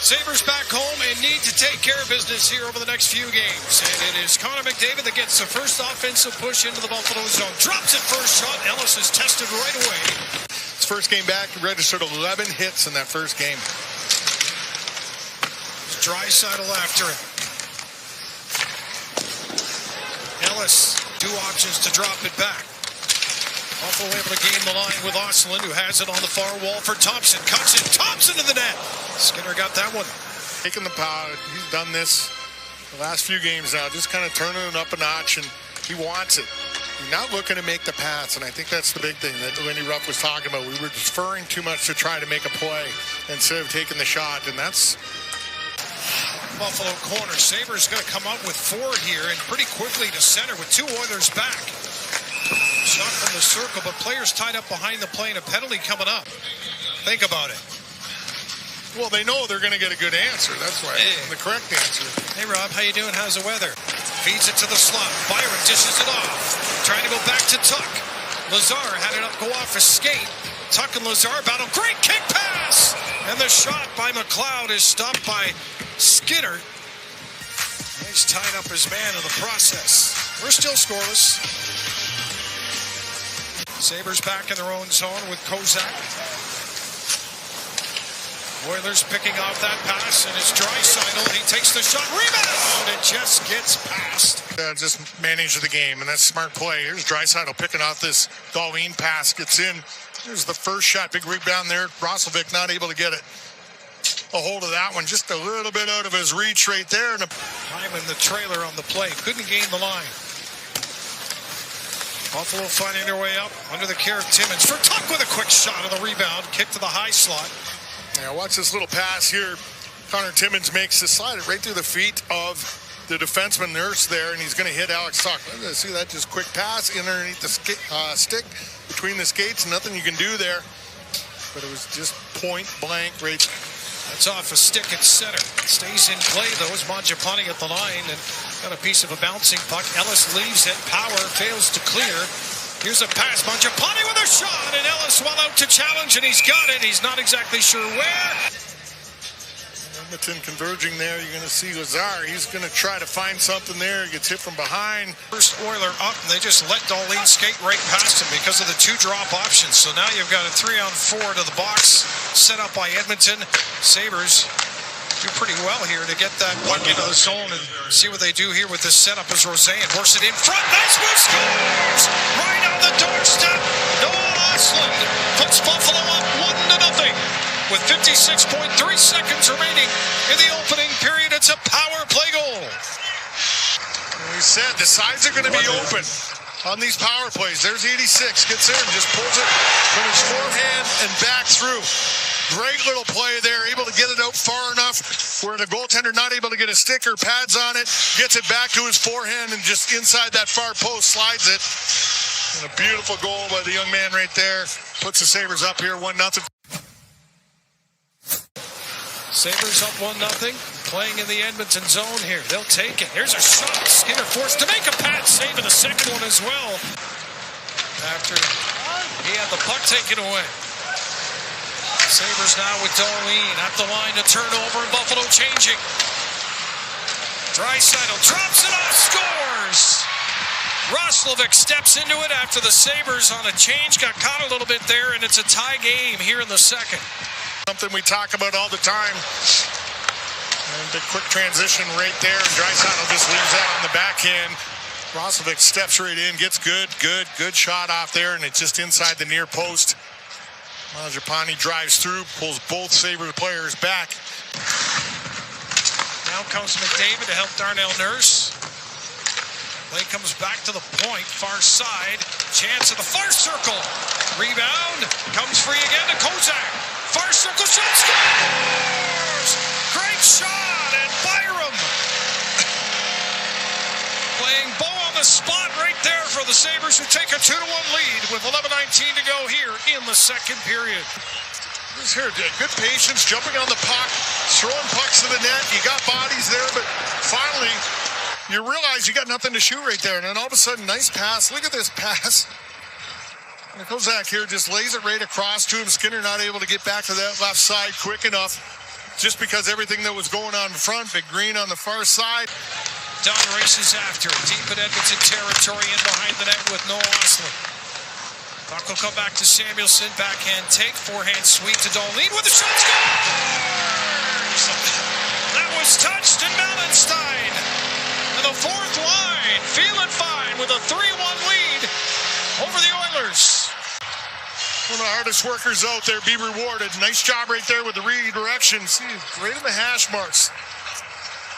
Sabres back home and need to take care of business here over the next few games. And it is Connor McDavid that gets the first offensive push into the Buffalo zone. Drops it first shot. Ellis is tested right away. His first game back, registered 11 hits in that first game. Draisaitl after him. Ellis, 2 options to drop it back. Buffalo able to gain the line with Ostlund, who has it on the far wall for Thompson. Cuts it. Thompson to the net. Skinner got that one. Taking the power. He's done this the last few games now, just kind of turning it up a notch, and he wants it. He's not looking to make the pass, and I think that's the big thing that Lindy Ruff was talking about. We were deferring too much to try to make a play instead of taking the shot, and that's Buffalo corner. Sabres going to come out with 4 here and pretty quickly to center with 2 Oilers back. Shot from the circle, but players tied up behind the play and a penalty coming up. Think about it. Well, they know they're going to get a good answer. That's why the correct answer. Hey, Rob, how you doing? How's the weather? Feeds it to the slot. Byron dishes it off. Trying to go back to Tuck. Lazar had it up, go off a skate. Tuck and Lazar battle. Great kick pass! And the shot by McLeod is stopped by Skinner. He's tied up his man in the process. We're still scoreless. Sabres back in their own zone with Kozak. Oilers picking off that pass, and it's Draisaitl. He takes the shot. Rebound! It just gets past. Just manage the game, and that's smart play. Here's Draisaitl picking off this Dahlin pass. Gets in. Here's the first shot. Big rebound there. Roslovic not able to get it. A hold of that one. Just a little bit out of his reach right there. And Hyman, the trailer on the play. Couldn't gain the line. Buffalo finding their way up under the care of Timmins. For Tuck with a quick shot on the rebound. Kick to the high slot. Yeah, watch this little pass here. Connor Timmins makes the slide it right through the feet of the defenseman Nurse there, and he's going to hit Alex Tuck. See that? Just quick pass in underneath the stick between the skates. Nothing you can do there. But it was just point blank right. That's off a stick at center. Stays in play, though, as Mangiapane at the line and got a piece of a bouncing puck. Ellis leaves it. Power fails to clear. Here's a pass. Mangiapane with a shot, and Ellis well out to challenge, and he's got it. He's not exactly sure where. Edmonton converging there. You're going to see Lazar. He's going to try to find something there. He gets hit from behind. First Oiler up, and they just let Dahlin skate right past him because of the 2 drop options. So now you've got a 3-on-4 to the box set up by Edmonton. Sabres do pretty well here to get that puck into the zone and see what they do here with this setup as Roseanne works it in front. Nice move, scores! Right on the doorstep. Noah Ostlund puts Buffalo up 1-0 with 56.3 seconds remaining in the opening period. It's a power play goal. We said the sides are going to be open on these power plays. There's 86, gets in, just pulls it from his forehand and back through. Great little play there, able to get it out far enough where the goaltender not able to get a stick or pads on it, gets it back to his forehand and just inside that far post slides it. And a beautiful goal by the young man right there. Puts the Sabres up here 1-0. Sabres up 1-0, playing in the Edmonton zone here. They'll take it. There's a shot. Skinner forced to make a pad save in the second one as well. After he had the puck taken away. Sabres now with Dahlin at the line to turn over, and Buffalo changing. Draisaitl drops it off, scores! Roslovic steps into it after the Sabres on a change got caught a little bit there, and it's a tie game here in the second. Something we talk about all the time. And the quick transition right there, and Draisaitl just leaves that on the backhand. Roslovic steps right in, gets good shot off there, and it's just inside the near post. Mangiapane drives through, pulls both Sabres players back. Now comes McDavid to help Darnell Nurse. Play comes back to the point, far side. Chance at the far circle. Rebound, comes free again to Kozak. Far circle shot, scores! Great shot, and Byram playing Bo on the spot right there for the Sabres, who take a 2-1 lead with 11:19 to go here in the second period. This here, good patience, jumping on the puck, throwing pucks to the net. You got bodies there, but finally, you realize you got nothing to shoot right there. And then all of a sudden, nice pass. Look at this pass. And Kozak here just lays it right across to him. Skinner not able to get back to that left side quick enough. just because everything that was going on in front, Big Green on the far side. Dunn races after, deep in Edmonton territory, in behind the net with no Ostlund. Puck will come back to Samuelson, backhand take, forehand sweep to Dahlin with a shot, scores! That was touched in Malenstein. And the fourth line, feeling fine with a 3-1 lead over the Oilers. One of the hardest workers out there, be rewarded. Nice job right there with the redirection. See, right in the hash marks.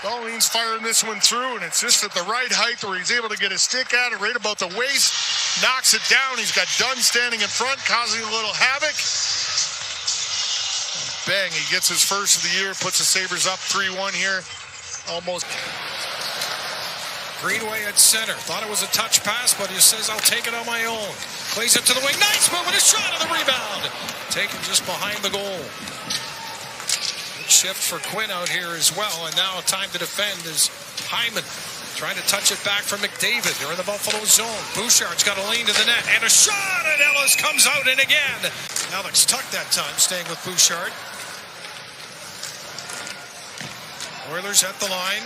Dahlin's firing this one through, and it's just at the right height where he's able to get his stick at it right about the waist. Knocks it down. He's got Dunn standing in front, causing a little havoc. Bang, he gets his first of the year, puts the Sabres up 3-1 here. Almost. Greenway at center. Thought it was a touch pass, but he says, I'll take it on my own. Plays it to the wing. Nice move with a shot on the rebound. Taken just behind the goal. Good shift for Quinn out here as well. And now time to defend is Hyman. Trying to touch it back from McDavid. They're in the Buffalo zone. Bouchard's got a lane to the net. And a shot, and Ellis comes out and again. Alex Tuck that time, staying with Bouchard. Oilers at the line.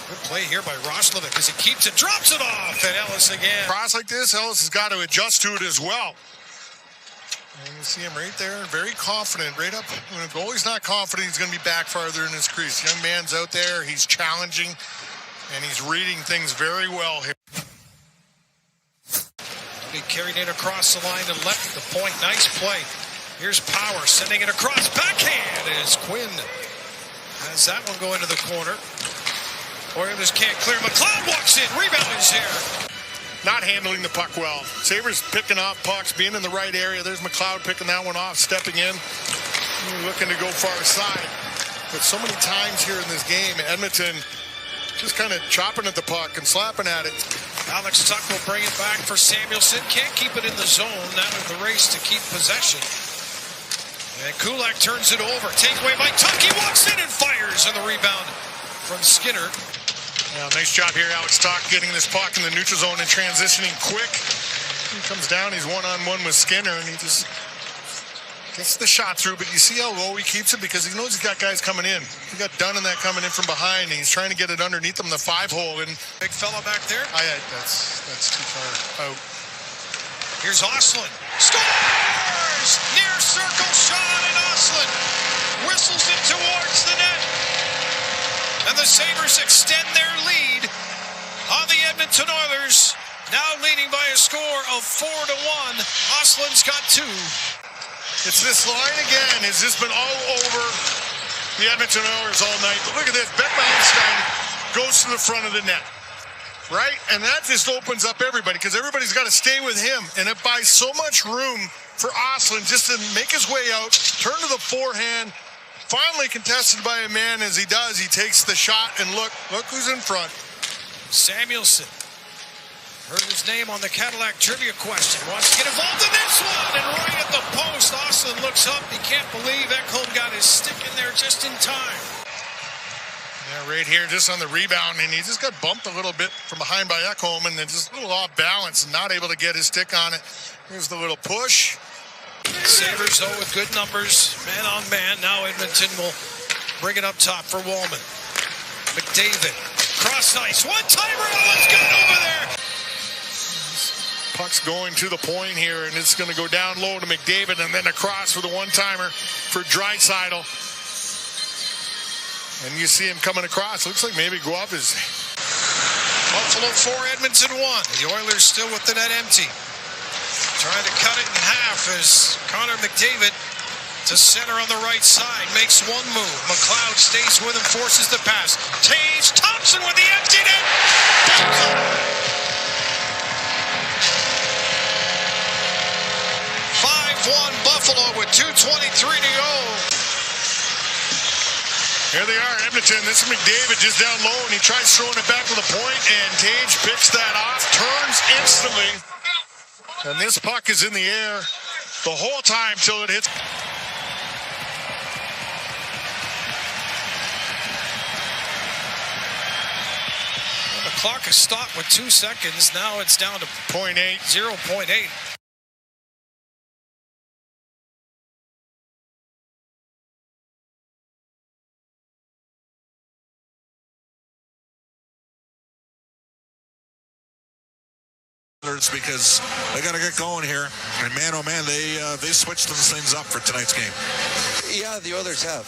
Good play here by Roslovic as he keeps it, drops it off, and Ellis again. Cross like this, Ellis has got to adjust to it as well. And you see him right there, very confident, right up. When a goalie's not confident, he's going to be back farther in his crease. The young man's out there, he's challenging, and he's reading things very well here. He carried it across the line and left the point. Nice play. Here's Power sending it across, backhand as Quinn has that one go into the corner. Oilers can't clear. McLeod walks in. Rebound is here. Not handling the puck well. Sabres picking off pucks, being in the right area. There's McLeod picking that one off, stepping in, looking to go far side. But so many times here in this game, Edmonton just kind of chopping at the puck and slapping at it. Alex Tuck will bring it back for Samuelson. Can't keep it in the zone. Now in the race to keep possession. And Kulak turns it over. Takeaway by Tuck. He walks in and fires on the rebound from Skinner. Yeah, nice job here, Alex Tuck, getting this puck in the neutral zone and transitioning quick. He comes down, he's one-on-one with Skinner, and he just gets the shot through, but you see how low he keeps it because he knows he's got guys coming in. He got Dunn in that coming in from behind, and he's trying to get it underneath him, the 5-hole. And big fella back there. That's too far out. Here's Ostlund. Scores! Near circle shot, and Ostlund whistles it towards the net. And the Sabres extend their lead on the Edmonton Oilers, now leading by a score of 4-1. Ostlund's got 2. It's this line again. It's just been all over the Edmonton Oilers all night. But look at this. Ben Malenstein goes to the front of the net, right? And that just opens up everybody because everybody's got to stay with him. And it buys so much room for Ostlund just to make his way out, turn to the forehand, finally contested by a man. As he does, he takes the shot, and look who's in front. Samuelson. Heard his name on the Cadillac trivia question. Wants to get involved in this one, and right at the post, Ostlund looks up. He can't believe Ekholm got his stick in there just in time. Yeah, right here, just on the rebound, and he just got bumped a little bit from behind by Ekholm, and then just a little off balance and not able to get his stick on it. Here's the little push. Sabres, though, with good numbers, man on man. Now Edmonton will bring it up top for Wallman. McDavid, cross ice, one-timer, Ellis got over there. Puck's going to the point here, and it's going to go down low to McDavid, and then across for the one-timer for Draisaitl. And you see him coming across. Looks like maybe Guelph is... Buffalo 4, Edmonton 1. The Oilers still with the net empty. Trying to cut it in half as Connor McDavid to center on the right side. Makes one move. McLeod stays with him, forces the pass. Taves, Thompson with the empty net. 5-1 Buffalo with 2:23 to go. Here they are, Edmonton. This is McDavid just down low, and he tries throwing it back to the point, and Tage picks that off, turns instantly. And this puck is in the air the whole time till it hits. Well, the clock is stopped with 2 seconds. Now it's down to 0.8. Oilers because they got to get going here. And man, oh man, they switched things up for tonight's game. Yeah, the Oilers have.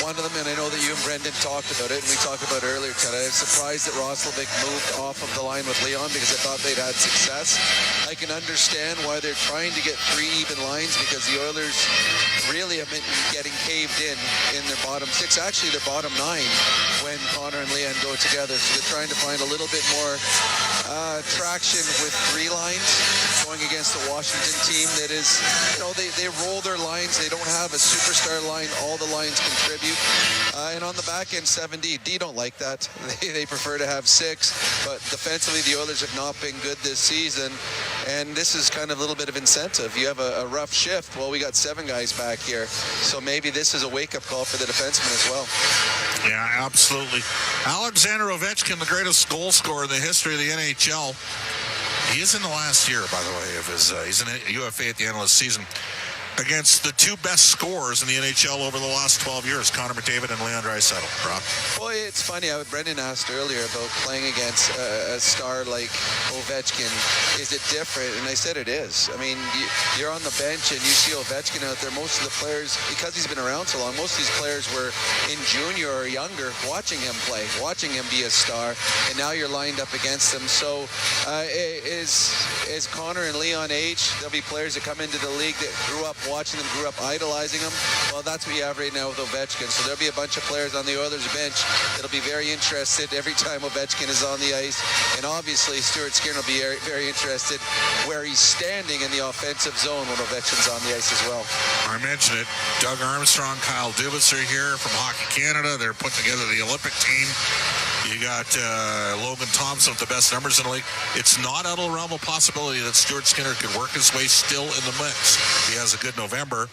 One of them, and I know that you and Brendan talked about it, and we talked about it earlier tonight. I'm surprised that Roslovic moved off of the line with Leon because I thought they'd had success. I can understand why they're trying to get 3 even lines because the Oilers really have been getting caved in their bottom 6. Actually, their bottom 9 when Connor and Leon go together. So they're trying to find a little bit more traction with 3 lines going against the Washington team that is, they roll their lines. They don't have a superstar line. All the lines contribute. And on the back end, 7D. D don't like that. They prefer to have 6. But defensively, the Oilers have not been good this season. And this is kind of a little bit of incentive. You have a rough shift. Well, we got 7 guys back here. So maybe this is a wake-up call for the defensemen as well. Yeah, absolutely. Alexander Ovechkin, the greatest goal scorer in the history of the NHL. He is in the last year, by the way, of his. He's in UFA at the end of the season. Against the 2 best scorers in the NHL over the last 12 years, Connor McDavid and Leon Draisaitl. Rob? Well, it's funny. Brendan asked earlier about playing against a star like Ovechkin. Is it different? And I said it is. I mean, you're on the bench and you see Ovechkin out there. Most of the players, because he's been around so long, most of these players were in junior or younger watching him play, watching him be a star, and now you're lined up against him. So as Connor and Leon age, there'll be players that come into the league that grew up watching them, grew up idolizing them. Well, that's what you have right now with Ovechkin. So there'll be a bunch of players on the Oilers bench that'll be very interested every time Ovechkin is on the ice. And obviously, Stuart Skinner will be very, very interested where he's standing in the offensive zone when Ovechkin's on the ice as well. I mentioned it. Doug Armstrong, Kyle Dubas are here from Hockey Canada. They're putting together the Olympic team. You got Logan Thompson with the best numbers in the league. It's not out of the realm of possibility that Stuart Skinner could work his way still in the mix. He has a good November.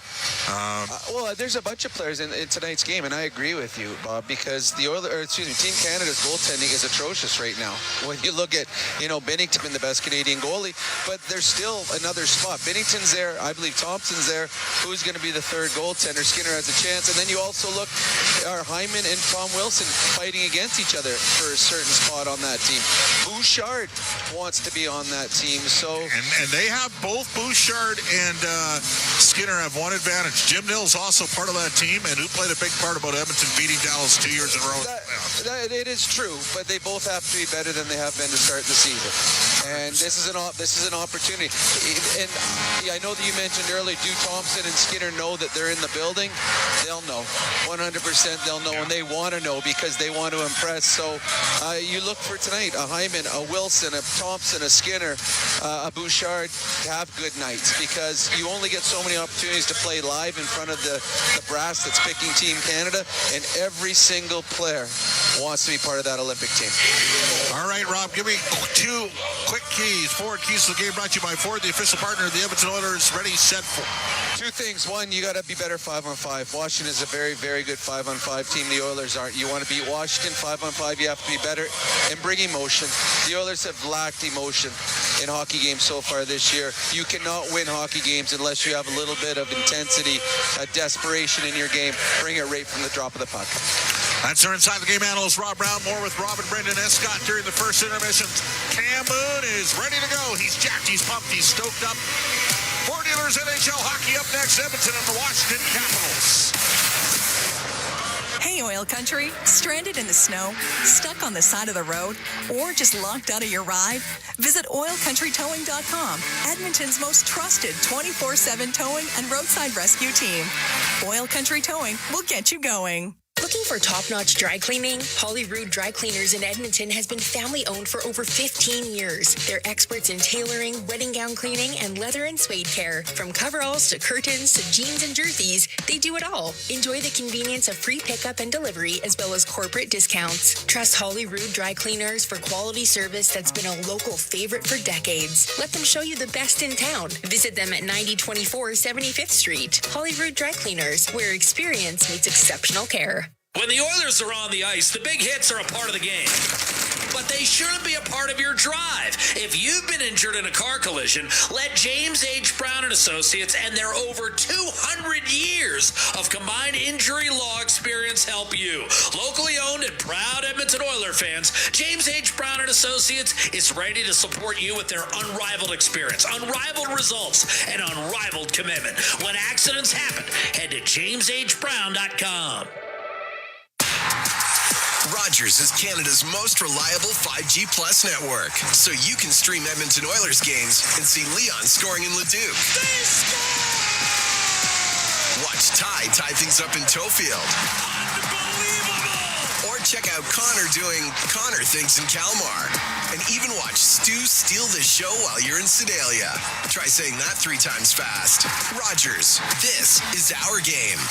Well, there's a bunch of players in tonight's game, and I agree with you, Bob, because Team Canada's goaltending is atrocious right now. When you look at, Binnington been the best Canadian goalie, but there's still another spot. Binnington's there. I believe Thompson's there. Who's going to be the third goaltender? Skinner has a chance. And then you also look at Hyman and Tom Wilson fighting against each other for a certain spot on that team. Bouchard wants to be on that team. So and they have both Bouchard and Skinner have one advantage. Jim Nill's also part of that team, and who played a big part about Edmonton beating Dallas 2 years in a row. It is true, but they both have to be better than they have been to start the season. And this is an opportunity. And I know that you mentioned earlier, do Thompson and Skinner know that they're in the building? They'll know. 100% they'll know, and they want to know because they want to impress. So you look for tonight, a Hyman, a Wilson, a Thompson, a Skinner, a Bouchard have good nights because you only get so many opportunities to play live in front of the brass that's picking Team Canada, and every single player wants to be part of that Olympic team. All right, Rob, give me 2 quick keys. Forward keys to the game brought to you by Ford, the official partner of the Edmonton Oilers. Ready, set, 4. 2 things. One, you got to be better 5-on-5. Washington is a very, very good 5-on-5 team. The Oilers aren't. You want to beat Washington 5-on-5, you have to be better and bring emotion. The Oilers have lacked emotion in hockey games so far this year. You cannot win hockey games unless you have a little bit of intensity, desperation in your game. Bring it right from the drop of the puck. That's our Inside the Game analyst, Rob Brown. More with Rob and Brendan Escott during the first intermission. Cam Boone is ready to go. He's jacked, he's pumped, he's stoked up. Ford Dealers NHL hockey up next. Edmonton and the Washington Capitals. Hey, OilCountry. Stranded in the snow, stuck on the side of the road, or just locked out of your ride? Visit OilCountryTowing.com, Edmonton's most trusted 24/7 towing and roadside rescue team. OilCountry Towing will get you going. Looking for top-notch dry cleaning? Holyrood Dry Cleaners in Edmonton has been family-owned for over 15 years. They're experts in tailoring, wedding gown cleaning, and leather and suede care. From coveralls to curtains to jeans and jerseys, they do it all. Enjoy the convenience of free pickup and delivery as well as corporate discounts. Trust Holyrood Dry Cleaners for quality service that's been a local favorite for decades. Let them show you the best in town. Visit them at 9024 75th Street. Holyrood Dry Cleaners, where experience meets exceptional care. When the Oilers are on the ice, the big hits are a part of the game. But they shouldn't be a part of your drive. If you've been injured in a car collision, let James H. Brown & Associates and their over 200 years of combined injury law experience help you. Locally owned and proud Edmonton Oilers fans, James H. Brown & Associates is ready to support you with their unrivaled experience, unrivaled results, and unrivaled commitment. When accidents happen, head to jameshbrown.com. Rogers is Canada's most reliable 5G Plus network, so you can stream Edmonton Oilers games and see Leon scoring in Leduc. Watch Ty tie things up in Tofield. Unbelievable! Or check out Connor doing Connor things in Kalmar. And even watch Stu steal the show while you're in Sedalia. Try saying that 3 times fast. Rogers, this is our game.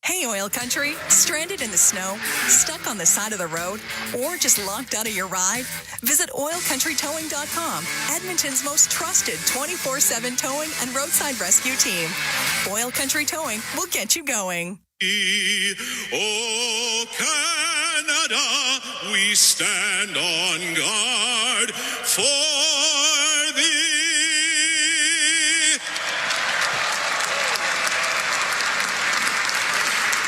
Hey, Oil Country, stranded in the snow, stuck on the side of the road, or just locked out of your ride? Visit OilCountryTowing.com, Edmonton's most trusted 24/7 towing and roadside rescue team. Oil Country Towing will get you going. Oh, Canada, we stand on guard for thee.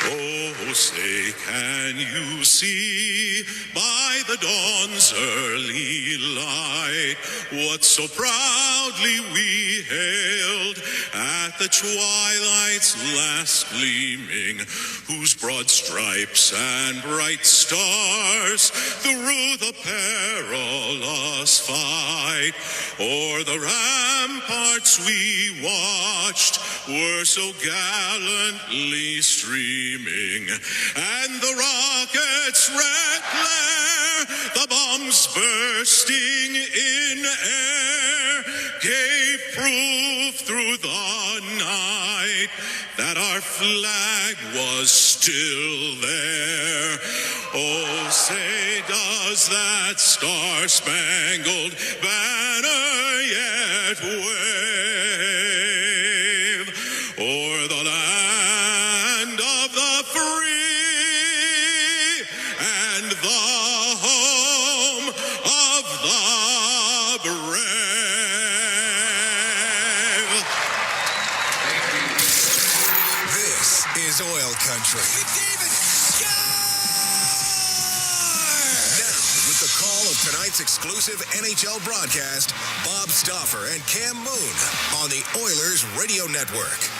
Oh, say, can you see by the dawn's early light what so proudly we hailed at the twilight's last gleaming, whose broad stripes and bright stars through the perilous fight o'er the ramparts we watched were so gallantly streaming, and the rockets' red glare, the bombs bursting in air, gave proof through the night that our flag was still there. Oh, say, does that star-spangled banner yet wave o'er the land of the free and the home of the brave? This is Oil Country. Now, with the call of tonight's exclusive NHL broadcast, Bob Stauffer and Cam Moon on the Oilers Radio Network.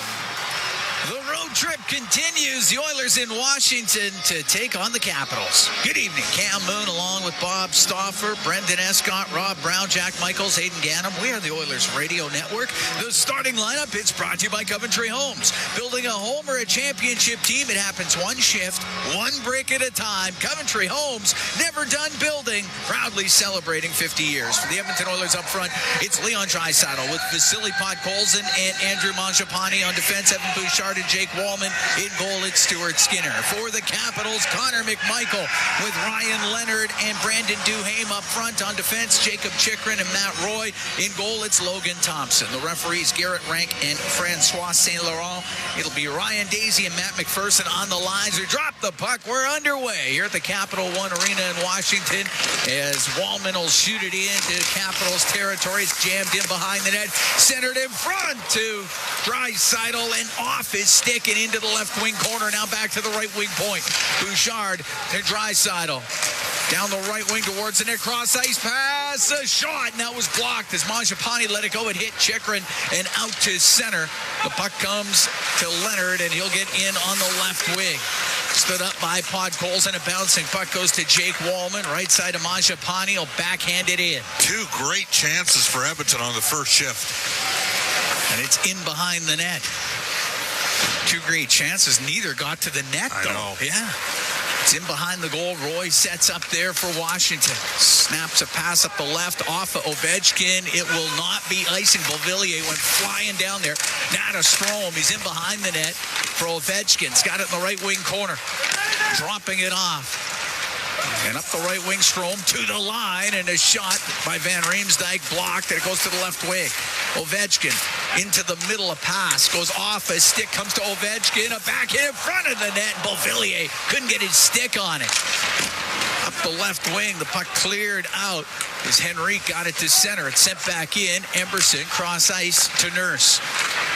The road trip continues. The Oilers in Washington to take on the Capitals. Good evening. Cam Moon along with Bob Stauffer, Brendan Escott, Rob Brown, Jack Michaels, Hayden Gannam. We are the Oilers Radio Network. The starting lineup, it's brought to you by Coventry Homes. Building a home or a championship team, it happens one shift, one brick at a time. Coventry Homes, never done building, proudly celebrating 50 years. For the Edmonton Oilers up front, it's Leon Draisaitl with Vasily Podkolzin and Andrew Mangiapane on defense. Evan Bouchard and Jake Wallman. In goal, it's Stuart Skinner. For the Capitals, Connor McMichael with Ryan Leonard and Brandon Duhaime up front. On defense, Jacob Chikrin and Matt Roy. In goal, it's Logan Thompson. The referees, Garrett Rank and Francois St. Laurent. It'll be Ryan Daisy and Matt McPherson on the lines. We drop the puck. We're underway here at the Capital One Arena in Washington as Wallman will shoot it into Capitals territory. It's jammed in behind the net. Centered in front to Draisaitl and off his stick and into the left wing corner. Now back to the right wing point. Bouchard to Draisaitl. Down the right wing towards the net. Cross ice pass. A shot. And that was blocked as Mangiapane let it go. It hit Chikrin and out to center. The puck comes to Leonard and he'll get in on the left wing. Stood up by Podkolzin and a bouncing puck goes to Jake Wallman. Right side of Mangiapane. He'll backhand it in. 2 great chances for Edmonton on the first shift. And it's in behind the net. 2 great chances. Neither got to the net, though. I know. Yeah. It's in behind the goal. Roy sets up there for Washington. Snaps a pass up the left off of Ovechkin. It will not be icing. Beauvillier went flying down there. Now to Strome. He's in behind the net for Ovechkin. He's got it in the right wing corner. Dropping it off. And up the right wing, Strome to the line, and a shot by Van Riemsdyk blocked, and it goes to the left wing. Ovechkin into the middle, a pass, goes off, a stick comes to Ovechkin, a backhand in front of the net, and Beauvillier couldn't get his stick on it. Up the left wing, the puck cleared out as Henrique got it to center. It's sent back in. Emberson cross ice to Nurse.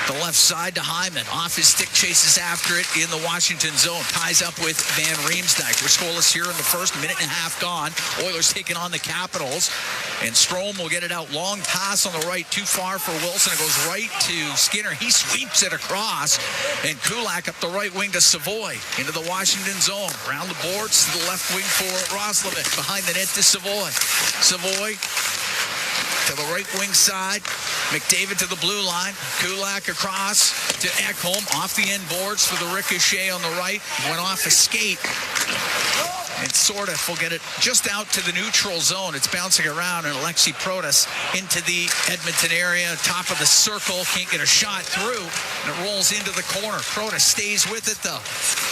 The left side to Hyman. Off his stick, chases after it in the Washington zone. Ties up with Van Riemsdyk. We're scoreless here in the first, minute and a half gone. Oilers taking on the Capitals. And Strome will get it out. Long pass on the right, too far for Wilson. It goes right to Skinner. He sweeps it across. And Kulak up the right wing to Savoy. Into the Washington zone. Around the boards to the left wing for Roslovic. Behind the net to Savoy. Savoy to the right wing side. McDavid to the blue line. Kulak across to Ekholm. Off the end boards for the ricochet on the right. Went off a skate. And Sorda will get it just out to the neutral zone. It's bouncing around, and Alexi Protas into the Edmonton area. Top of the circle. Can't get a shot through. And it rolls into the corner. Protas stays with it, though.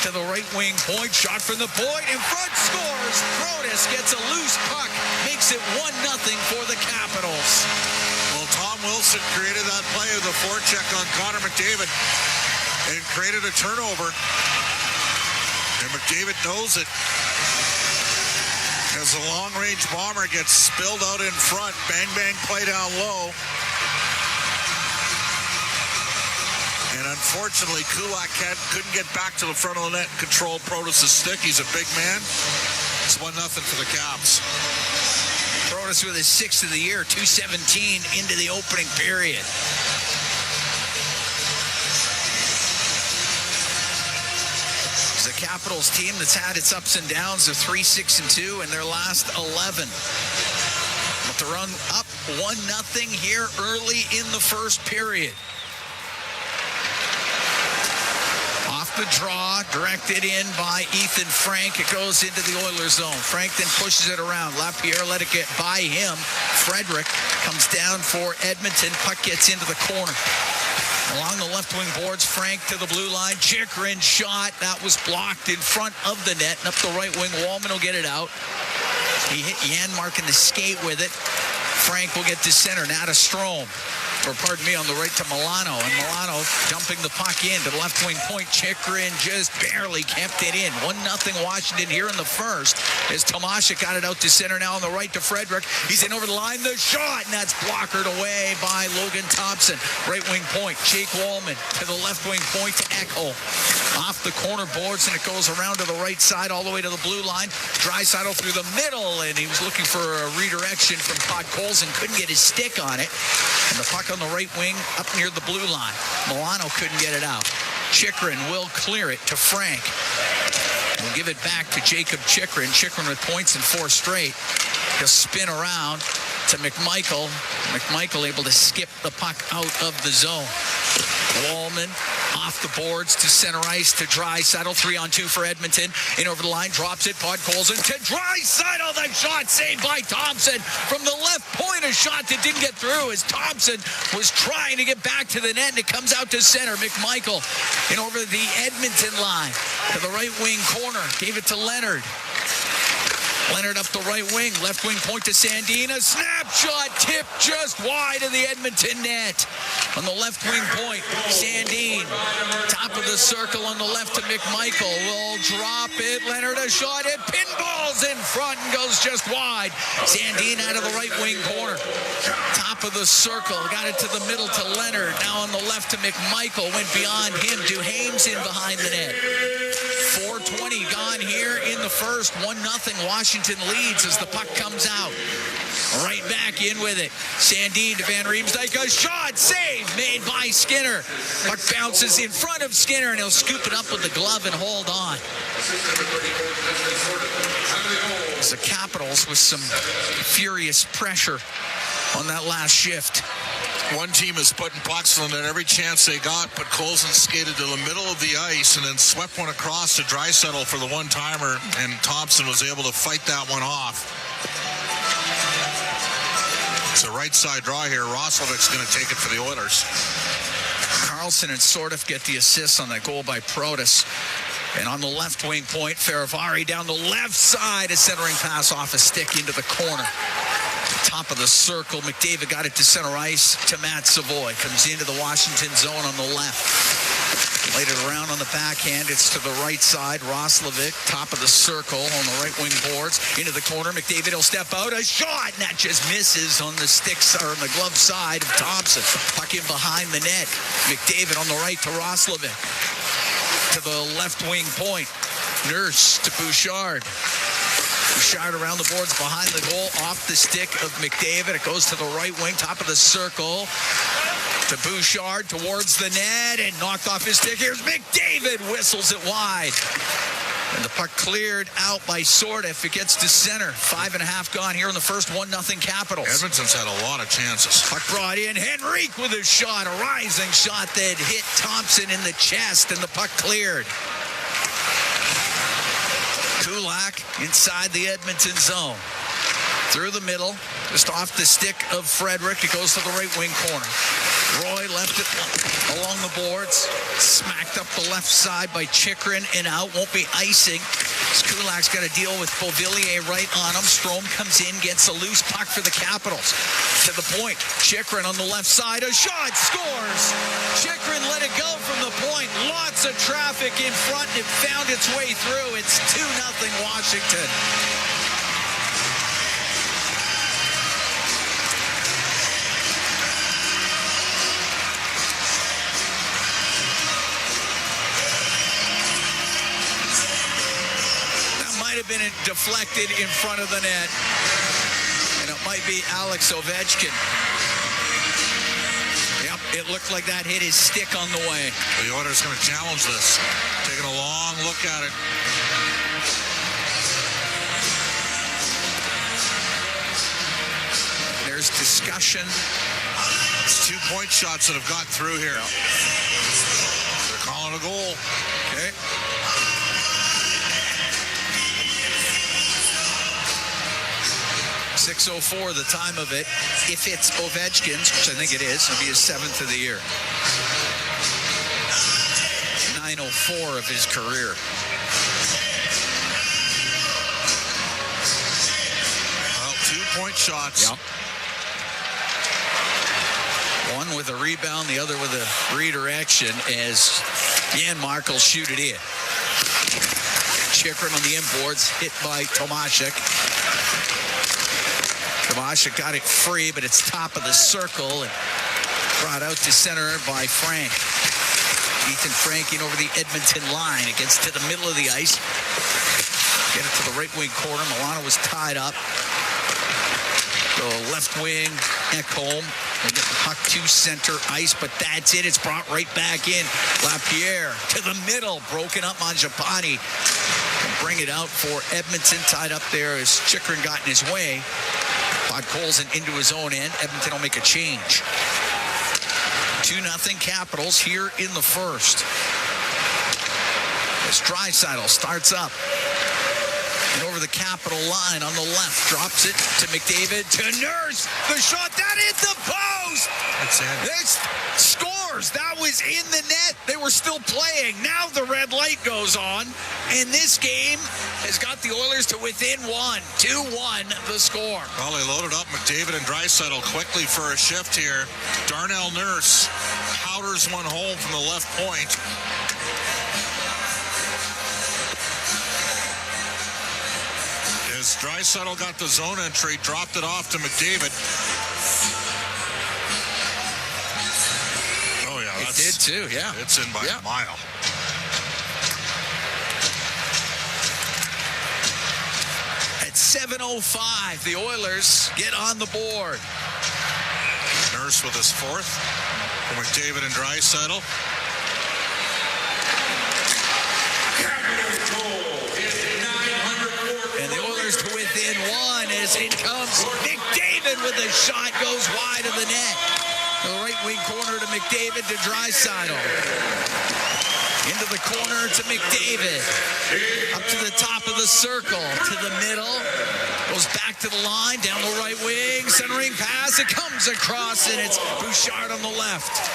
To the right wing point. Shot from the point. In front, scores. Protas gets a loose puck. Makes it 1-0 for the Capitals. Well, Tom Wilson created that play with the forecheck on Connor McDavid and created a turnover. And McDavid knows it. As the long-range bomber gets spilled out in front, bang, play down low. And unfortunately, Kulak couldn't get back to the front of the net and control Protas' stick. He's a big man. It's 1-0 for the Caps. Protas with his 6th of the year, 2:17 into the opening period. The Capitals team that's had its ups and downs of 3-6-2 in their last 11. But to run up 1-0 here early in the first period. Off the draw, directed in by Ethan Frank. It goes into the Oilers zone. Frank then pushes it around. Lapierre let it get by him. Frederick comes down for Edmonton. Puck gets into the corner. Along the left wing boards, Frank to the blue line. Chychrun shot. That was blocked in front of the net. And up the right wing, Wallman will get it out. He hit Janmark in the skate with it. Frank will get to center. Now to Strome. Or pardon me, on the right to Milano. And Milano dumping the puck in to the left wing point. Chychrun just barely kept it in. 1-0 Washington here in the first. As Tomasik got it out to center now on the right to Frederick. He's in over the line. The shot. And that's blockered away by Logan Thompson. Right wing point. Jake Wallman to the left wing point to Ekholm. Off the corner boards, and it goes around to the right side all the way to the blue line. Draisaitl through the middle, and he was looking for a redirection from Podkolzin. Couldn't get his stick on it. And the puck on the right wing up near the blue line. Milano couldn't get it out. Chychrun will clear it to Frank. We'll give it back to Jacob Chychrun. Chychrun with points in 4 straight. He'll spin around to McMichael. McMichael able to skip the puck out of the zone. Wallman off the boards to center ice to Draisaitl. 3-on-2 for Edmonton. In over the line, drops it. Podkolzin to Draisaitl. The shot saved by Thompson from the left point. A shot that didn't get through as Thompson was trying to get back to the net, and it comes out to center. McMichael in over the Edmonton line to the right wing corner. Gave it to Leonard. Leonard up the right wing. Left wing point to Sandin. A snapshot tipped just wide of the Edmonton net. On the left wing point, Sandin. Top of the circle on the left to McMichael. Will drop it. Leonard a shot. It pinballs in front and goes just wide. Sandin out of the right wing corner. Top of the circle. Got it to the middle to Leonard. Now on the left to McMichael. Went beyond him. Duhaime's in behind the net. 4:20 gone here in the first. 1-0 Washington leads as the puck comes out. Right back in with it. Sandin to Van Riemsdyk. A shot save made by Skinner. Puck bounces in front of Skinner, and he'll scoop it up with the glove and hold on. It's the Capitals with some furious pressure on that last shift. One team is putting pucks on at every chance they got, but Colson skated to the middle of the ice and then swept one across to Draisaitl for the one-timer, and Thompson was able to fight that one off. It's a right side draw here. Roslovic's going to take it for the Oilers. Carlson and Sordoff get the assists on that goal by Protas. And on the left wing point, Farivari down the left side, a centering pass off a stick into the corner. Top of the circle, McDavid got it to center ice to Matt Savoy. Comes into the Washington zone on the left. Laid it around on the backhand. It's to the right side. Roslovic, top of the circle on the right wing boards. Into the corner. McDavid will step out. A shot, and that just misses on the sticks or on the glove side of Thompson. Puck in behind the net. McDavid on the right to Roslovic. To the left wing point. Nurse to Bouchard. Bouchard around the boards behind the goal. Off the stick of McDavid. It goes to the right wing. Top of the circle. To Bouchard towards the net and knocked off his stick. Here's McDavid, whistles it wide. And the puck cleared out by Sorda if it gets to center. 5.5 gone here in the first. 1-0 Capitals. Edmonton's had a lot of chances. Puck brought in. Henrique with a shot. A rising shot that hit Thompson in the chest and the puck cleared. Kulak inside the Edmonton zone. Through the middle. Just off the stick of Frederick. It goes to the right wing corner. Roy left it along the boards. Smacked up the left side by Chychrun and out. Won't be icing. Kulak's got to deal with Beauvillier right on him. Strome comes in, gets a loose puck for the Capitals. To the point. Chychrun on the left side. A shot. Scores. Chychrun let it go from the point. Lots of traffic in front. It found its way through. It's 2-0 Washington. Have been deflected in front of the net, and it might be Alex Ovechkin. Yep, it looked like that hit his stick on the way. The Oilers going to challenge this, taking a long look at it. There's discussion. It's 2-point shots that have got through here. They're calling a goal. Okay. .604 the time of it. If it's Ovechkin's, which I think it is, it'll be his 7th of the year. 904 of his career. Well, 2-point shots. Yep. One with a rebound, the other with a redirection as Jan Markle shoot it in. Chychrun on the inboards, hit by Tomashek. Tomashek got it free, but it's top of the circle and brought out to center by Frank. Ethan Frank in over the Edmonton line. It gets to the middle of the ice. Get it to the right wing corner. Milano was tied up. The left wing, Ekholm. They get the puck to center ice, but that's it. It's brought right back in. Lapierre to the middle. Broken up Mangiapane. Bring it out for Edmonton. Tied up there as Chychrun got in his way. Podkolzin into his own end. Edmonton will make a change. 2-0 Capitals here in the first. As Draisaitl starts up. And over the Capital line on the left. Drops it to McDavid. To Nurse. The shot. That hit the post. That's it. This scores. That was in the net. They were still playing. Now the red light goes on. And this game has got the Oilers to within 1. 2-1 the score. Well, they loaded up McDavid and Draisaitl quickly for a shift here. Darnell Nurse powders one home from the left point. As Draisaitl got the zone entry, dropped it off to McDavid. Oh, yeah. It did too, yeah. It's in by a mile. At 7:05, the Oilers get on the board. Nurse with his fourth for McDavid and Draisaitl. And the Oilers to within 1 as in comes McDavid with a shot, goes wide of the net. The right wing corner to McDavid to Draisaitl. Into the corner to McDavid. Up to the top of the circle. To the middle. Goes back to the line. Down the right wing. Centering pass. It comes across and it's Bouchard on the left.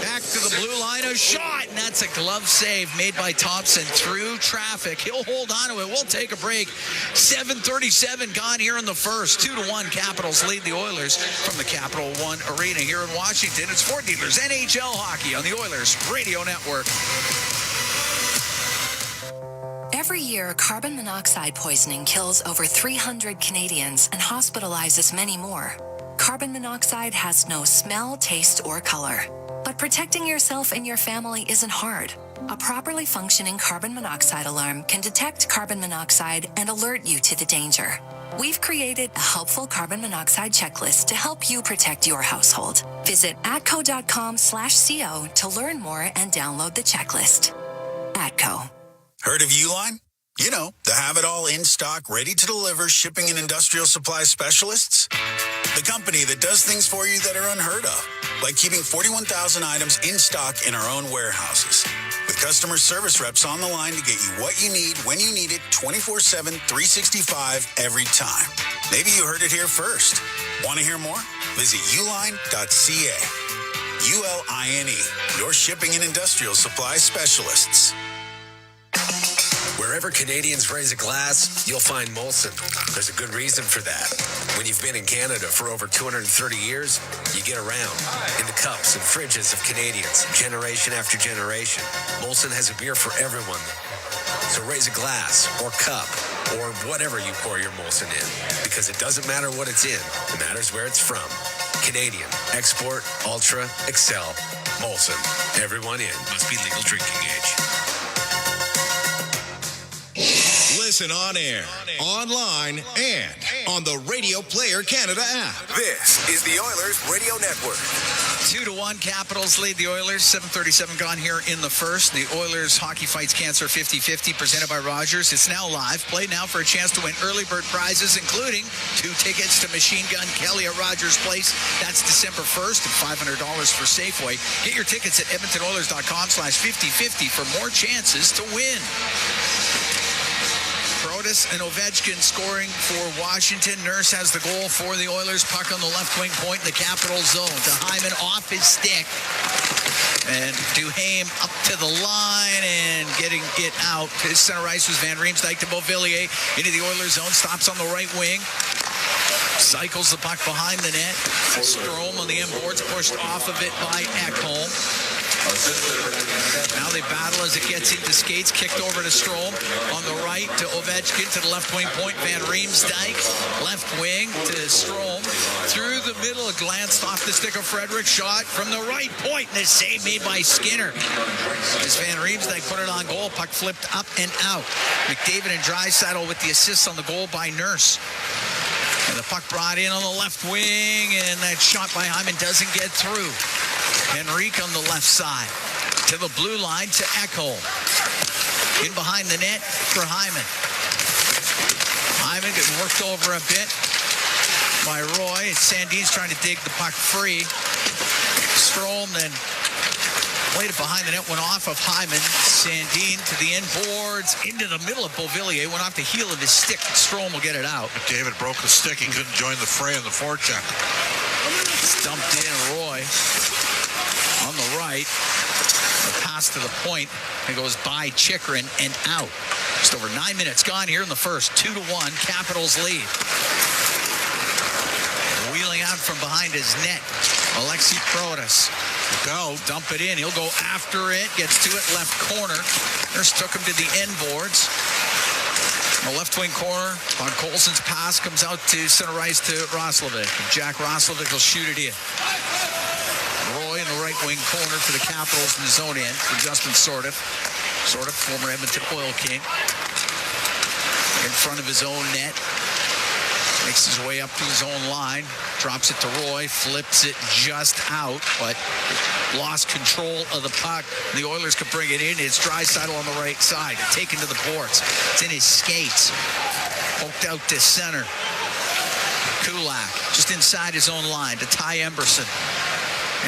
Back to the blue line, a shot, and that's a glove save made by Thompson through traffic. He'll hold on to it. We'll take a break. 7:37 gone here in the first. 2-1 Capitals lead the Oilers from the Capital One Arena here in Washington. It's Ford Dealers NHL hockey on the Oilers Radio Network. Every year, carbon monoxide poisoning kills over 300 Canadians and hospitalizes many more. Carbon monoxide has no smell, taste, or color. But protecting yourself and your family isn't hard. A properly functioning carbon monoxide alarm can detect carbon monoxide and alert you to the danger. We've created a helpful carbon monoxide checklist to help you protect your household. Visit atco.com/co to learn more and download the checklist. Atco. Heard of Uline? You know, the have-it-all in-stock, ready-to-deliver shipping and industrial supply specialists. The company that does things for you that are unheard of, like keeping 41,000 items in stock in our own warehouses. With customer service reps on the line to get you what you need, when you need it, 24/7, 365, every time. Maybe you heard it here first. Want to hear more? Visit uline.ca. ULINE, your shipping and industrial supply specialists. Wherever Canadians raise a glass, you'll find Molson. There's a good reason for that. When you've been in Canada for over 230 years, you get around in the cups and fridges of Canadians, generation after generation. Molson has a beer for everyone. So raise a glass or cup or whatever you pour your Molson in, because it doesn't matter what it's in. It matters where it's from. Canadian, export, ultra, excel, Molson. Everyone in. Must be legal drinking age. Listen on air, online, and on the Radio Player Canada app. This is the Oilers Radio Network. 2-1 Capitals lead the Oilers. 7:37 gone here in the first. The Oilers Hockey Fights Cancer 50-50 presented by Rogers. It's now live. Play now for a chance to win early bird prizes, including 2 tickets to Machine Gun Kelly at Rogers Place. That's December 1st and $500 for Safeway. Get your tickets at edmontonoilers.com/5050 for more chances to win. Protas and Ovechkin scoring for Washington. Nurse has the goal for the Oilers. Puck on the left wing point in the Capital zone. To Hyman off his stick. And Duhaime up to the line and getting it out. His center ice was Van Riemsdyk to Beauvillier into the Oilers zone. Stops on the right wing. Cycles the puck behind the net. Strome on the inboards, pushed off of it by Ekholm. Now they battle as it gets into skates. Kicked over to Strome on the right to Ovechkin to the left wing point. Van Riemsdyk left wing to Strome through the middle. Glanced off the stick of Frederick. Shot from the right point. And a save made by Skinner. As Van Riemsdyk put it on goal. Puck flipped up and out. McDavid and Draisaitl with the assists on the goal by Nurse. And the puck brought in on the left wing, and that shot by Hyman doesn't get through. Henrique on the left side to the blue line to Ekholm. In behind the net for Hyman. Hyman getting worked over a bit by Roy. Sandin's trying to dig the puck free. Strome then played it behind the net, went off of Hyman. Sandin to the inboards, into the middle of Beauvillier, went off the heel of his stick. Strome will get it out. McDavid broke the stick. He couldn't join the fray on the forecheck. Stumped in Roy on the right. The pass to the point. It goes by Chychrun and out. Just over 9 minutes gone here in the first. 2-1, Capitals lead. Wheeling out from behind his net, Alexi Protas. Go, dump it in. He'll go after it. Gets to it, left corner. Nurse took him to the end boards. The left wing corner on Colson's pass comes out to center ice to Roslovic. Jack Roslovic will shoot it in. Roy in the right wing corner for the Capitals in the zone end for Justin Sordiff. Sordiff, former Edmonton Oil King. In front of his own net. Makes his way up to his own line. Drops it to Roy. Flips it just out, but lost control of the puck. The Oilers could bring it in. It's Draisaitl on the right side. Taken to the boards. It's in his skates. Poked out to center. Kulak just inside his own line to Ty Emberson.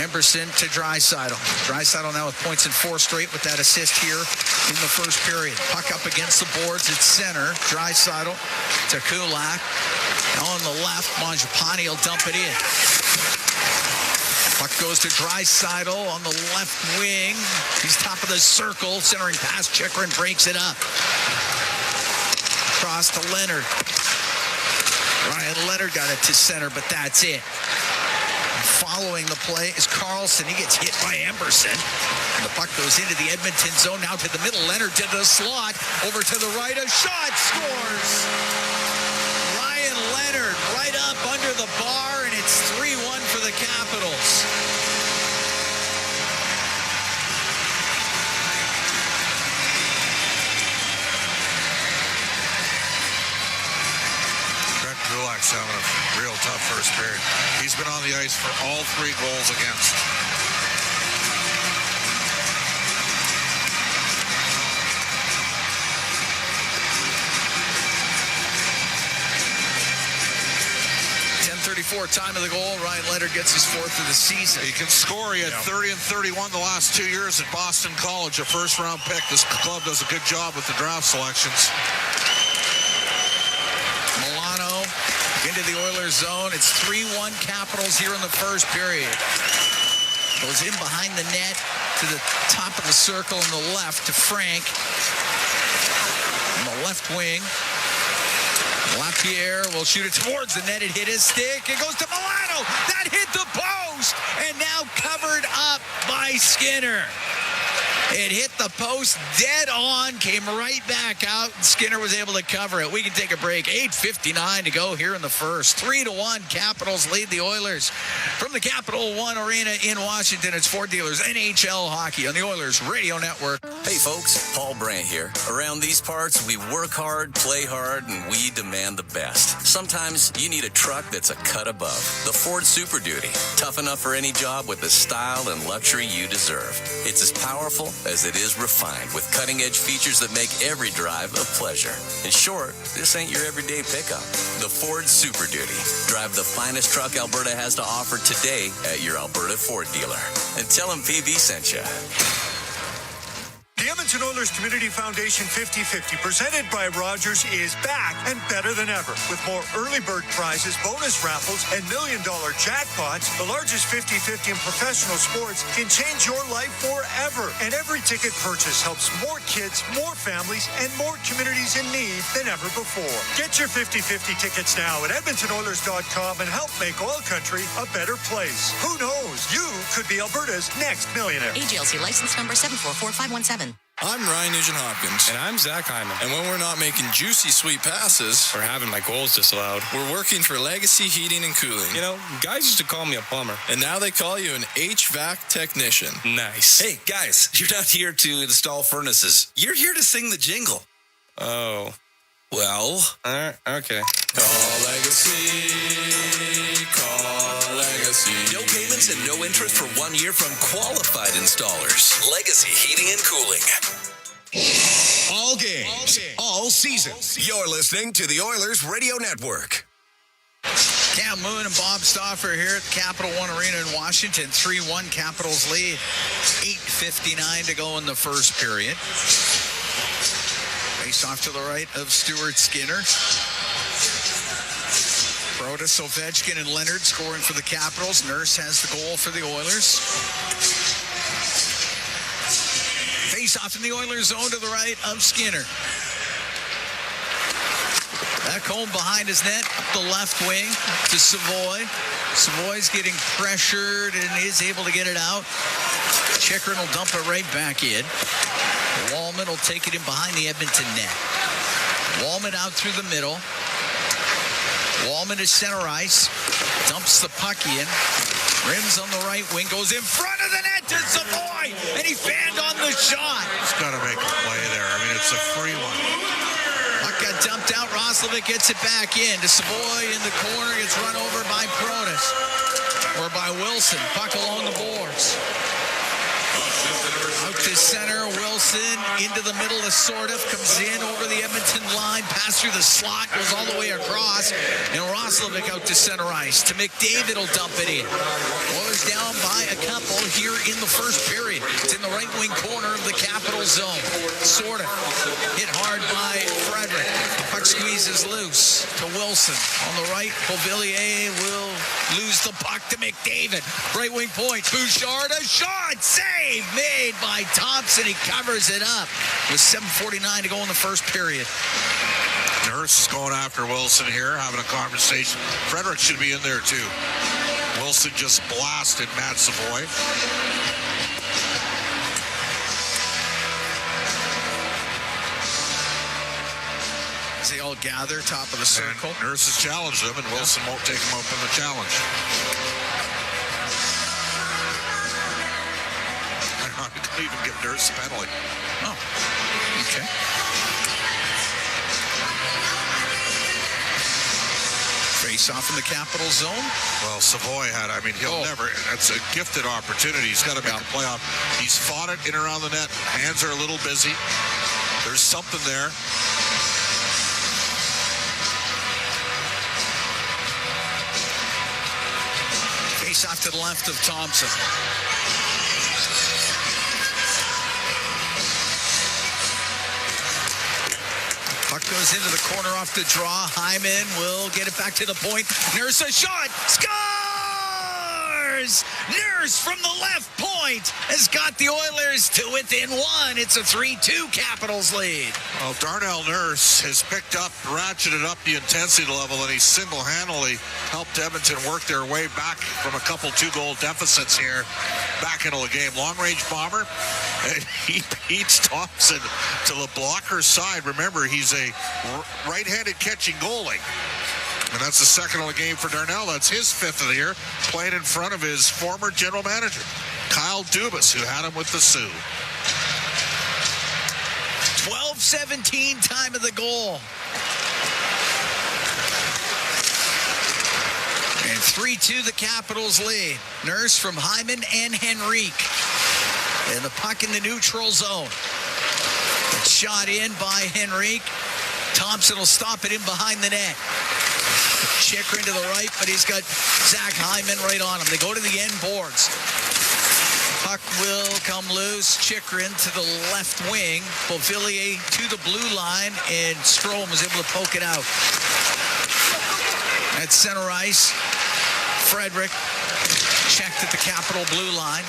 Emberson to Draisaitl. Draisaitl now with points in 4 straight with that assist here in the first period. Puck up against the boards at center. Draisaitl to Kulak. Now on the left, Mangiapane will dump it in. Puck goes to Draisaitl on the left wing. He's top of the circle, centering past Chychrun, breaks it up. Across to Leonard. Ryan Leonard got it to center, but that's it. Following the play is Carlson. He gets hit by Emberson. And the puck goes into the Edmonton zone. Now to the middle. Leonard to the slot. Over to the right. A shot. Scores. Ryan Leonard right up under the bar, and it's 3-1 for the Capitals. Kulak's having a real tough first period. He's been on the ice for all 3 goals against. .34 time of the goal. Ryan Leonard gets his 4th of the season. He can score. He had 30 and 31 the last 2 years at Boston College, a first-round pick. This club does a good job with the draft selections. Into the Oilers zone. It's 3-1 Capitals here in the first period. Goes in behind the net to the top of the circle on the left to Frank. On the left wing. Lapierre will shoot it towards the net. It hit his stick. It goes to Milano. That hit the post. And now covered up by Skinner. It hit the post dead on, came right back out, and Skinner was able to cover it. We can take a break. 8:59 to go here in the first. 3-1, Capitals lead the Oilers. From the Capital One Arena in Washington, it's Ford Dealers NHL Hockey on the Oilers Radio Network. Hey folks, Paul Brandt here. Around these parts, we work hard, play hard, and we demand the best. Sometimes you need a truck that's a cut above. The Ford Super Duty. Tough enough for any job with the style and luxury you deserve. It's as powerful as it is refined, with cutting-edge features that make every drive a pleasure. In short, this ain't your everyday pickup. The Ford Super Duty. Drive the finest truck Alberta has to offer today at your Alberta Ford dealer. And tell them PV sent you. The Edmonton Oilers Community Foundation 50-50, presented by Rogers, is back and better than ever. With more early bird prizes, bonus raffles, and million-dollar jackpots, the largest 50-50 in professional sports can change your life forever. And every ticket purchase helps more kids, more families, and more communities in need than ever before. Get your 50-50 tickets now at EdmontonOilers.com and help make OilCountry a better place. Who knows? You could be Alberta's next millionaire. AGLC license number 744517. I'm Ryan Nugent-Hopkins. And I'm Zach Hyman. And when we're not making juicy, sweet passes or having my goals disallowed, we're working for Legacy Heating and Cooling. You know, guys used to call me a plumber. And now they call you an HVAC technician. Nice. Hey, guys, you're not here to install furnaces. You're here to sing the jingle. Oh. Well. Okay. Call Legacy. Call Legacy. No payments and no interest for 1 year from qualified installers. Legacy Heating and Cooling. All games, all season. You're listening to the Oilers Radio Network. Cam Moon and Bob Stauffer here at the Capital One Arena in Washington. 3-1 Capitals lead. 8:59 to go in the first period. Face off to the right of Stuart Skinner. Protas, Ovechkin, and Leonard scoring for the Capitals. Nurse has the goal for the Oilers. Face off in the Oilers zone to the right of Skinner. Back home behind his net, up the left wing to Savoy. Savoy's getting pressured and is able to get it out. Chychrun will dump it right back in. Wallman will take it in behind the Edmonton net. Wallman out through the middle. Wallman to center ice. Dumps the puck in. Rims on the right wing. Goes in front of the net to Savoy. And he fanned on the shot. He's got to make a play there. I mean, it's a free one. Puck got dumped out. Roslovic gets it back in to Savoy in the corner. Gets run over by Protas. Or by Wilson. Puck along the boards. Out to center, Wilson into the middle of Sordoff, comes in over the Edmonton line, pass through the slot, goes all the way across, and Roslovic out to center ice. To McDavid will dump it in. Oilers down by a couple here in the first period. It's in the right wing corner of the Capital zone. Sordoff hit hard by Frederick. Puck squeezed is loose to Wilson. On the right, Beauvillier will lose the puck to McDavid. Right wing point, Bouchard, a shot, save made by Thompson. He covers it up with 7:49 to go in the first period. Nurse is going after Wilson here, having a conversation. Frederick should be in there too. Wilson just blasted Matt Savoy. As they all gather, top of the circle. And Nurse has challenged them, and Wilson won't take him up on the challenge. I couldn't even give Nurse a penalty. Oh, okay. Face off in the Capital zone. Well, Savoy had, he'll never, that's a gifted opportunity. He's got to make a playoff. He's fought it in around the net. Hands are a little busy. There's something there. Face off to the left of Thompson. Puck goes into the corner off the draw. Hyman will get it back to the point. Nurse a shot. Scores! Nurse from the left point has got the Oilers to within one. It's a 3-2 Capitals lead. Well, Darnell Nurse has picked up, ratcheted up the intensity level, and he single-handedly helped Edmonton work their way back from a couple two-goal deficits here back into the game. Long-range bomber, and he beats Thompson to the blocker's side. Remember, he's a right-handed catching goalie. And that's the second of the game for Darnell. That's his fifth of the year, playing in front of his former general manager, Kyle Dubas, who had him with the Sioux. 12-17 time of the goal. And 3-2 the Capitals lead. Nurse from Hyman and Henrique. And the puck in the neutral zone. It's shot in by Henrique. Thompson will stop it in behind the net. Chikrin to the right, but he's got Zach Hyman right on him. They go to the end boards. Puck will come loose. Chikrin to the left wing. Beauvillier to the blue line, and Strome was able to poke it out. At center ice, Frederick checked at the Capital blue line.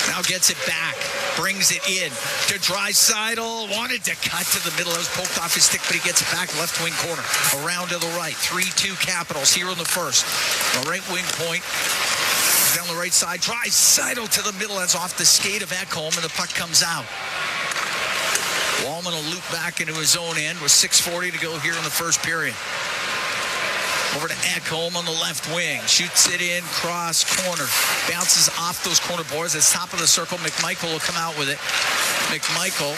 Now gets it back. Brings it in to Draisaitl. Wanted to cut to the middle. It was poked off his stick, but he gets it back left wing corner. Around to the right. 3-2 Capitals here in the first. The right wing point. Down the right side. Draisaitl to the middle. That's off the skate of Ekholm, and the puck comes out. Wallman will loop back into his own end with 6:40 to go here in the first period. Over to Ekholm on the left wing. Shoots it in, cross corner. Bounces off those corner boards. At the top of the circle, McMichael will come out with it. McMichael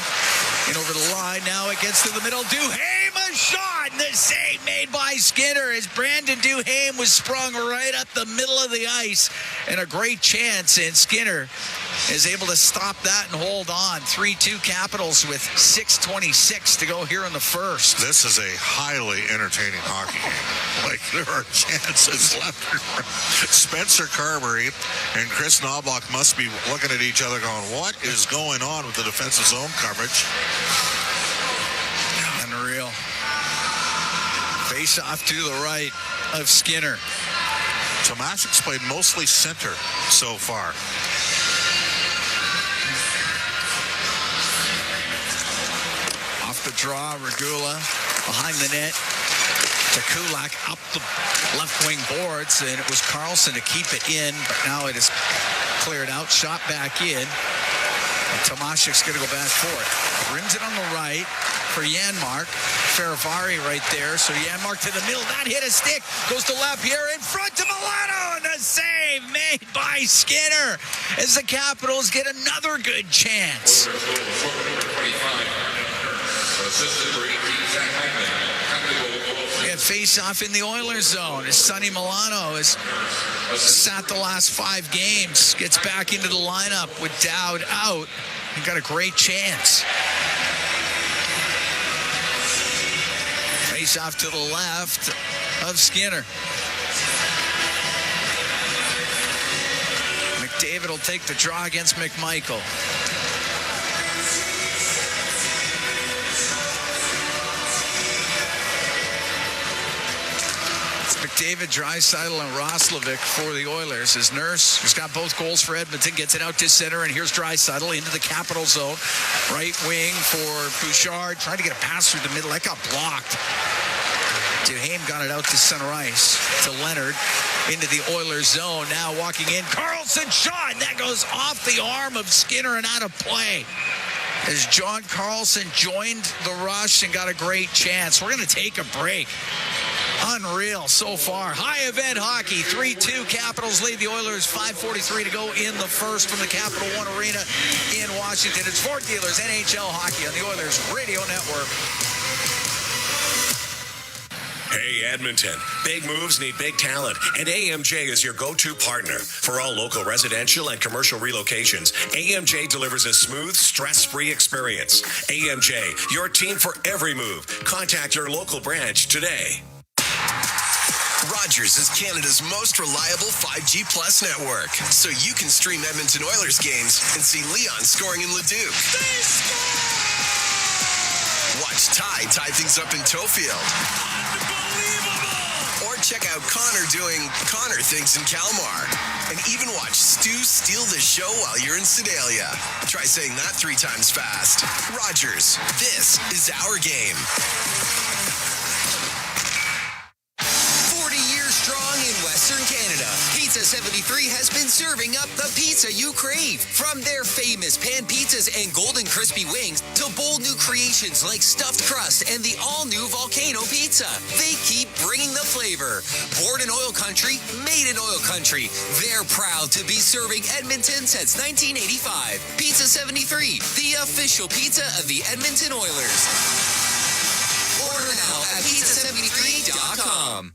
in over the line. Now it gets to the middle. Duhaime, a shot! And the save made by Skinner as Brandon Duhaime was sprung right up the middle of the ice. And a great chance, and Skinner is able to stop that and hold on. 3-2 Capitals with 6:26 to go here in the first. This is a highly entertaining hockey game. Like, there are chances left and right. Spencer Carberry and Chris Knobloch must be looking at each other going, what is going on with the defensive zone coverage? Unreal. Face off to the right of Skinner. Tomaszek's played mostly center so far. Off the draw, Regula behind the net to Kulak up the left wing boards, and it was Carlson to keep it in, but now it is cleared out, shot back in, and Tomaszek's going to go back for it. Rims it on the right for Janmark. Faravari right there, so Janmark to the middle. That hit a stick, goes to Lapierre in front to Milano, and the save made by Skinner as the Capitals get another good chance. We got face-off in the Oilers zone as Sonny Milano has sat the last 5 games, gets back into the lineup with Dowd out. He got a great chance. Face-off to the left of Skinner. McDavid will take the draw against McMichael. McDavid, Draisaitl, and Roslovic for the Oilers. As Nurse, who's got both goals for Edmonton, gets it out to center, and here's Draisaitl into the capital zone. Right wing for Bouchard, trying to get a pass through the middle. That got blocked. Duhaime got it out to center ice to Leonard into the Oilers zone. Now walking in, Carlson shot. That goes off the arm of Skinner and out of play. As John Carlson joined the rush and got a great chance. We're going to take a break. Unreal so far. High event hockey. 3-2. Capitals lead the Oilers. 5:43 to go in the first from the Capital One Arena in Washington. It's Fort Dealers NHL hockey on the Oilers Radio Network. Hey, Edmonton. Big moves need big talent, and AMJ is your go-to partner. For all local residential and commercial relocations, AMJ delivers a smooth, stress-free experience. AMJ, your team for every move. Contact your local branch today. Rogers is Canada's most reliable 5G Plus network, so you can stream Edmonton Oilers games and see Leon scoring in Leduc. Watch Ty tie things up in Tofield. Or check out Connor doing Connor things in Kalmar. And even watch Stu steal the show while you're in Sedalia. Try saying that 3 times fast. Rogers, this is our game. 40 years strong in Western Canada, Pizza 73 has been serving up the pizza you crave. From their famous pan pizzas and golden crispy wings to bold new creations like stuffed crust and the all-new Volcano Pizza. They keep bringing the flavor. Born in OilCountry, made in OilCountry. They're proud to be serving Edmonton since 1985. Pizza 73, the official pizza of the Edmonton Oilers. Order now at pizza73.com.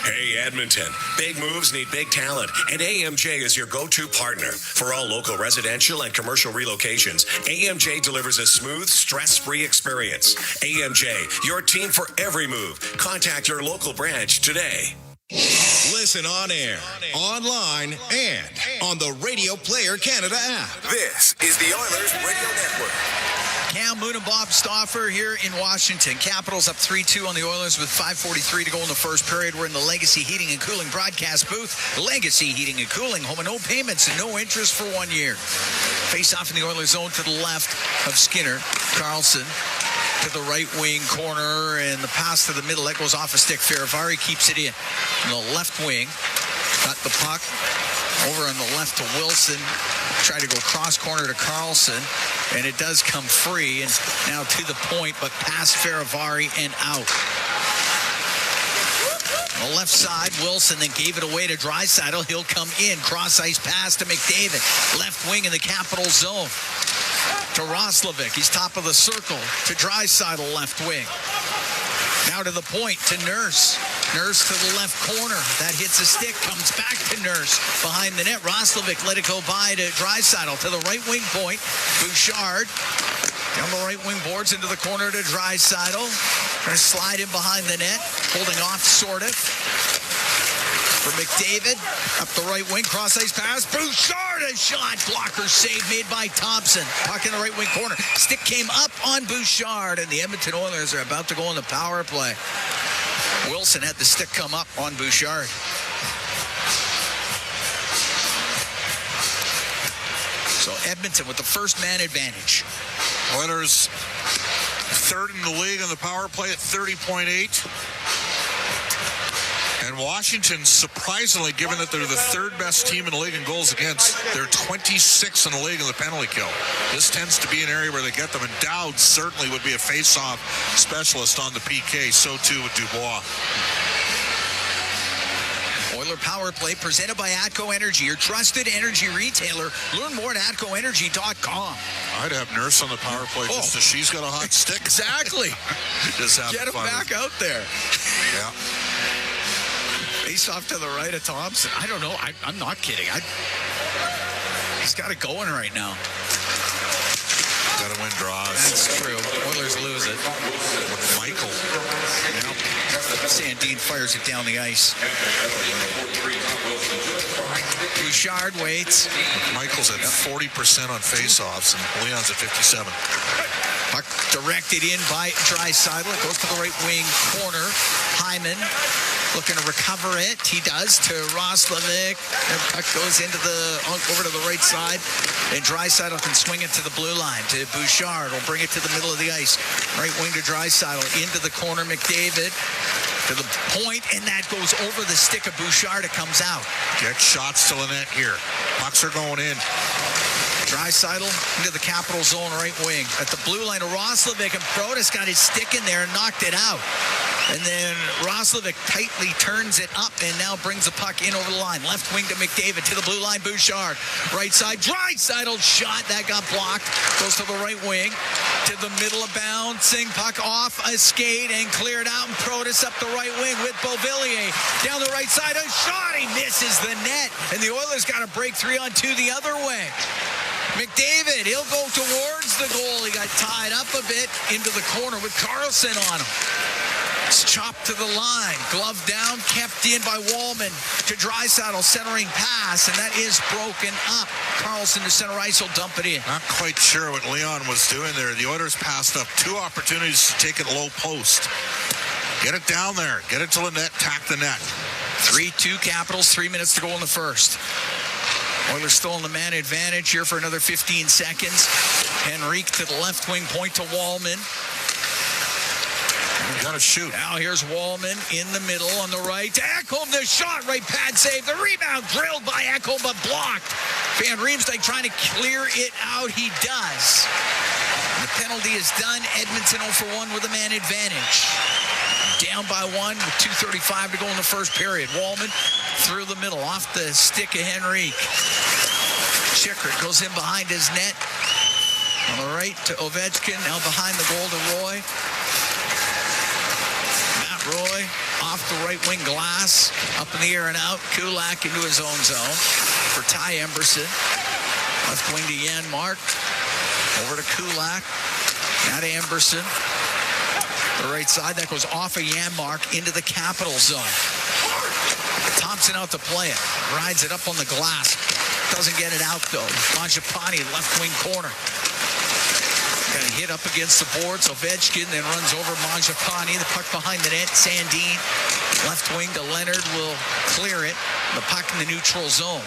Hey, Edmonton. Big moves need big talent, and AMJ is your go-to partner. For all local residential and commercial relocations, AMJ delivers a smooth, stress-free experience. AMJ, your team for every move. Contact your local branch today. Listen on air, online, and on the Radio Player Canada app. This is the Oilers Radio Network. Cam Moon and Bob Stauffer here in Washington. Capitals up 3-2 on the Oilers with 5:43 to go in the first period. We're in the Legacy Heating and Cooling broadcast booth. Legacy Heating and Cooling, home of no payments and no interest for 1 year. Face off in the Oilers zone to the left of Skinner. Carlson to the right wing corner, and the pass to the middle. That goes off a stick. Farivari keeps it in. On the left wing, got the puck over on the left to Wilson. Try to go cross corner to Carlson, and it does come free, and now to the point, but past Farivari and out. On the left side, Wilson then gave it away to Draisaitl. He'll come in. Cross ice pass to McDavid. Left wing in the Capital zone to Roslovic. He's top of the circle to Draisaitl, left wing. Now to the point to Nurse. Nurse to the left corner. That hits a stick, comes back to Nurse. Behind the net, Roslovic let it go by to Draisaitl. To the right wing point, Bouchard. Down the right wing boards into the corner to Draisaitl. Trying to slide in behind the net. Holding off, sort of. For McDavid. Up the right wing, cross ice pass. Bouchard, a shot. Blocker save made by Thompson. Puck in the right wing corner. Stick came up on Bouchard, and the Edmonton Oilers are about to go on the power play. Wilson had the stick come up on Bouchard. So Edmonton with the first man advantage. Oilers third in the league on the power play at 30.8. And Washington, surprisingly, given that they're the third best team in the league in goals against, they're 26th in the league in the penalty kill. This tends to be an area where they get them, and Dowd certainly would be a face-off specialist on the PK. So too with Dubois. Oiler Power Play presented by ATCO Energy, your trusted energy retailer. Learn more at atcoenergy.com. I'd have Nurse on the power play just as she's got a hot stick. Exactly. Just have Get him back out there. Yeah. Face off to the right of Thompson. I don't know. I'm not kidding. He's got it going right now. Got to win draws. That's true. Oilers lose it. Michael. Yep. Sandin fires it down the ice. Bouchard waits. Michael's at 40% on faceoffs, and Leon's at 57. Puck directed in by Draisaitl. It goes to the right wing corner. Hyman looking to recover it. He does to Roslovic. And puck goes over to the right side. And Draisaitl can swing it to the blue line to Bouchard. Will bring it to the middle of the ice. Right wing to Draisaitl. Into the corner, McDavid. To the point, and that goes over the stick of Bouchard. It comes out. Get shots to the net here. Pucks are going in. Draisaitl into the Capital zone right wing. At the blue line, Roslovic, and Protas got his stick in there and knocked it out. And then Roslovic tightly turns it up and now brings the puck in over the line. Left wing to McDavid, to the blue line, Bouchard. Right side, Draisaitl shot. That got blocked. Goes to the right wing. To the middle of bouncing. Puck off a skate and cleared out. And Protas up the right wing with Beauvillier. Down the right side, a shot. He misses the net. And the Oilers got a break 3-on-2 the other way. McDavid, he'll go towards the goal. He got tied up a bit into the corner with Carlson on him. It's chopped to the line. Glove down, kept in by Wallman to Draisaitl, centering pass, and that is broken up. Carlson to center ice will dump it in. Not quite sure what Leon was doing there. The Oilers passed up 2 opportunities to take it low post. Get it down there. Get it to the net. Tack the net. 3-2 Capitals, 3 minutes to go in the first. Oilers still in the man advantage here for another 15 seconds. Henrique to the left wing, point to Wallman. Got to shoot. Now here's Wallman in the middle on the right. Ekholm, the shot, right pad save. The rebound drilled by Ekholm, but blocked. Van Riemsdyk trying to clear it out. He does. And the penalty is done. Edmonton 0 for 1 with a man advantage. Down by 1 with 2:35 to go in the first period. Wallman through the middle, off the stick of Henrique. Chychrun goes in behind his net. On the right to Ovechkin, now behind the goal to Roy. Matt Roy off the right wing glass, up in the air and out. Kulak into his own zone for Ty Emberson. Left wing to Janmark. Over to Kulak. Now to Emberson. The right side, that goes off of Janmark into the Capital zone. Thompson out to play it. Rides it up on the glass. Doesn't get it out, though. Mangiapane, left wing corner. Got a hit up against the boards. Ovechkin then runs over Mangiapane. The puck behind the net. Sandin, left wing to Leonard, will clear it. The puck in the neutral zone.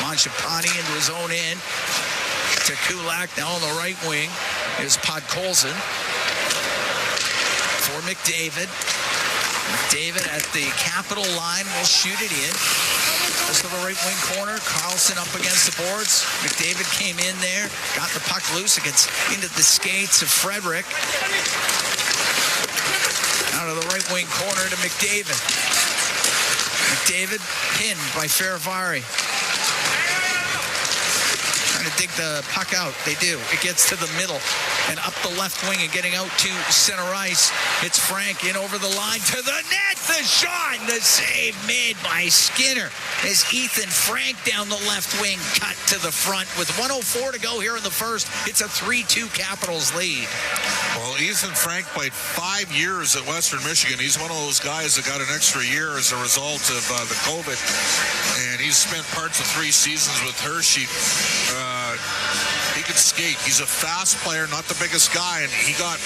Mangiapane into his own end. To Kulak, now on the right wing is Podkolzin. For McDavid. McDavid at the Capital line will shoot it in. Goes to the right wing corner. Carlson up against the boards. McDavid came in there. Got the puck loose. It gets into the skates of Frederick. Out of the right wing corner to McDavid. McDavid pinned by Ferravari. Trying to dig the puck out. They do. It gets to the middle and up the left wing and getting out to center ice. It's Frank in over the line to the net. The shot and the save made by Skinner as Ethan Frank down the left wing cut to the front with 1:04 to go here in the first. It's a 3-2 Capitals lead. Well, Ethan Frank played 5 years at Western Michigan. He's one of those guys that got an extra year as a result of the COVID. And he's spent parts of 3 seasons with Hershey. He can skate. He's a fast player, not the biggest guy, and he got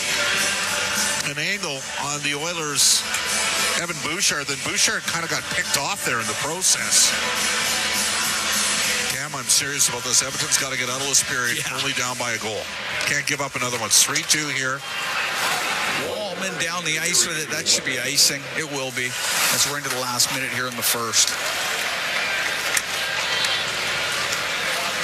an angle on the Oilers' Evan Bouchard. Then Bouchard kind of got picked off there in the process. Cam, I'm serious about this. Edmonton's got to get out of this period only down by a goal. Can't give up another one. 3-2 here. Wallman down the ice with it. That should be icing. It will be as we're into the last minute here in the first.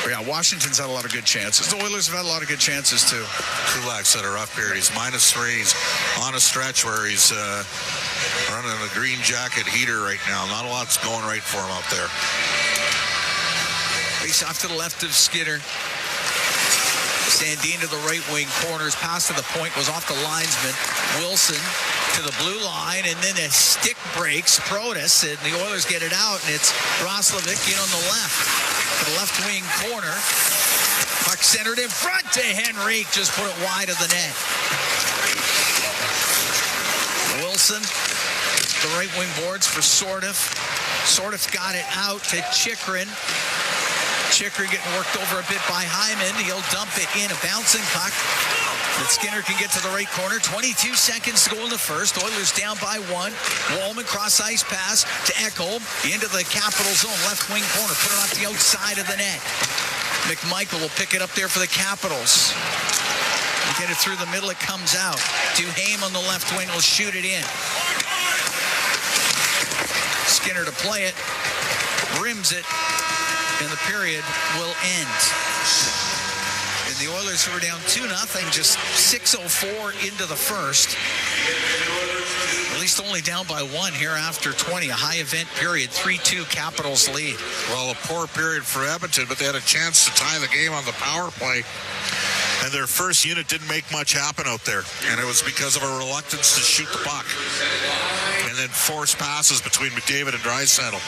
Yeah, Washington's had a lot of good chances. The Oilers have had a lot of good chances, too. Kulak's had a rough period. He's -3. He's on a stretch where he's running a green jacket heater right now. Not a lot's going right for him out there. Face off to the left of Skinner. Sandin to the right wing corners. Pass to the point goes off the linesman. Wilson to the blue line, and then a stick breaks. Protas, and the Oilers get it out, and it's Roslovic in on the left. To the left wing corner. Puck centered in front to Henrique. Just put it wide of the net. Wilson, the right wing boards for Sortif. Sortif got it out to Chychrun. Chicker getting worked over a bit by Hyman. He'll dump it in, a bouncing puck that Skinner can get to the right corner. 22 seconds to go in the first. Oilers down by 1. Wallman cross-ice pass to Ekholm into the Capital zone, left wing corner. Put it off the outside of the net. McMichael will pick it up there for the Capitals. Get it through the middle, it comes out. Duhaime on the left wing will shoot it in. Skinner to play it, rims it, and the period will end. And the Oilers, who are down 2-0, just 6:04 into the first. At least only down by 1 here after 20. A high event period, 3-2 Capitals lead. Well, a poor period for Edmonton, but they had a chance to tie the game on the power play. And their first unit didn't make much happen out there. And it was because of a reluctance to shoot the puck. And then forced passes between McDavid and Draisaitl.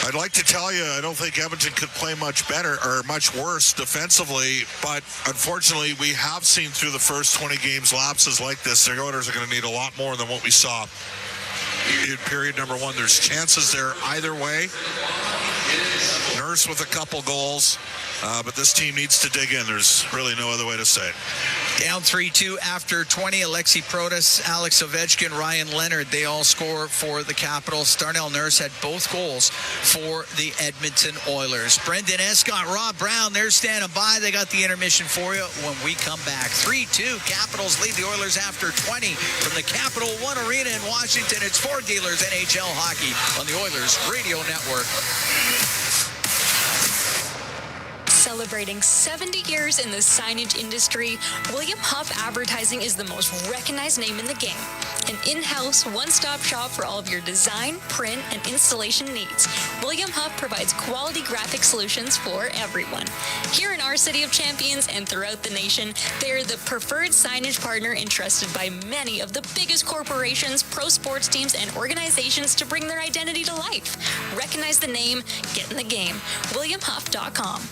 I'd like to tell you, I don't think Edmonton could play much better or much worse defensively, but unfortunately, we have seen through the first 20 games lapses like this. Their Oilers are going to need a lot more than what we saw in period number 1. There's chances there either way. Nurse with a couple goals, but this team needs to dig in. There's really no other way to say it. Down 3-2 after 20. Alexi Protas, Alex Ovechkin, Ryan Leonard, they all score for the Capitals. Darnell Nurse had both goals for the Edmonton Oilers. Brendan Escott, Rob Brown, they're standing by. They got the intermission for you when we come back. 3-2, Capitals lead the Oilers after 20 from the Capital One Arena in Washington. It's Ford Dealers NHL Hockey on the Oilers Radio Network. Celebrating 70 years in the signage industry, William Huff Advertising is the most recognized name in the game. An in-house, one-stop shop for all of your design, print, and installation needs. William Huff provides quality graphic solutions for everyone. Here in our City of Champions and throughout the nation, they are the preferred signage partner entrusted by many of the biggest corporations, pro sports teams, and organizations to bring their identity to life. Recognize the name, get in the game. WilliamHuff.com.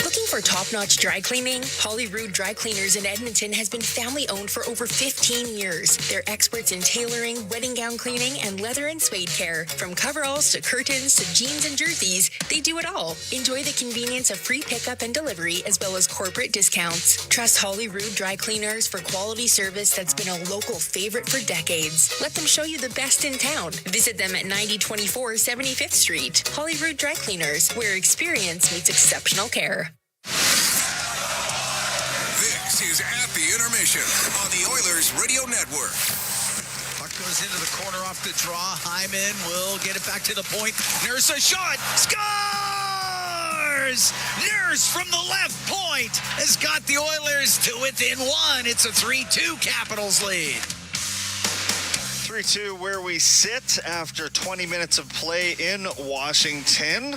Looking for top-notch dry cleaning? Holyrood Dry Cleaners in Edmonton has been family-owned for over 15 years. They're experts in tailoring, wedding gown cleaning, and leather and suede care. From coveralls to curtains to jeans and jerseys, they do it all. Enjoy the convenience of free pickup and delivery as well as corporate discounts. Trust Holyrood Dry Cleaners for quality service that's been a local favorite for decades. Let them show you the best in town. Visit them at 9024 75th Street. Holyrood Dry Cleaners, where experience meets exceptional care. This is At the Intermission on the Oilers Radio Network. Puck goes into the corner off the draw. Hyman will get it back to the point. Nurse a shot. Scores! Nurse from the left point has got the Oilers to within 1. It's a 3-2 Capitals lead. 3-2 where we sit after 20 minutes of play in Washington.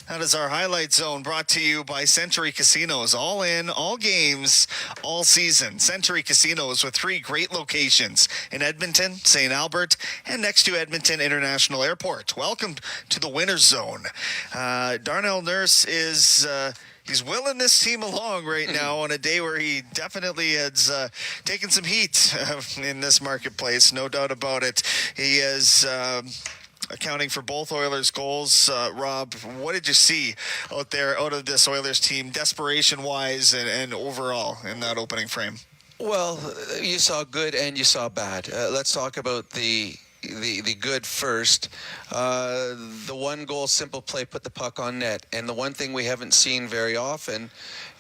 That is our highlight zone, brought to you by Century Casinos. All in, all games, all season. Century Casinos with 3 great locations in Edmonton, St. Albert, and next to Edmonton International Airport. Welcome to the winner's zone. Darnell Nurse is... He's willing this team along right now on a day where he definitely has taken some heat in this marketplace, no doubt about it. He is... accounting for both Oilers goals. Rob, what did you see out there, out of this Oilers team, desperation-wise and overall in that opening frame? Well, you saw good and you saw bad. Let's talk about the good first. The one goal, simple play, put the puck on net. And the one thing we haven't seen very often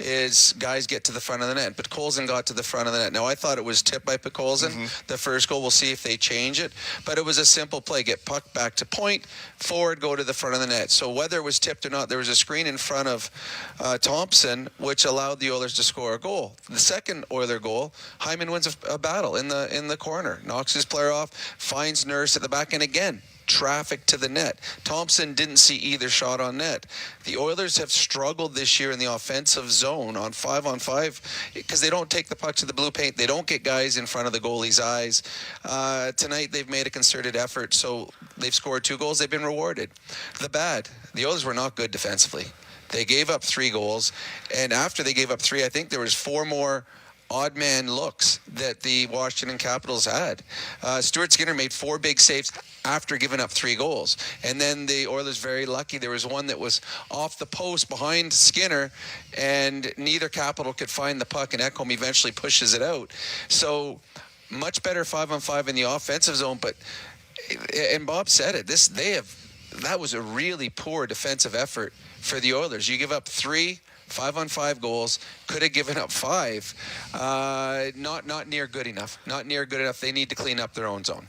is guys get to the front of the net. But Colson got to the front of the net. Now, I thought it was tipped by Colson, the first goal. We'll see if they change it. But it was a simple play. Get puck back to point, forward, go to the front of the net. So whether it was tipped or not, there was a screen in front of Thompson, which allowed the Oilers to score a goal. The second Oiler goal, Hyman wins a battle in the corner. Knocks his player off, finds Nurse at the back, and again, traffic to the net. Thompson didn't see either shot on net. The Oilers have struggled this year in the offensive zone on 5-on-5 because they don't take the puck to the blue paint. They don't get guys in front of the goalie's eyes. Tonight they've made a concerted effort, so they've scored 2 goals. They've been rewarded. The bad, the Oilers were not good defensively. They gave up 3 goals, and after they gave up 3, I think there was 4 more odd man looks that the Washington Capitals had. Stuart Skinner made 4 big saves after giving up 3 goals. And then the Oilers very lucky. There was one that was off the post behind Skinner, and neither Capital could find the puck, and Ekholm eventually pushes it out. So much better 5-on-5 in the offensive zone. But, and Bob said it, that was a really poor defensive effort for the Oilers. You give up 3 5-on-5 goals, could have given up 5. Not near good enough. Not near good enough. They need to clean up their own zone.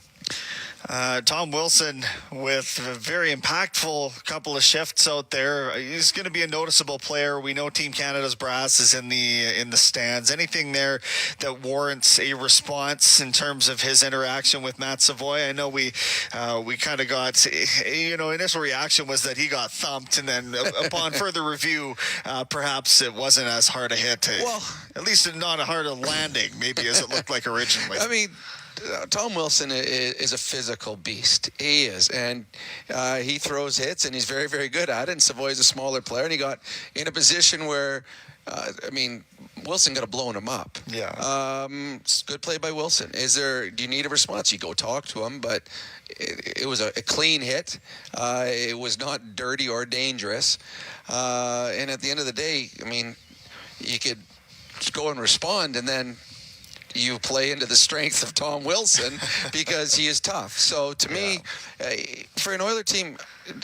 Tom Wilson with a very impactful couple of shifts out there. He's going to be a noticeable player. We know Team Canada's brass is in the stands. Anything there that warrants a response in terms of his interaction with Matt Savoy? I know we kind of got, initial reaction was that he got thumped, and then upon further review, perhaps it wasn't as hard a hit. Well, at least not a hard a landing, maybe as it looked like originally. I mean, Tom Wilson is a physical beast. He is. And he throws hits, and he's very, very good at it. And Savoy's a smaller player, and he got in a position where, Wilson could have blown him up. Yeah. Good play by Wilson. Do you need a response? You go talk to him, but it was a clean hit. It was not dirty or dangerous. And at the end of the day, you could go and respond, and then you play into the strength of Tom Wilson because he is tough. So to me, for an Oiler team,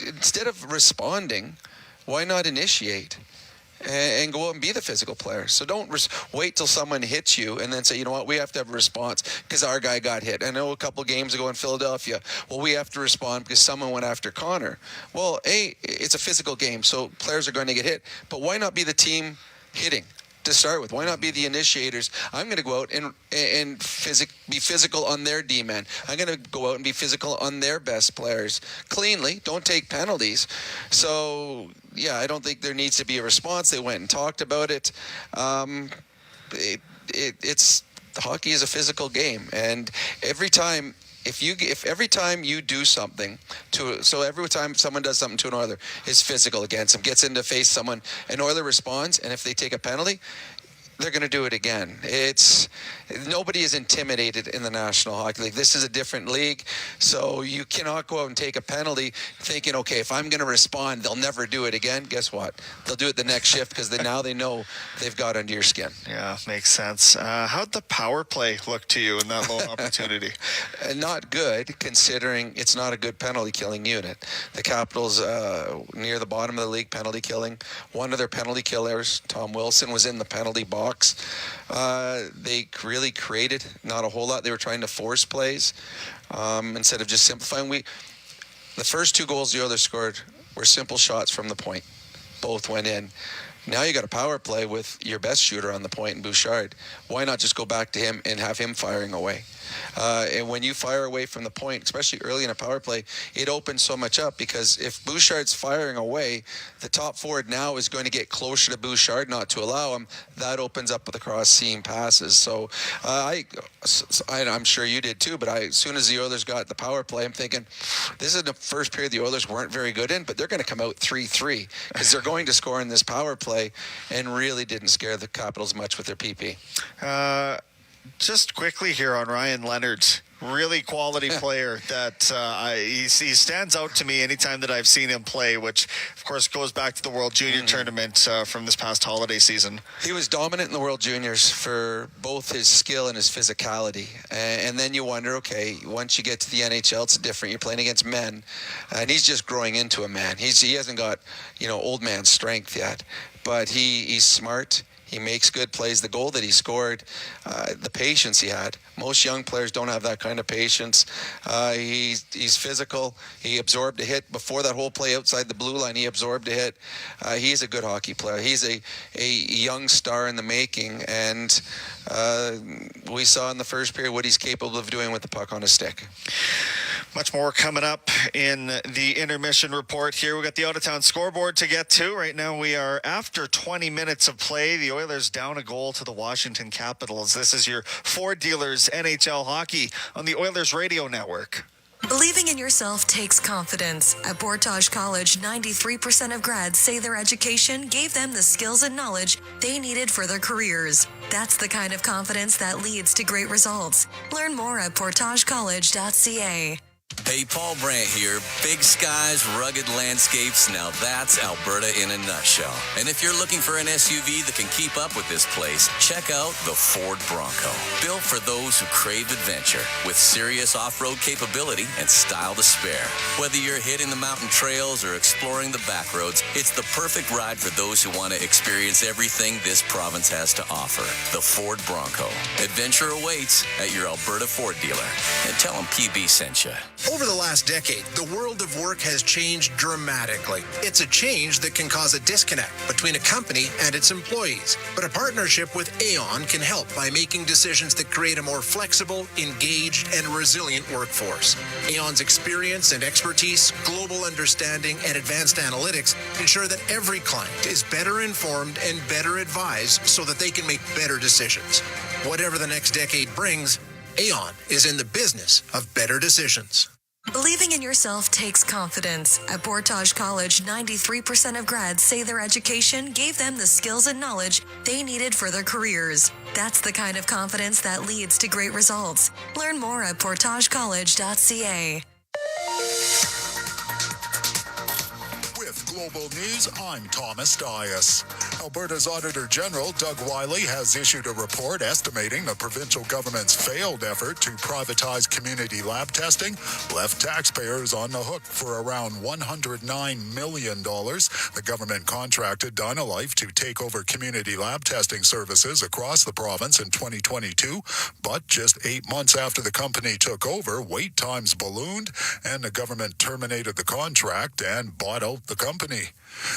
instead of responding, why not initiate and go out and be the physical player? So don't wait till someone hits you and then say, you know what, we have to have a response because our guy got hit. I know a couple games ago in Philadelphia, we have to respond because someone went after Connor. Well, it's a physical game, so players are going to get hit. But why not be the team hitting to start with? Why not be the initiators? I'm going to go out and be physical on their D-men. I'm going to go out and be physical on their best players cleanly. Don't take penalties. So, I don't think there needs to be a response. They went and talked about it. It's hockey is a physical game, and every time. If every time you do something every time someone does something to an Oiler is physical against him, gets in to face someone, an Oiler responds, and if they take a penalty, they're going to do it again. Nobody is intimidated in the National Hockey League. This is a different league, so you cannot go out and take a penalty thinking, okay, if I'm going to respond, they'll never do it again. Guess what? They'll do it the next shift because now they know they've got under your skin. Yeah, makes sense. How'd the power play look to you in that lone opportunity? Not good, considering it's not a good penalty killing unit. The Capitals near the bottom of the league penalty killing. One of their penalty killers, Tom Wilson, was in the penalty box. They really created not a whole lot. They were trying to force plays instead of just simplifying. The first 2 goals the Oilers scored were simple shots from the point. Both went in. Now you got a power play with your best shooter on the point in Bouchard. Why not just go back to him and have him firing away? And when you fire away from the point, especially early in a power play, it opens so much up because if Bouchard's firing away, the top forward now is going to get closer to Bouchard, not to allow him. That opens up with the cross-seam passes. So I'm sure you did too, but as soon as the Oilers got the power play, I'm thinking, this is the first period the Oilers weren't very good in, but they're going to come out 3-3 because they're going to score in this power play, and really didn't scare the Capitals much with their PP. Just quickly here on Ryan Leonard, really quality player that he stands out to me anytime that I've seen him play, which of course goes back to the World Junior Tournament from this past holiday season. He was dominant in the World Juniors for both his skill and his physicality, and then you wonder, okay, once you get to the NHL, it's different. You're playing against men, and he's just growing into a man. He hasn't got old man strength yet, but he's smart. He makes good plays. The goal that he scored, the patience he had. Most young players don't have that kind of patience. He's physical. He absorbed a hit before that whole play outside the blue line. He absorbed a hit. He's a good hockey player. He's a young star in the making, and we saw in the first period what he's capable of doing with the puck on his stick. Much more coming up in the intermission report here. We got the out-of-town scoreboard to get to. Right now we are after 20 minutes of play. The Oilers down a goal to the Washington Capitals. This is your Ford Dealers NHL Hockey on the Oilers Radio Network. Believing in yourself takes confidence. At Portage College, 93% of grads say their education gave them the skills and knowledge they needed for their careers. That's the kind of confidence that leads to great results. Learn more at portagecollege.ca. Hey, Paul Brandt here. Big skies, rugged landscapes. Now that's Alberta in a nutshell. And if you're looking for an SUV that can keep up with this place, check out the Ford Bronco. Built for those who crave adventure, with serious off-road capability and style to spare. Whether you're hitting the mountain trails or exploring the back roads, it's the perfect ride for those who want to experience everything this province has to offer. The Ford Bronco. Adventure awaits at your Alberta Ford dealer. And tell them PB sent you. Over the last decade, the world of work has changed dramatically. It's a change that can cause a disconnect between a company and its employees. But a partnership with Aon can help by making decisions that create a more flexible, engaged, and resilient workforce. Aon's experience and expertise, global understanding, and advanced analytics ensure that every client is better informed and better advised so that they can make better decisions. Whatever the next decade brings, Aon is in the business of better decisions. Believing in yourself takes confidence. At Portage College, 93% of grads say their education gave them the skills and knowledge they needed for their careers. That's the kind of confidence that leads to great results. Learn more at portagecollege.ca. Global News, I'm Thomas Dias. Alberta's Auditor General, Doug Wiley, has issued a report estimating the provincial government's failed effort to privatize community lab testing left taxpayers on the hook for around $109 million. The government contracted Dynalife to take over community lab testing services across the province in 2022, but just 8 months after the company took over, wait times ballooned, and the government terminated the contract and bought out the company.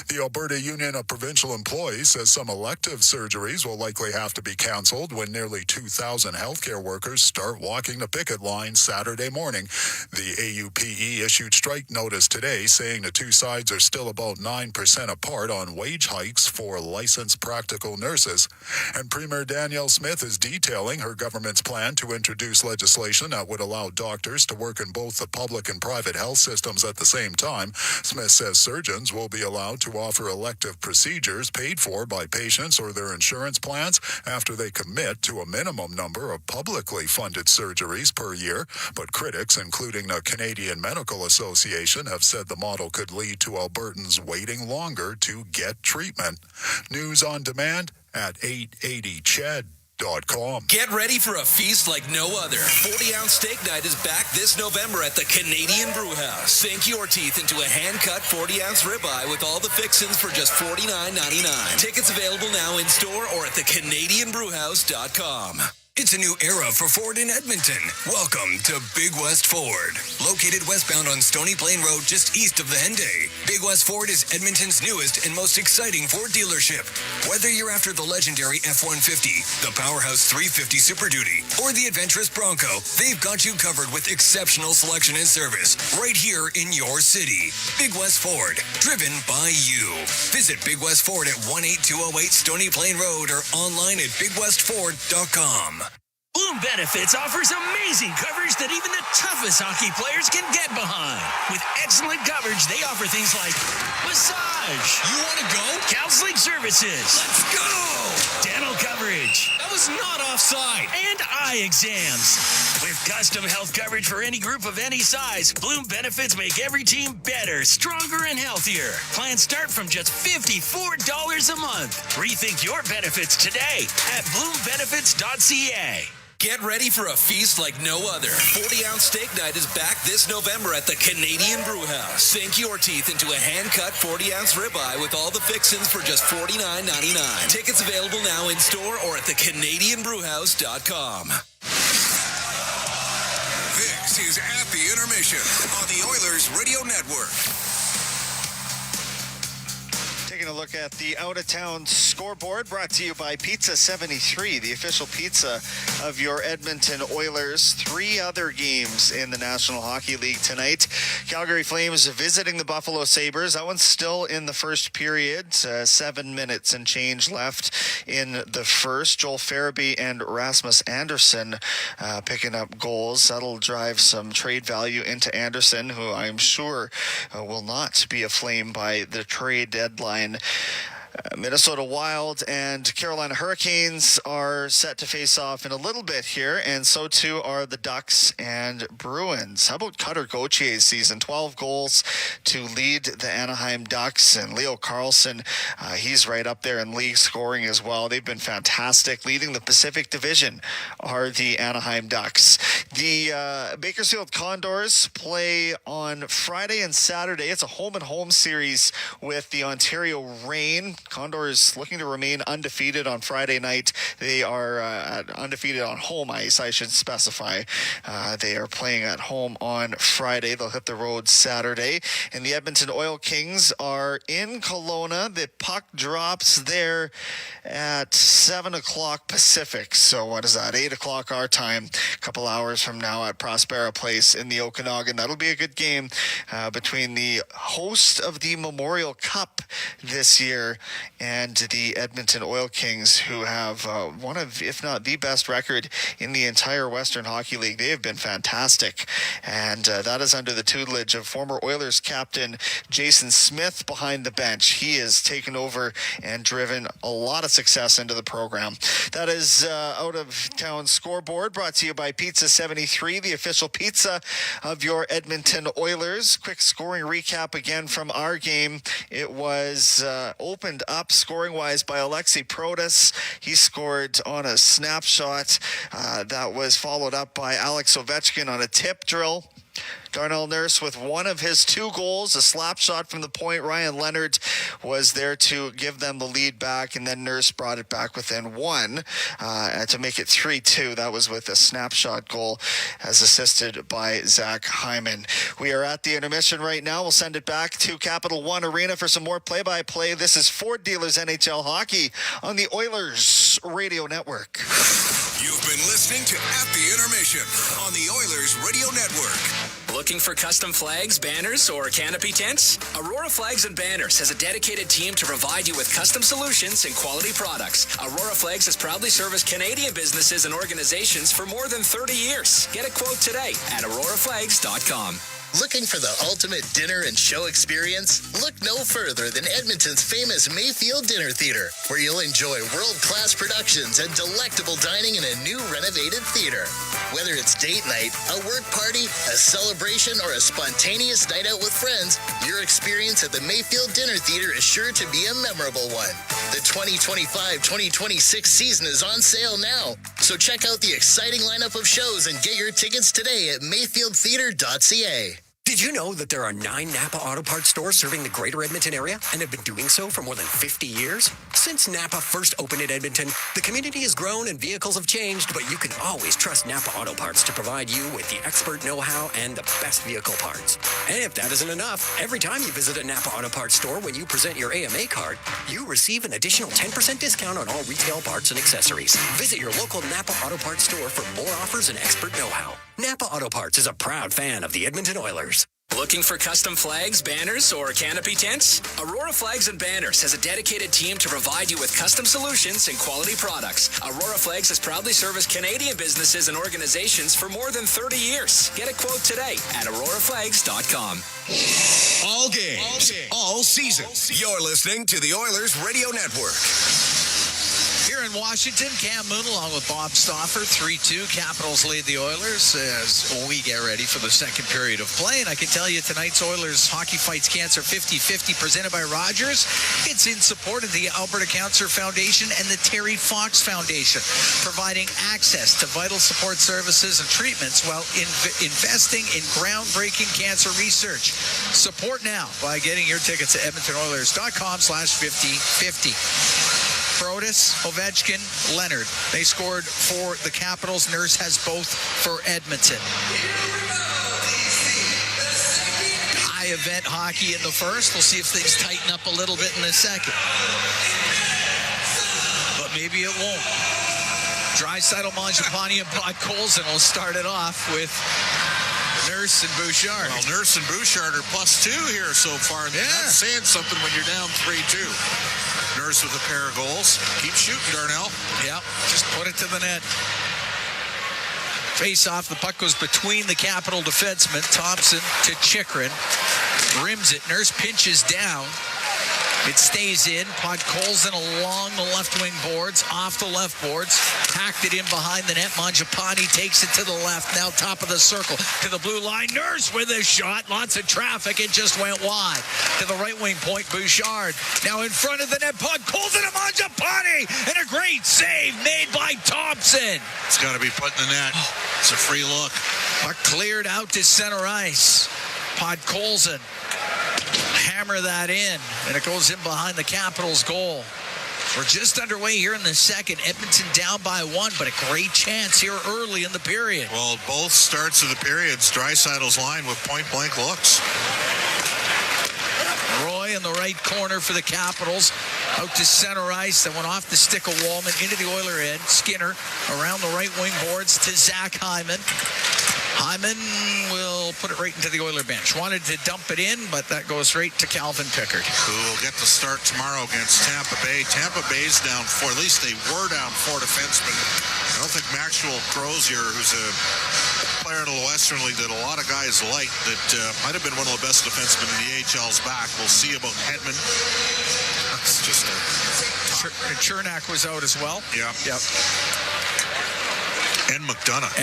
The Alberta Union of Provincial Employees says some elective surgeries will likely have to be canceled when nearly 2,000 healthcare workers start walking the picket line Saturday morning. The AUPE issued strike notice today saying the two sides are still about 9% apart on wage hikes for licensed practical nurses. And Premier Danielle Smith is detailing her government's plan to introduce legislation that would allow doctors to work in both the public and private health systems at the same time. Smith says surgeons will be allowed to offer elective procedures paid for by patients or their insurance plans after they commit to a minimum number of publicly funded surgeries per year. But critics, including the Canadian Medical Association, have said the model could lead to Albertans waiting longer to get treatment. News on demand at 880ched.com. Get ready for a feast like no other. 40-ounce steak night is back this November at the Canadian Brewhouse. Sink your teeth into a hand-cut 40-ounce ribeye with all the fixins for just $49.99. Tickets available now in store or at thecanadianbrewhouse.com. It's a new era for Ford in Edmonton. Welcome to Big West Ford. Located westbound on Stony Plain Road just east of the Henday, Big West Ford is Edmonton's newest and most exciting Ford dealership. Whether you're after the legendary F-150, the Powerhouse 350 Super Duty, or the adventurous Bronco, they've got you covered with exceptional selection and service right here in your city. Big West Ford, driven by you. Visit Big West Ford at 18208 Stony Plain Road or online at bigwestford.com. Bloom Benefits offers amazing coverage that even the toughest hockey players can get behind. With excellent coverage, they offer things like massage. You want to go? Counseling services. Let's go! Dental coverage. That was not offside. And eye exams. With custom health coverage for any group of any size, Bloom Benefits make every team better, stronger, and healthier. Plans start from just $54 a month. Rethink your benefits today at bloombenefits.ca. Get ready for a feast like no other. 40-ounce steak night is back this November at the Canadian Brewhouse. Sink your teeth into a hand-cut 40-ounce ribeye with all the fixins for just $49.99. Tickets available now in store or at thecanadianbrewhouse.com. This is At the Intermission on the Oilers Radio Network. Taking a look at the out-of-town scoreboard brought to you by Pizza 73, the official pizza of your Edmonton Oilers. 3 other games in the National Hockey League tonight. Calgary Flames visiting the Buffalo Sabres. That one's still in the first period. 7 minutes and change left in the first. Joel Farabee and Rasmus Anderson picking up goals. That'll drive some trade value into Anderson, who I'm sure will not be a Flame by the trade deadline. Minnesota Wild and Carolina Hurricanes are set to face off in a little bit here, and so too are the Ducks and Bruins. How about Cutter Gautier's season? 12 goals to lead the Anaheim Ducks, and Leo Carlson, he's right up there in league scoring as well. They've been fantastic. Leading the Pacific Division are the Anaheim Ducks. The Bakersfield Condors play on Friday and Saturday. It's a home-and-home series with the Ontario Reign. Condors looking to remain undefeated on Friday night. They are undefeated on home ice, I should specify. They are playing at home on Friday. They'll hit the road Saturday. And the Edmonton Oil Kings are in Kelowna. The puck drops there at 7 o'clock Pacific. So what is that? 8 o'clock our time, a couple hours from now at Prospera Place in the Okanagan. That'll be a good game between the host of the Memorial Cup this year and the Edmonton Oil Kings, who have one of, if not the best record in the entire Western Hockey League. They have been fantastic, and that is under the tutelage of former Oilers captain Jason Smith behind the bench. He has taken over and driven a lot of success into the program. That is out of town scoreboard brought to you by Pizza 73, the official pizza of your Edmonton Oilers. Quick scoring recap again from our game. It was opened up scoring-wise by Alexei Protas. He scored on a snapshot that was followed up by Alex Ovechkin on a tip drill. Darnell Nurse with one of his 2 goals, a slap shot from the point. Ryan Leonard was there to give them the lead back, and then Nurse brought it back within 1 to make it 3-2. That was with a snapshot goal as assisted by Zach Hyman. We are at the intermission right now. We'll send it back to Capital One Arena for some more play-by-play. This is Ford Dealers NHL Hockey on the Oilers Radio Network. You've been listening to At the Intermission on the Oilers Radio Network. Looking for custom flags, banners, or canopy tents? Aurora Flags and Banners has a dedicated team to provide you with custom solutions and quality products. Aurora Flags has proudly serviced Canadian businesses and organizations for more than 30 years. Get a quote today at auroraflags.com. Looking for the ultimate dinner and show experience? Look no further than Edmonton's famous Mayfield Dinner Theater, where you'll enjoy world-class productions and delectable dining in a new renovated theater. Whether it's date night, a work party, a celebration, or a spontaneous night out with friends, your experience at the Mayfield Dinner Theater is sure to be a memorable one. The 2025-2026 season is on sale now, so check out the exciting lineup of shows and get your tickets today at mayfieldtheater.ca. Did you know that there are 9 Napa Auto Parts stores serving the greater Edmonton area and have been doing so for more than 50 years? Since Napa first opened in Edmonton, the community has grown and vehicles have changed, but you can always trust Napa Auto Parts to provide you with the expert know-how and the best vehicle parts. And if that isn't enough, every time you visit a Napa Auto Parts store when you present your AMA card, you receive an additional 10% discount on all retail parts and accessories. Visit your local Napa Auto Parts store for more offers and expert know-how. Napa Auto Parts is a proud fan of the Edmonton Oilers. Looking for custom flags, banners, or canopy tents? Aurora Flags and Banners has a dedicated team to provide you with custom solutions and quality products. Aurora Flags has proudly serviced Canadian businesses and organizations for more than 30 years. Get a quote today at auroraflags.com. All games, all seasons. You're listening to the Oilers Radio Network. Here in Washington, Cam Moon along with Bob Stauffer, 3-2. Capitals lead the Oilers as we get ready for the second period of play. And I can tell you tonight's Oilers Hockey Fights Cancer 50-50 presented by Rogers. It's in support of the Alberta Cancer Foundation and the Terry Fox Foundation, providing access to vital support services and treatments while investing in groundbreaking cancer research. Support now by getting your tickets at edmontonoilers.com/5050. Protas, Ovechkin, Leonard. They scored for the Capitals. Nurse has both for Edmonton. play event hockey in the first. We'll see if things tighten up a little bit in the second. But maybe it won't. Draisaitl, Mangiapane, and Podkolzin will start it off with Nurse and Bouchard. Well, Nurse and Bouchard are +2 here so far. And that's saying something when you're down 3-2. Nurse with a pair of goals. Keep shooting, Darnell. Yep, just put it to the net. Face off, the puck goes between the Capital defenseman, Thompson to Chychrun. Rims it, Nurse pinches down. It stays in. Podkolzin along the left wing boards, off the left boards. Hacked it in behind the net. Mangiapane takes it to the left. Now top of the circle to the blue line. Nurse with a shot. Lots of traffic. It just went wide. To the right wing point, Bouchard. Now in front of the net. Podkolzin to Mangiapane. And a great save made by Thompson. It's got to be put in the net. It's a free look. Puck cleared out to center ice. Podkolzin. Hammer that in, and it goes in behind the Capitals' goal. We're just underway here in the second. Edmonton down by 1, but a great chance here early in the period. Well, both starts of the periods, Draisaitl's line with point-blank looks. Roy in the right corner for the Capitals. Out to center ice. That went off the stick of Wallman into the Oiler end. Skinner around the right wing boards to Zach Hyman. Hyman will put it right into the Oiler bench. Wanted to dump it in, but that goes right to Calvin Pickard. Who will get the start tomorrow against Tampa Bay. Tampa Bay's down 4. At least they were down 4 defensemen. I don't think Maxwell Crozier, who's a player in the Western League that a lot of guys like, that might have been one of the best defensemen in the AHL's back. We'll see about Hedman. That's just Chernak was out as well. Yeah. Yep. And McDonough.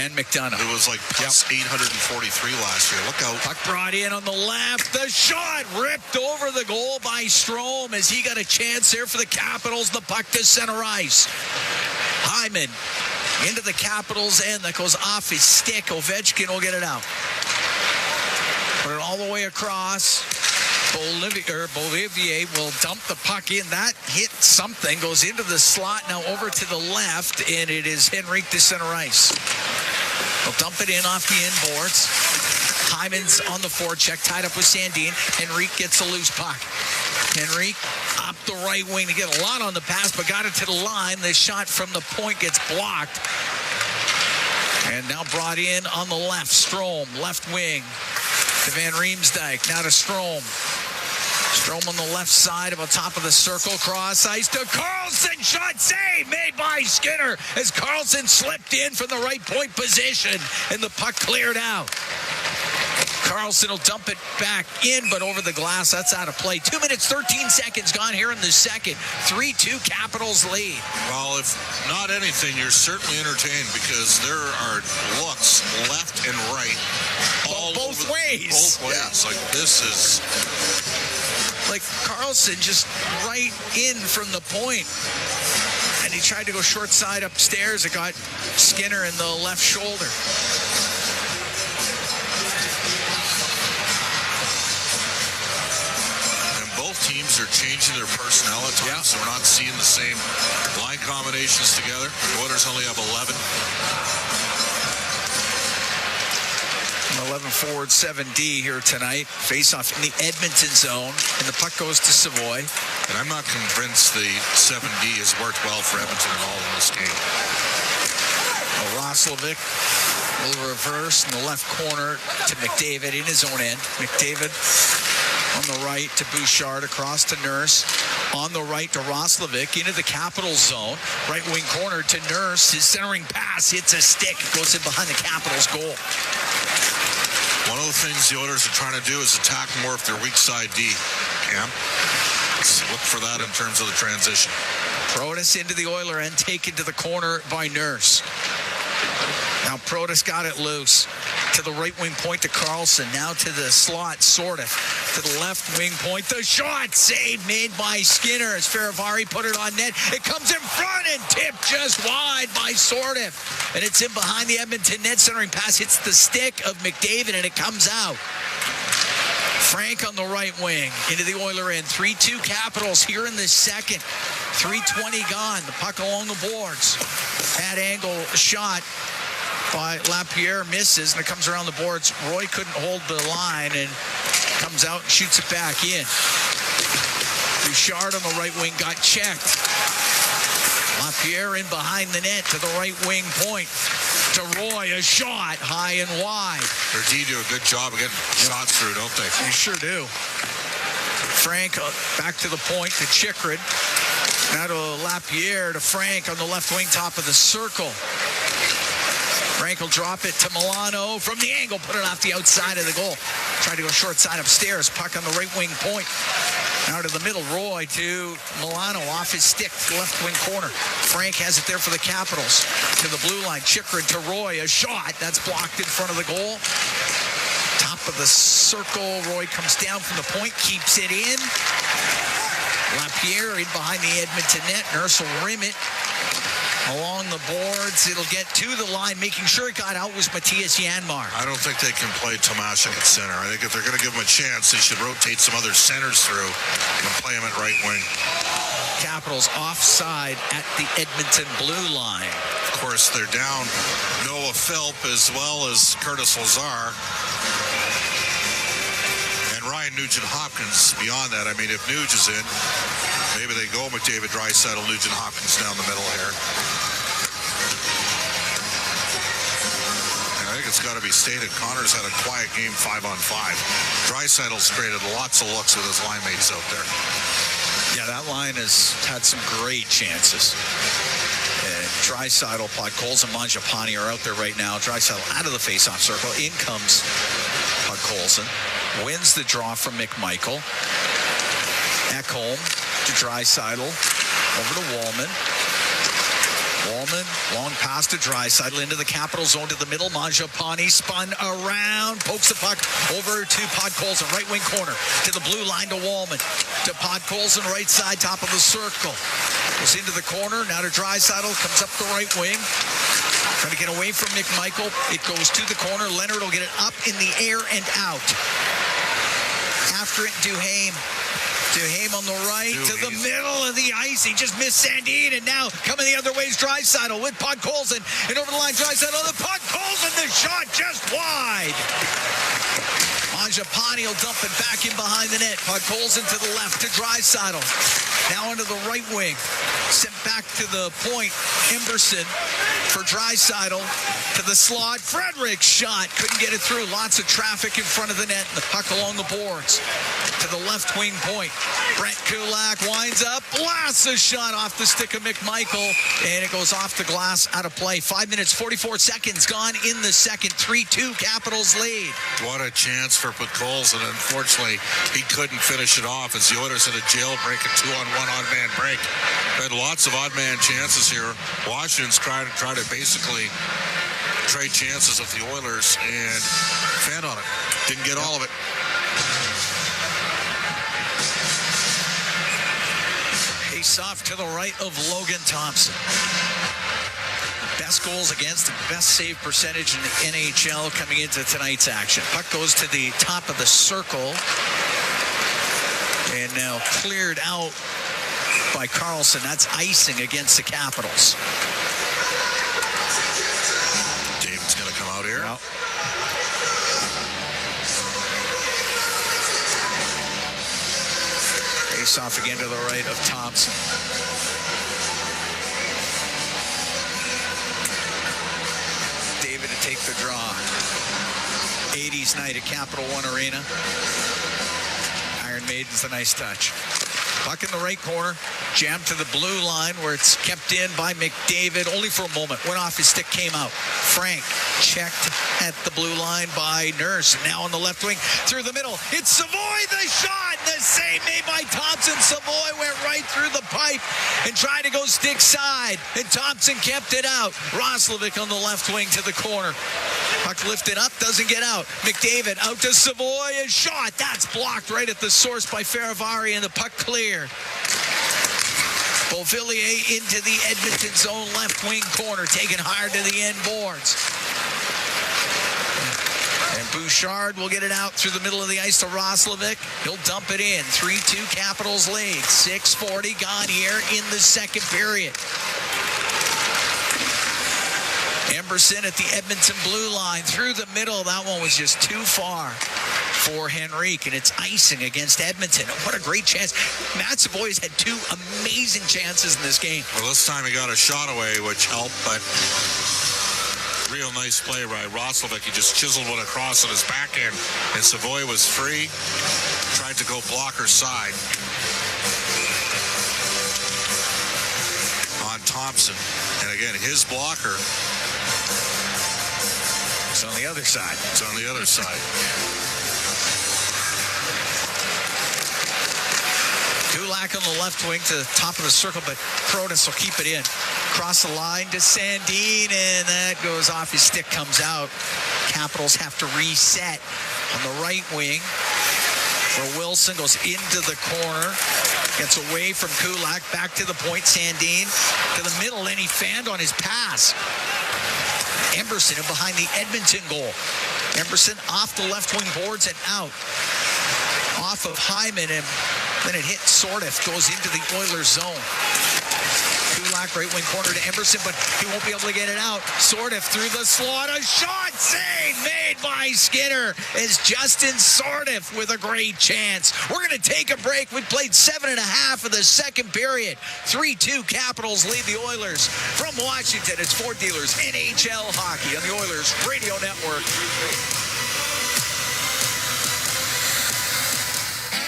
It was like plus 843 last year. Look out. Puck brought in on the left. The shot ripped over the goal by Strome as he got a chance there for the Capitals. The puck to center ice. Hyman into the Capitals end. That goes off his stick. Ovechkin will get it out. Put it all the way across. Bolivier will dump the puck in. That hit something, goes into the slot, now over to the left, and it is Henrique to center ice. They'll dump it in off the inboards. Hyman's on the forecheck, tied up with Sandin. Henrique gets a loose puck. Henrique up the right wing to get a lot on the pass, but got it to the line. The shot from the point gets blocked. And now brought in on the left. Strome, left wing. To Van Riemsdyk, now to Strome. Strome on the left side, about top of the circle, cross ice to Karlsson. Shot save made by Skinner as Karlsson slipped in from the right point position, and the puck cleared out. Karlsson will dump it back in, but over the glass. That's out of play. 2 minutes, 13 seconds gone here in the second. 3-2 Capitals lead. Well, if not anything, you're certainly entertained because there are looks left and right. Both ways. Both ways. Yeah. Like, this is... Like, Karlsson just right in from the point. And he tried to go short side upstairs. It got Skinner in the left shoulder. Teams are changing their personnel at times, so we're not seeing the same line combinations together. The Oilers only have 11. 11 forward, 7D here tonight. Face-off in the Edmonton zone, and the puck goes to Savoy. And I'm not convinced the 7D has worked well for Edmonton at all in this game. Roslovic will reverse in the left corner to McDavid in his own end. McDavid on the right to Bouchard, across to Nurse. On the right to Roslovic into the Capitals zone. Right wing corner to Nurse. His centering pass hits a stick. It goes in behind the Capitals goal. One of the things the Oilers are trying to do is attack more of their weak side D. Cam, let's look for that in terms of the transition. Protas into the Oiler end, taken to the corner by Nurse. Now Protas got it loose. To the right wing point to Karlsson. Now to the slot, sort of. To the left wing point. The shot save made by Skinner as Faravari put it on net. It comes in front and tipped just wide by Sortif. And it's in behind the Edmonton net. Centering pass hits the stick of McDavid and it comes out. Frank on the right wing into the Oiler end. 3-2 Capitals here in the second. 3:20 gone. The puck along the boards. At angle shot by Lapierre, misses, and it comes around the boards. Roy couldn't hold the line and comes out and shoots it back in. Bouchard on the right wing got checked. Lapierre in behind the net to the right wing point. To Roy, a shot high and wide. Their D do a good job of getting shots through, don't they? They sure do. Frank back to the point to Chychrun. Now to Lapierre, to Frank on the left wing, top of the circle. Frank will drop it to Milano from the angle, put it off the outside of the goal. Tried to go short side upstairs, puck on the right wing point. Now to the middle, Roy to Milano off his stick, left wing corner. Frank has it there for the Capitals. To the blue line, Chychrun to Roy, a shot. That's blocked in front of the goal. Top of the circle, Roy comes down from the point, keeps it in. Lapierre in behind the Edmonton net. Nurse will rim it along the boards. It'll get to the line. Making sure it got out was Matthias Janmark. I don't think they can play Tomashek at center. I think if they're going to give him a chance, they should rotate some other centers through and play him at right wing. Capitals offside at the Edmonton blue line. Of course, they're down Noah Philp as well as Curtis Lazar. And Ryan Nugent-Hopkins beyond that. I mean, if Nuge is in, maybe they go McDavid, Draisaitl, Nugent-Hopkins down the middle here. And I think it's got to be stated, Connor's had a quiet game 5-on-5. Draisaitl's created lots of looks with his line mates out there. Yeah, that line has had some great chances. And Draisaitl, Podkolzin, and Mangiapane are out there right now. Draisaitl out of the face-off circle. In comes Podkolzin. Wins the draw from McMichael. Ekholm to Draisaitl. Over to Wallman. Wallman, long pass to Draisaitl into the Capital zone to the middle. Mangiapane spun around, pokes the puck over to Podkolzin, right wing corner, to the blue line to Wallman, to Podkolzin, right side, top of the circle. Goes into the corner, now to Draisaitl, comes up the right wing. Trying to get away from McMichael. It goes to the corner. Leonard will get it up in the air and out. After it, Duhaime. Duhaime on the right to the middle of the ice. He just missed Sandin, and now coming the other way is Draisaitl with Podkolzin. And over the line, Draisaitl. The Podkolzin, the shot just wide. Mangiapane will dump it back in behind the net. Podkolzin to the left to Draisaitl. Now into the right wing. Sent back to the point. Emberson for Draisaitl to the slot. Frederick's shot. Couldn't get it through. Lots of traffic in front of the net. And the puck along the boards. To the left wing point. Brent Kulak winds up. Blasts a shot off the stick of McMichael. And it goes off the glass, out of play. 5 minutes, 44 seconds gone in the second. 3-2 Capitals lead. What a chance for Podkolzin. Unfortunately, he couldn't finish it off as the Oilers had a jailbreak, a 2-on-1 odd-man break. Had lots of odd-man chances here. Washington's trying to basically trade chances with the Oilers and fanned on it. Didn't get all of it. Face off to the right of Logan Thompson. Best goals against, best save percentage in the NHL coming into tonight's action. Puck goes to the top of the circle. And now cleared out by Carlson. That's icing against the Capitals. David's going to come out here. Yep. Face off again to the right of Thompson. David to take the draw. 80s night at Capital One Arena. Iron Maiden's a nice touch. Puck in the right corner, jammed to the blue line where it's kept in by McDavid only for a moment. Went off his stick, came out. Frank checked at the blue line by Nurse. Now on the left wing, through the middle. It's Savoy, the shot! The save made by Thompson. Savoy went right through the pipe and tried to go stick side. And Thompson kept it out. Roslovic on the left wing to the corner. Puck lifted up, doesn't get out. McDavid out to Savoy, a shot. That's blocked right at the source by Faravari, and the puck cleared. Beauvillier into the Edmonton zone left wing corner, taken hard to the end boards. And Bouchard will get it out through the middle of the ice to Roslovic. He'll dump it in. 3-2 Capitals lead. 6:40 gone here in the second period. Emberson at the Edmonton blue line. Through the middle, that one was just too far for Henrique, and it's icing against Edmonton. What a great chance. Matt Savoy's had two amazing chances in this game. Well, this time he got a shot away, which helped, but real nice play by Roslovic. He just chiseled one across on his backhand, and Savoy was free. Tried to go blocker side on Thompson. And again, his blocker. It's on the other side. It's on the other side. Kulak on the left wing to the top of the circle, but Protas will keep it in. Cross the line to Sandin, and that goes off. His stick comes out. Capitals have to reset on the right wing, where Wilson goes into the corner, gets away from Kulak, back to the point. Sandin to the middle, and he fanned on his pass. Emberson in behind the Edmonton goal. Emberson off the left wing boards and out. Off of Hyman, and then it hit Sordiff, goes into the Oilers zone. Kulak, right wing corner to Emberson, but he won't be able to get it out. Sordiff through the slot. A shot save made by Skinner as Justin Sordiff with a great chance. We're going to take a break. We played 7.5 of the second period. 3-2 Capitals lead the Oilers. From Washington, it's Ford Dealers NHL Hockey on the Oilers Radio Network.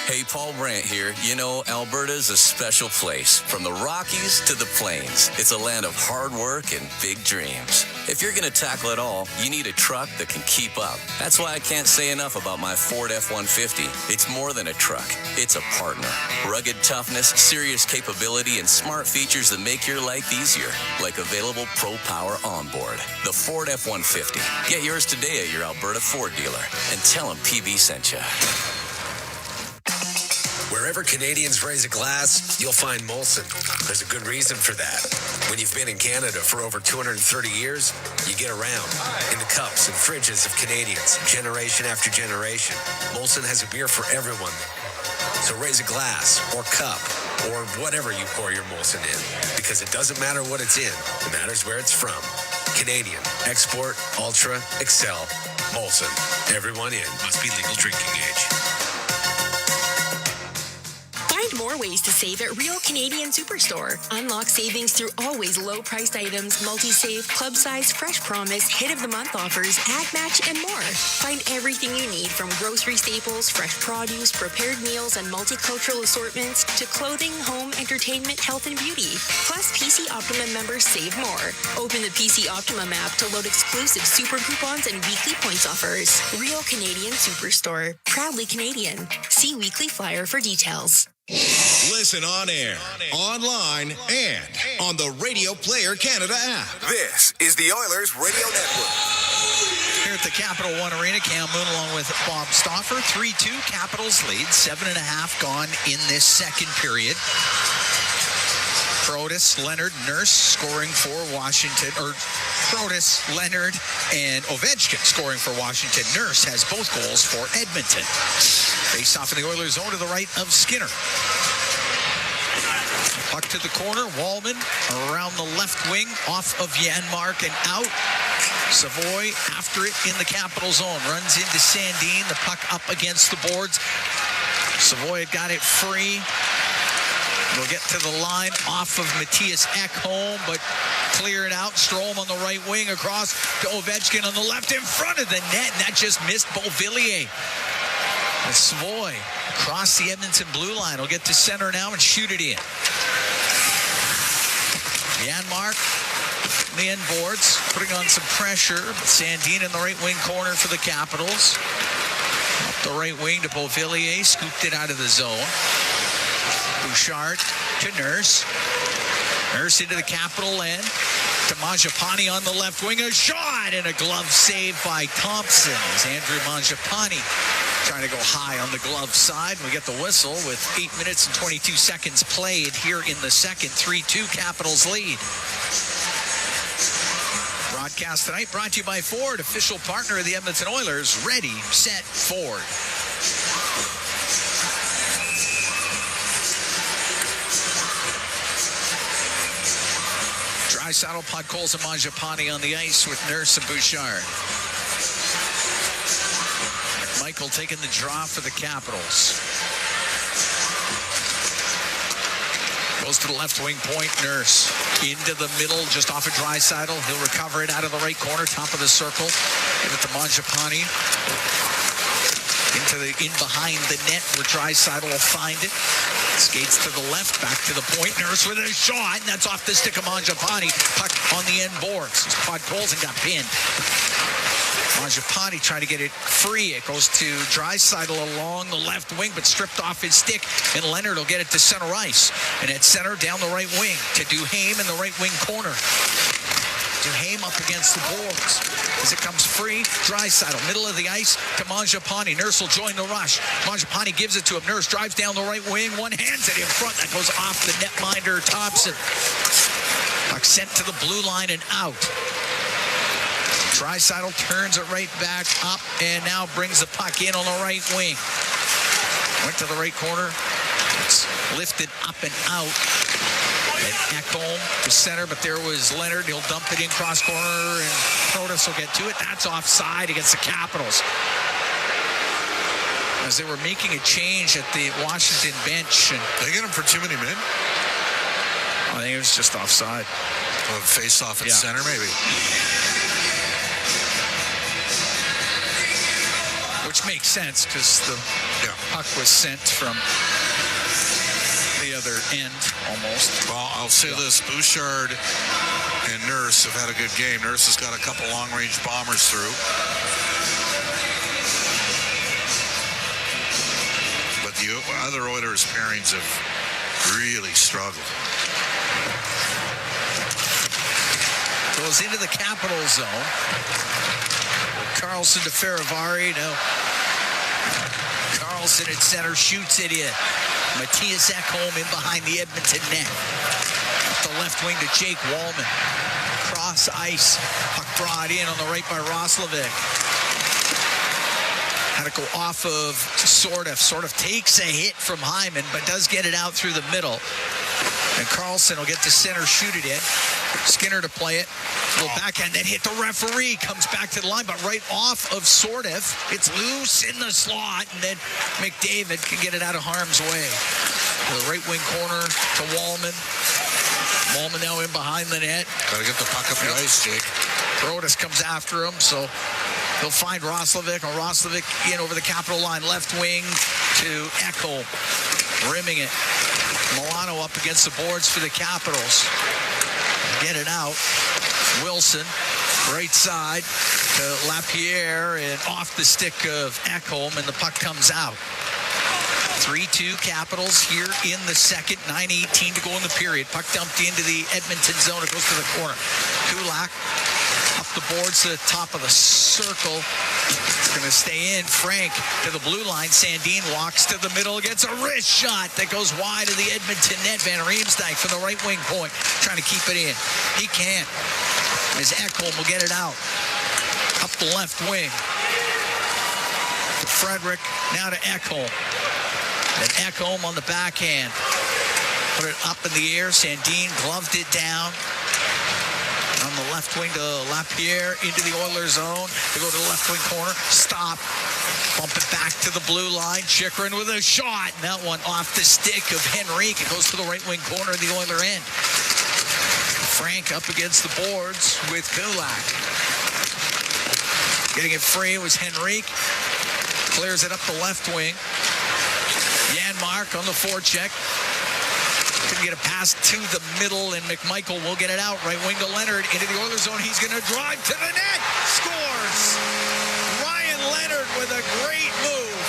Hey, Paul Brandt here. You know, Alberta's a special place. From the Rockies to the Plains, it's a land of hard work and big dreams. If you're going to tackle it all, you need a truck that can keep up. That's why I can't say enough about my Ford F-150. It's more than a truck. It's a partner. Rugged toughness, serious capability, and smart features that make your life easier, like available Pro Power onboard. The Ford F-150. Get yours today at your Alberta Ford dealer, and tell them PB sent you. Wherever Canadians raise a glass, you'll find Molson. There's a good reason for that. When you've been in Canada for over 230 years, you get around in the cups and fridges of Canadians, generation after generation. Molson has a beer for everyone. So raise a glass or cup or whatever you pour your Molson in, because it doesn't matter what it's in. It matters where it's from. Canadian, export, ultra, excel, Molson. Everyone in. Must be legal drinking age. Find more ways to save at Real Canadian Superstore. Unlock savings through always low-priced items, multi-save, club size, fresh promise, hit of the month offers, ad match, and more. Find everything you need from grocery staples, fresh produce, prepared meals, and multicultural assortments to clothing, home, entertainment, health, and beauty. Plus, PC Optimum members save more. Open the PC Optimum app to load exclusive super coupons and weekly points offers. Real Canadian Superstore. Proudly Canadian. See weekly flyer for details. Listen on air, online, and on the Radio Player Canada app. This is the Oilers Radio Network. Here at the Capital One Arena, Cam Moon along with Bob Stauffer. 3-2 Capitals lead. 7.5 gone in this second period. Protas, Leonard, Nurse scoring for Washington. Or Protas, Leonard, and Ovechkin scoring for Washington. Nurse has both goals for Edmonton. Face off in the Oilers zone to the right of Skinner. Puck to the corner. Wallman around the left wing, off of Janmark and out. Savoy after it in the Capital zone. Runs into Sandin. The puck up against the boards. Savoy got it free. We'll get to the line off of Matthias Ekholm, but clear it out. Strome on the right wing across to Ovechkin on the left in front of the net, and that just missed Beauvillier. And Savoy across the Edmonton blue line. Will get to center now and shoot it in. Janmark, the end boards, putting on some pressure. Sandin in the right wing corner for the Capitals. Up the right wing to Beauvillier, scooped it out of the zone. Bouchard to Nurse. Nurse into the Capital end. To Mangiapane on the left wing. A shot and a glove save by Thompson. As Andrew Mangiapane trying to go high on the glove side. We get the whistle with 8 minutes and 22 seconds played here in the second. 3-2 Capitals lead. Broadcast tonight brought to you by Ford, official partner of the Edmonton Oilers. Ready, set, Ford. Draisaitl, Podkolzin, and Mangiapane on the ice with Nurse and Bouchard. Michael taking the draw for the Capitals. Goes to the left wing point. Nurse into the middle, just off of Draisaitl. He'll recover it out of the right corner, top of the circle. Give it to Mangiapane. In behind the net where Draisaitl will find it. Skates to the left, back to the point. Nurse with a shot, and that's off the stick of Mangiapane. Puck on the end boards. Podkolzin got pinned. Mangiapane trying to get it free. It goes to Draisaitl along the left wing, but stripped off his stick, and Leonard will get it to center ice. And at center, down the right wing to Duhaime in the right wing corner. Duhaime up against the boards. As it comes free, Draisaitl, middle of the ice to Mangiapane. Nurse will join the rush. Mangiapane gives it to him. Nurse drives down the right wing. One hands it in front. That goes off the netminder, Thompson. Puck sent to the blue line and out. Draisaitl turns it right back up and now brings the puck in on the right wing. Went to the right corner. It's lifted up and out. And Ekholm to center, but there was Leonard. He'll dump it in cross corner, and Protas will get to it. That's offside against the Capitals. As they were making a change at the Washington bench. And they get him for too many men? I think it was just offside. Well, face off at center, maybe. Which makes sense because the puck was sent from the other end almost. Well, I'll say this. Bouchard and Nurse have had a good game. Nurse has got a couple long-range bombers through. But the other Oilers pairings have really struggled. Goes into the Capital zone. Carlson to Farivari. Now Carlson at center shoots it in. Matthias Ekholm in behind the Edmonton net. Up the left wing to Jake Wallman. Cross ice. Puck brought in on the right by Roslovic. Had to go off of Sordev. Sordev takes a hit from Hyman, but does get it out through the middle. And Carlson will get to center, shoot it in. Skinner to play it. Little backhand, then hit the referee. Comes back to the line, but right off of Sordev. It's loose in the slot, and then McDavid can get it out of harm's way. The right wing corner to Wallman. Wallman now in behind the net. Got to get the puck up the ice, Jake. Protas comes after him, so he'll find Roslovic. Or Roslovic in over the Capital line, left wing to Ekholm. Rimming it. Milano up against the boards for the Capitals. Get it out. Wilson, right side to Lapierre, and off the stick of Ekholm, and the puck comes out. 3-2 Capitals here in the second. 9:18 to go in the period. Puck dumped into the Edmonton zone. It goes to the corner. Kulak up the boards to the top of the circle. It's going to stay in. Frank to the blue line. Sandin walks to the middle. Gets a wrist shot that goes wide of the Edmonton net. Van Riemsdyk from the right wing point trying to keep it in. He can't. As Ekholm will get it out. Up the left wing. To Frederick. Now to Ekholm. Then Ekholm on the backhand. Put it up in the air. Sandin gloved it down. On the left wing to Lapierre into the Oilers zone. They go to the left wing corner. Stop. Bump it back to the blue line. Chychrun with a shot. And that one off the stick of Henrique. It goes to the right wing corner of the Oiler end. Frank up against the boards with Kulak. Getting it free was Henrique. Clears it up the left wing. Janmark on the forecheck. Couldn't get a pass to the middle, and McMichael will get it out. Right wing to Leonard into the Oilers zone. He's going to drive to the net. Scores! Ryan Leonard with a great move,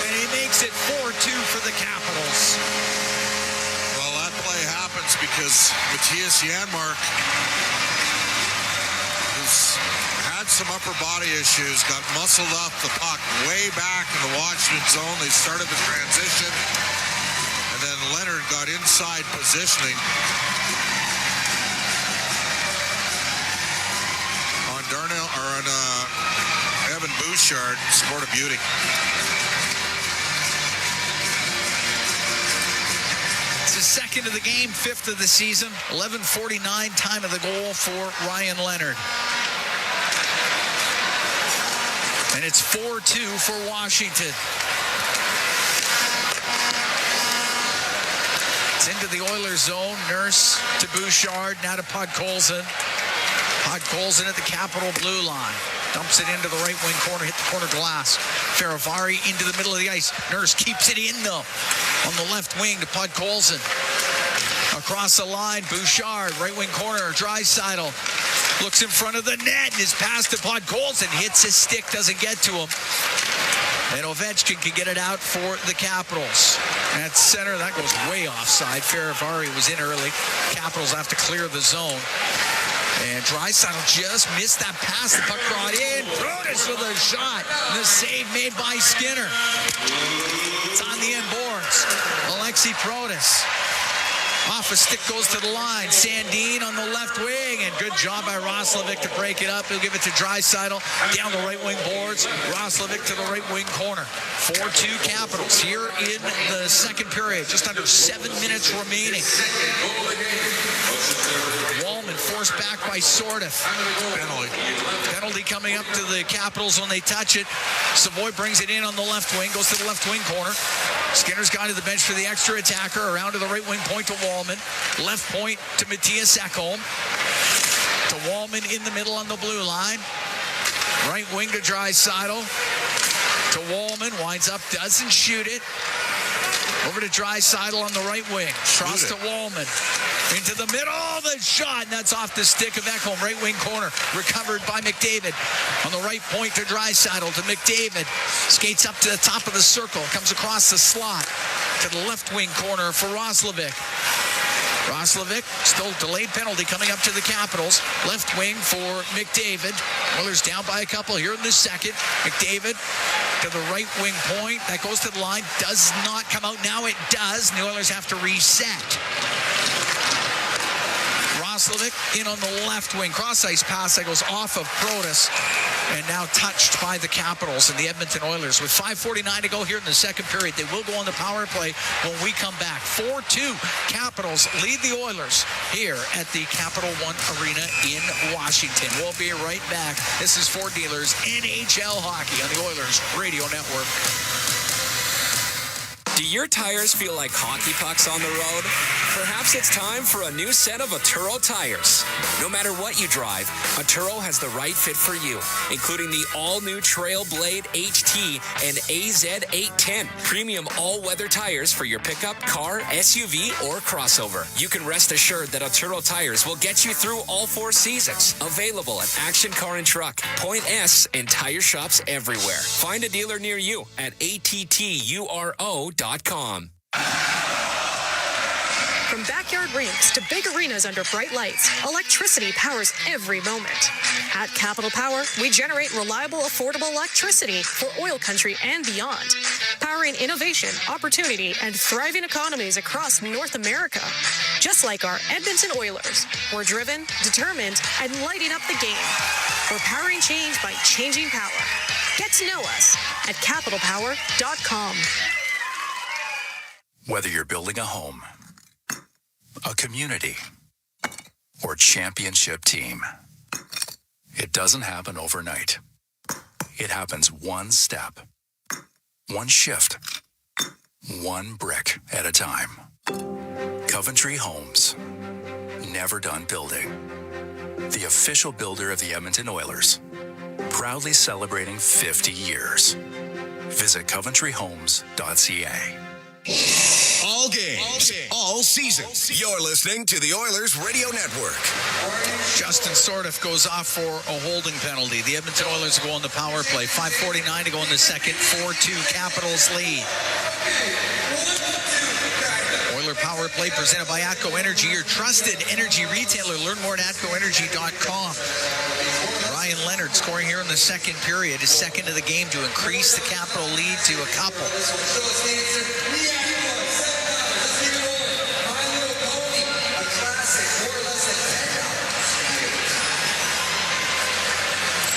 and he makes it 4-2 for the Capitals. Well, that play happens because Matthias Janmark, who's had some upper body issues, got muscled up the puck way back in the Washington zone. They started the transition. And then Leonard got inside positioning on Darnell or on Evan Bouchard. Sport of beauty. It's his second of the game, fifth of the season. 11:49 time of the goal for Ryan Leonard. And it's 4-2 for Washington. It's into the Oilers zone. Nurse to Bouchard, now to Podkolzin. Podkolzin at the Capital blue line. Dumps it into the right wing corner, hit the corner glass. Farivari into the middle of the ice. Nurse keeps it in, though, on the left wing to Podkolzin. Across the line, Bouchard, right wing corner, Draisaitl. Looks in front of the net and is passed to Podkolzin. Hits his stick, doesn't get to him. And Ovechkin can get it out for the Capitals. At center, that goes way offside. Farivari was in early. Capitals have to clear the zone. And Draisaitl just missed that pass. The puck brought in. Protas with a shot. And the save made by Skinner. It's on the end boards. Alexi Protas. Off a stick goes to the line. Sandin on the left wing. And good job by Roslovic to break it up. He'll give it to Draisaitl down the right wing boards. Roslovic to the right wing corner. 4-2 Capitals here in the second period. Just under 7 minutes remaining. Wallman forced back by Sortif. Penalty coming up to the Capitals when they touch it. Savoy brings it in on the left wing. Goes to the left wing corner. Skinner's gone to the bench for the extra attacker. Around to the right wing point to Wallman. Left point to Matthias Ekholm. To Wallman in the middle on the blue line. Right wing to Draisaitl. To Wallman. Winds up, doesn't shoot it. Over to Draisaitl on the right wing. Cross to Wallman. Into the middle. The shot. And that's off the stick of Ekholm. Right wing corner. Recovered by McDavid. On the right point to Draisaitl. To McDavid. Skates up to the top of the circle. Comes across the slot. To the left wing corner for Roslovic. Roslovic, still delayed penalty coming up to the Capitals. Left wing for McDavid. Oilers down by a couple here in the second. McDavid to the right wing point. That goes to the line. Does not come out. Now it does. The Oilers have to reset. Roslovic in on the left wing. Cross-ice pass that goes off of Protas and now touched by the Capitals and the Edmonton Oilers. With 5:49 to go here in the second period, they will go on the power play when we come back. 4-2 Capitals lead the Oilers here at the Capital One Arena in Washington. We'll be right back. This is For Dealers NHL Hockey on the Oilers Radio Network. Do your tires feel like hockey pucks on the road? Perhaps it's time for a new set of Atturo tires. No matter what you drive, Atturo has the right fit for you, including the all-new Trailblade HT and AZ810, premium all-weather tires for your pickup, car, SUV, or crossover. You can rest assured that Atturo tires will get you through all 4 seasons. Available at Action Car and Truck, Point S, and tire shops everywhere. Find a dealer near you at atturo.com. From backyard rinks to big arenas under bright lights, electricity powers every moment. At Capital Power, we generate reliable, affordable electricity for oil country and beyond, powering innovation, opportunity, and thriving economies across North America. Just like our Edmonton Oilers, we're driven, determined, and lighting up the game. We're powering change by changing power. Get to know us at capitalpower.com. Whether you're building a home, a community, or championship team, it doesn't happen overnight. It happens one step, one shift, one brick at a time. Coventry Homes, never done building. The official builder of the Edmonton Oilers, proudly celebrating 50 years. Visit coventryhomes.ca. All games, all season. You're listening to the Oilers Radio Network. Justin Sortif goes off for a holding penalty. The Edmonton Oilers go on the power play. 5:49 to go in the second. 4-2 Capitals lead. Oiler power play presented by ATCO Energy, your trusted energy retailer. Learn more at atcoenergy.com. Ryan Leonard scoring here in the second period, his second of the game to increase the Capital lead to a couple.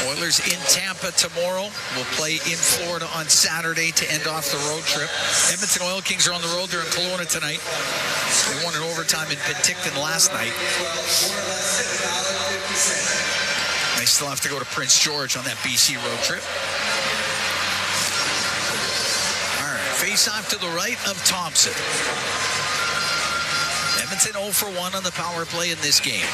Oilers in Tampa tomorrow. We'll play in Florida on Saturday to end off the road trip. Edmonton Oil Kings are on the road. They're in Kelowna tonight. They won in overtime in Penticton last night. They still have to go to Prince George on that BC road trip. All right, face off to the right of Thompson. Edmonton 0 for 1 on the power play in this game.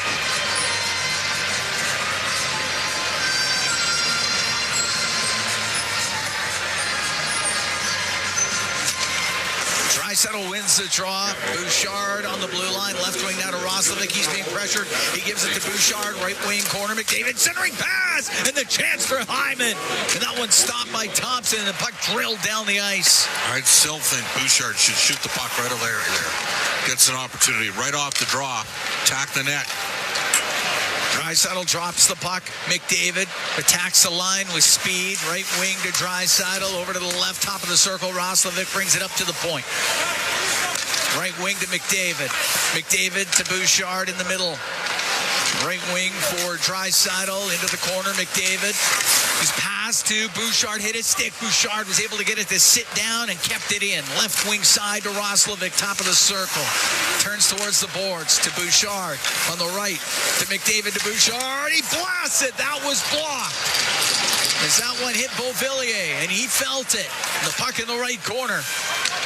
Draisaitl wins the draw. Bouchard on the blue line. Left wing now to Roslovic. He's being pressured. He gives it to Bouchard. Right wing corner. McDavid centering pass. And the chance for Hyman. And that one stopped by Thompson. And the puck drilled down the ice. I'd still think Bouchard should shoot the puck right over there. Gets an opportunity right off the draw. Tack the net. Draisaitl drops the puck. McDavid attacks the line with speed. Right wing to Draisaitl. Over to the left, top of the circle. Roslovic brings it up to the point. Right wing to McDavid. McDavid to Bouchard in the middle. Right wing for Draisaitl into the corner. McDavid. His pass to Bouchard hit his stick. Bouchard was able to get it to sit down and kept it in. Left wing side to Roslovic, top of the circle. Turns towards the boards to Bouchard on the right. To McDavid to Bouchard. He blasts it. That was blocked. As that one hit Beauvillier, and he felt it. The puck in the right corner.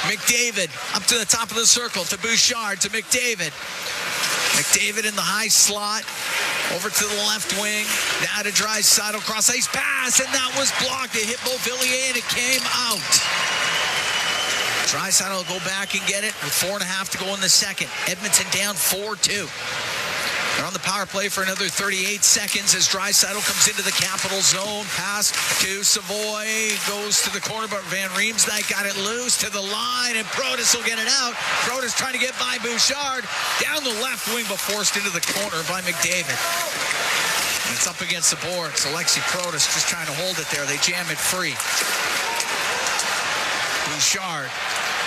McDavid up to the top of the circle to Bouchard to McDavid. McDavid in the high slot. Over to the left wing. Now to Draisaitl. Cross ice pass. And that was blocked. It hit Beauvillier and it came out. Draisaitl will go back and get it with 4.5 to go in the second. Edmonton down 4-2. They're on the power play for another 38 seconds as Draisaitl comes into the Capital zone. Pass to Savoy. Goes to the corner, but Van Riemsdyk got it loose to the line, and Protas will get it out. Protas trying to get by Bouchard. Down the left wing, but forced into the corner by McDavid. And it's up against the boards. Alexi Protas just trying to hold it there. They jam it free. Bouchard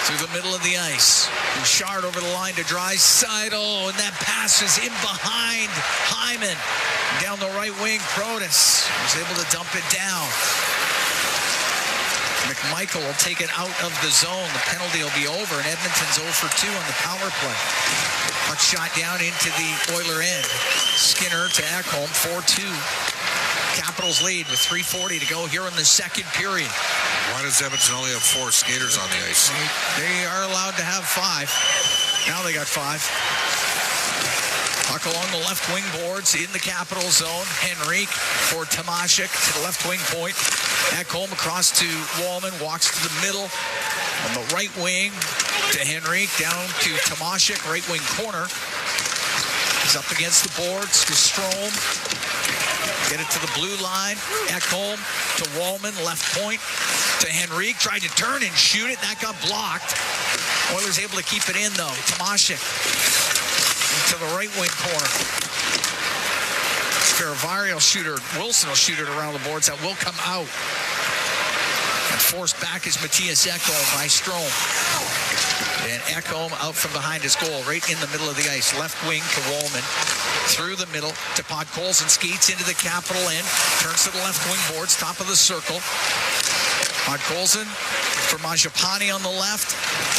through the middle of the ice. Bouchard over the line to Draisaitl, and that pass is in behind Hyman. Down the right wing, Protas was able to dump it down. McMichael will take it out of the zone. The penalty will be over, and Edmonton's 0 for 2 on the power play. Puck shot down into the Oiler end. Skinner to Ekholm, 4-2. Capitals lead with 3:40 to go here in the second period. Why does Edmonton only have 4 skaters on the ice? They are allowed to have 5. Now they got 5. Puck along the left wing boards in the Capital zone. Henrique for Tomashik to the left wing point. Ekholm across to Wallman. Walks to the middle. On the right wing to Henrique. Down to Tomashik. Right wing corner. He's up against the boards to Strome. Get it to the blue line. Ekholm to Wallman. Left point to Henrique. Tried to turn and shoot it. That got blocked. Oilers able to keep it in, though. Tomashik to the right wing corner. Scaravari will shoot it. Wilson will shoot it around the boards. That will come out. And forced back is Matthias Ekholm by Strome. And Ekholm out from behind his goal, right in the middle of the ice. Left wing to Wallman. Through the middle to Podkolzin. Skates into the Capital end. Turns to the left wing boards. Top of the circle. Podkolzin for Mangiapane on the left.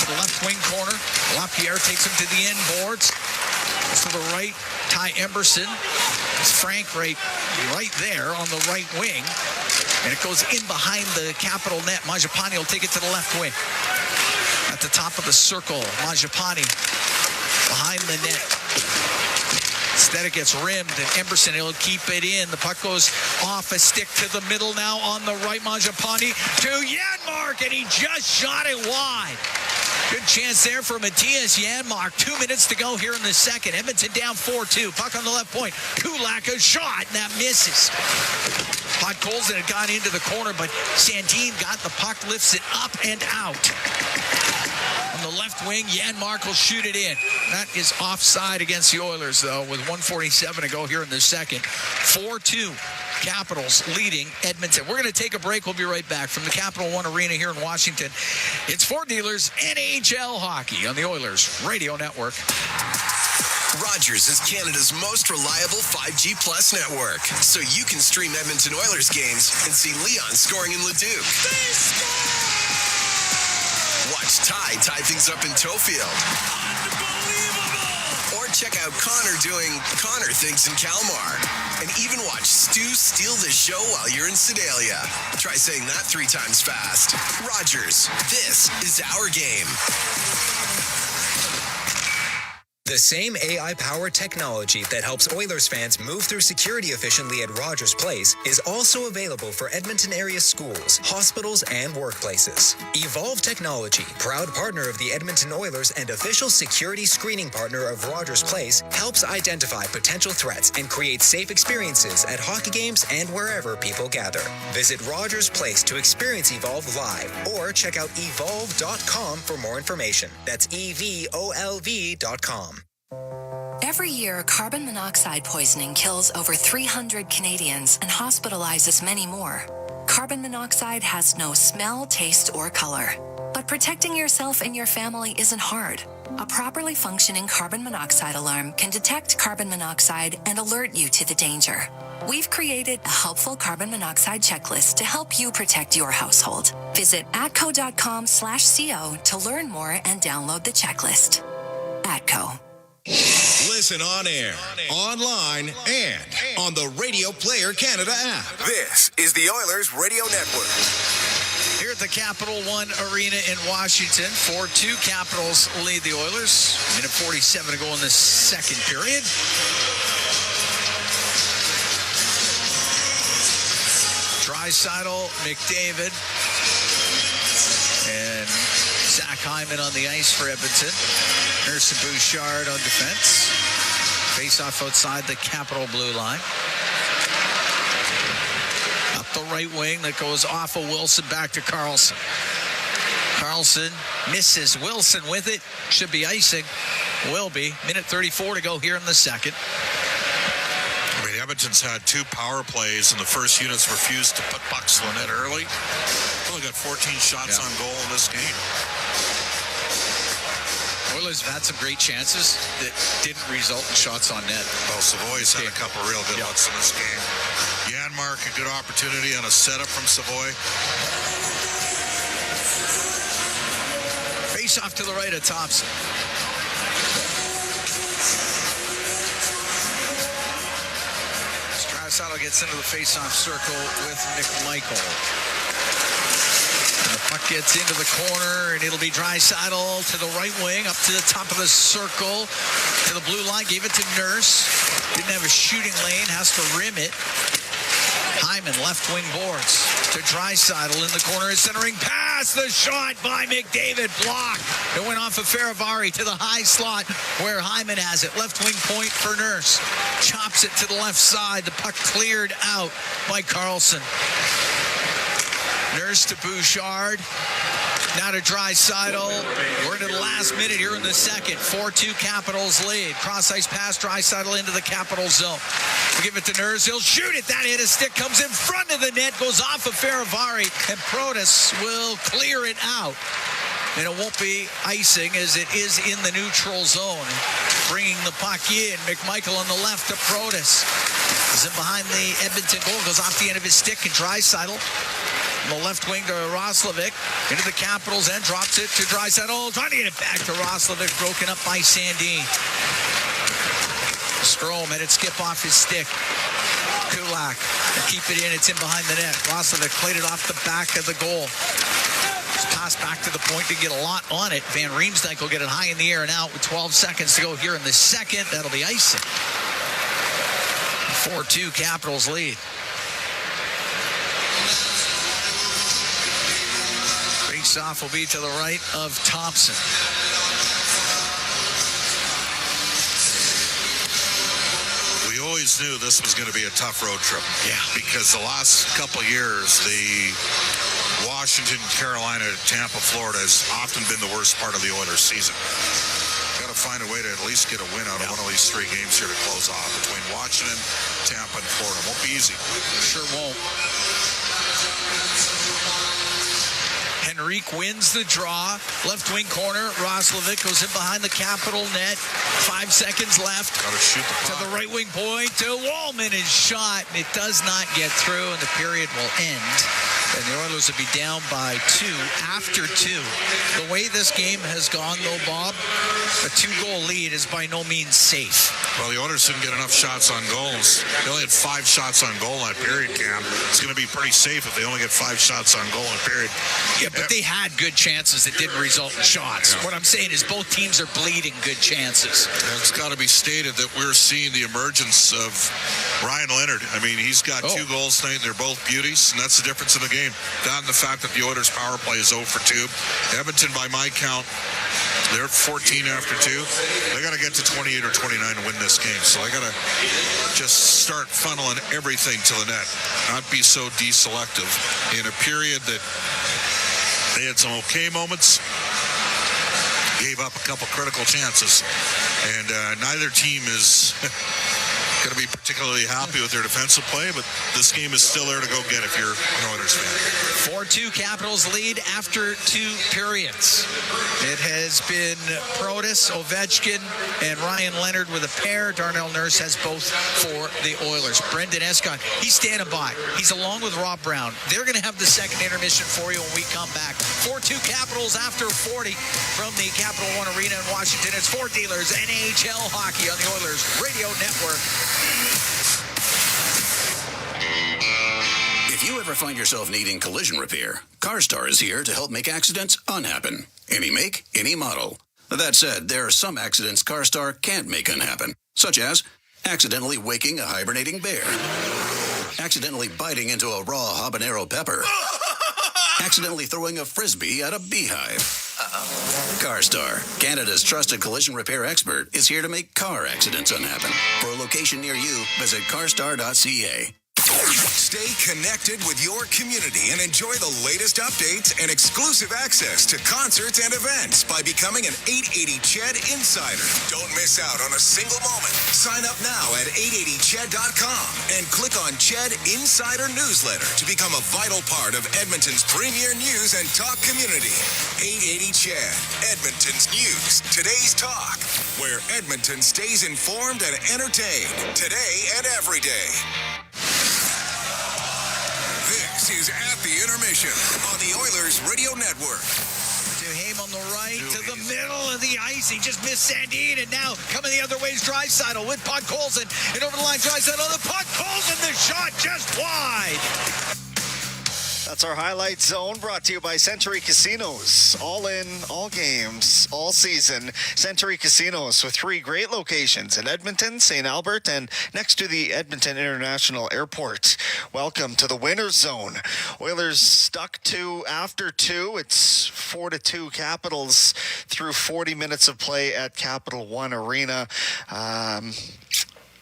To the left wing corner. LaPierre takes him to the end boards. To the right, Ty Emberson. It's Frank right there on the right wing. And it goes in behind the Capital net. Mangiapane will take it to the left wing. At the top of the circle, Mangiapane behind the net. Instead it gets rimmed, and Emberson will keep it in. The puck goes off a stick to the middle now on the right. Mangiapane to Janmark, and he just shot it wide. Good chance there for Matthias Janmark. 2 minutes to go here in the second. Edmonton down 4-2. Puck on the left point. Kulak a shot, and that misses. Podkolzin had gone into the corner, but Sandin got the puck, lifts it up and out. On the left wing, Janmark will shoot it in. That is offside against the Oilers, though, with 1:47 to go here in the second. 4-2. Capitals leading Edmonton. We're going to take a break. We'll be right back from the Capital One Arena here in Washington. It's Fort Dealers NHL Hockey on the Oilers Radio Network. Rogers is Canada's most reliable 5G Plus network, so you can stream Edmonton Oilers games and see Leon scoring in Leduc. Watch Ty tie things up in Tofield. Or check out Connor doing Connor things in Kalmar. And even watch Stu steal the show while you're in Sedalia. Try saying that 3 times fast. Rogers, this is our game. The same AI-powered technology that helps Oilers fans move through security efficiently at Rogers Place is also available for Edmonton area schools, hospitals, and workplaces. Evolve Technology, proud partner of the Edmonton Oilers and official security screening partner of Rogers Place, helps identify potential threats and create safe experiences at hockey games and wherever people gather. Visit Rogers Place to experience Evolve live or check out evolve.com for more information. That's evolv.com. Every year, carbon monoxide poisoning kills over 300 Canadians and hospitalizes many more. Carbon monoxide has no smell, taste, or color. But protecting yourself and your family isn't hard. A properly functioning carbon monoxide alarm can detect carbon monoxide and alert you to the danger. We've created a helpful carbon monoxide checklist to help you protect your household. Visit atco.com/co to learn more and download the checklist. Atco. Listen on air, online, and on the Radio Player Canada app. This is the Oilers Radio Network. Here at the Capital One Arena in Washington, 4-2, Capitals lead the Oilers. Minute 47 to go in the second period. Draisaitl, McDavid, and Zach Hyman on the ice for Edmonton. Nurse and Bouchard on defense. Face-off outside the Capital blue line. Up the right wing that goes off of Wilson back to Carlson. Carlson misses. Wilson with it. Should be icing. Will be. Minute 34 to go here in the second. I mean, Edmonton's had 2 power plays, and the first units refused to put pucks in the net early. Only got 14 shots on goal in this game. Oilers have had some great chances that didn't result in shots on net. Well, Savoy's had a couple real good looks in this game. Janmark, a good opportunity on a setup from Savoy. Face off to the right of Thompson. Draisaitl gets into the face-off circle with McMichael. And the puck gets into the corner, and it'll be Draisaitl to the right wing, up to the top of the circle, to the blue line, gave it to Nurse. Didn't have a shooting lane, has to rim it. Hyman, left wing boards to Draisaitl in the corner, centering pass, the shot by McDavid, blocked. It went off of Faravari to the high slot where Hyman has it. Left wing point for Nurse. Chops it to the left side. The puck cleared out by Carlson. Nurse to Bouchard. Now to Draisaitl. We're into the last minute here in the second. 4-2 Capitals lead. Cross-ice pass, Draisaitl into the Capital zone. We'll give it to Nurse. He'll shoot it. That hit a stick, comes in front of the net, goes off of Faravari, and Protas will clear it out. And it won't be icing as it is in the neutral zone. Bringing the puck in. McMichael on the left to Protas. Is in behind the Edmonton goal. Goes off the end of his stick, and Draisaitl on the left wing to Roslovic. Into the Capitals end. Drops it to Draisaitl. Trying to get it back to Roslovic. Broken up by Sandin. Strome had it skip off his stick. Kulak keep it in. It's in behind the net. Roslovic played it off the back of the goal. Just pass back to the point to get a lot on it. Van Riemsdyk will get it high in the air and out with 12 seconds to go here in the second. That'll be icing. 4-2 Capitals lead. Face-off will be to the right of Thompson. We always knew this was going to be a tough road trip. Yeah. Because the last couple years, the Washington, Carolina, Tampa, Florida has often been the worst part of the Oilers season. Got to find a way to at least get a win out of one of these 3 games here to close off between Washington, Tampa, and Florida. Won't be easy. Sure won't. Henry streak, wins the draw. Left wing corner, Roslovic goes in behind the Capital net. 5 seconds left. Got to shoot the puck. To the right wing point. To Wallman, his shot. It does not get through, and the period will end. And the Oilers will be down by 2 after 2. The way this game has gone, though, Bob, a 2-goal lead is by no means safe. Well, the Oilers didn't get enough shots on goals. They only had 5 shots on goal in that period, Cam. It's going to be pretty safe if they only get 5 shots on goal in a period. Yeah, but they had good chances that didn't result in shots. Yeah. What I'm saying is both teams are bleeding good chances. It's got to be stated that we're seeing the emergence of Ryan Leonard. I mean, he's got 2 goals tonight, and they're both beauties, and that's the difference in the game. That and the fact that the Oilers' power play is 0 for 2. Edmonton, by my count, they're 14 after 2. They got to get to 28 or 29 to win this game. So I got to just start funneling everything to the net, not be so deselective in a period that they had some okay moments, gave up a couple critical chances, and neither team is going to be particularly happy with their defensive play, but this game is still there to go get if you're an Oilers fan. 4-2 Capitals lead after 2 periods. It has been Protas, Ovechkin, and Ryan Leonard with a pair. Darnell Nurse has both for the Oilers. Brendan Escott, he's standing by. He's along with Rob Brown. They're going to have the second intermission for you when we come back. 4-2 Capitals after 40 from the Capital One Arena in Washington. It's Fort Dealers NHL Hockey on the Oilers Radio Network. If you ever find yourself needing collision repair, CarStar is here to help make accidents unhappen. Any make, any model. That said, there are some accidents CarStar can't make unhappen, such as accidentally waking a hibernating bear, accidentally biting into a raw habanero pepper, accidentally throwing a frisbee at a beehive. CarStar, Canada's trusted collision repair expert, is here to make car accidents unhappen. For a location near you, visit carstar.ca. Stay connected with your community and enjoy the latest updates and exclusive access to concerts and events by becoming an 880 CHED Insider. Don't miss out on a single moment. Sign up now at 880ched.com and click on CHED Insider Newsletter to become a vital part of Edmonton's premier news and talk community. 880 CHED, Edmonton's news, today's talk, where Edmonton stays informed and entertained today and every day. This is At the Intermission on the Oilers Radio Network. Duhaime on the right, to the middle of the ice. He just missed Sandin, and now coming the other way is Draisaitl with Podkolzin. And over the line, Draisaitl, the Podkolzin, the shot just wide. That's our highlight zone, brought to you by Century Casinos. All in, all games, all season. Century Casinos with 3 great locations in Edmonton, St. Albert, and next to the Edmonton International Airport. Welcome to the winner's zone. Oilers stuck to after 2. It's 4-2 Capitals through 40 minutes of play at Capital One Arena.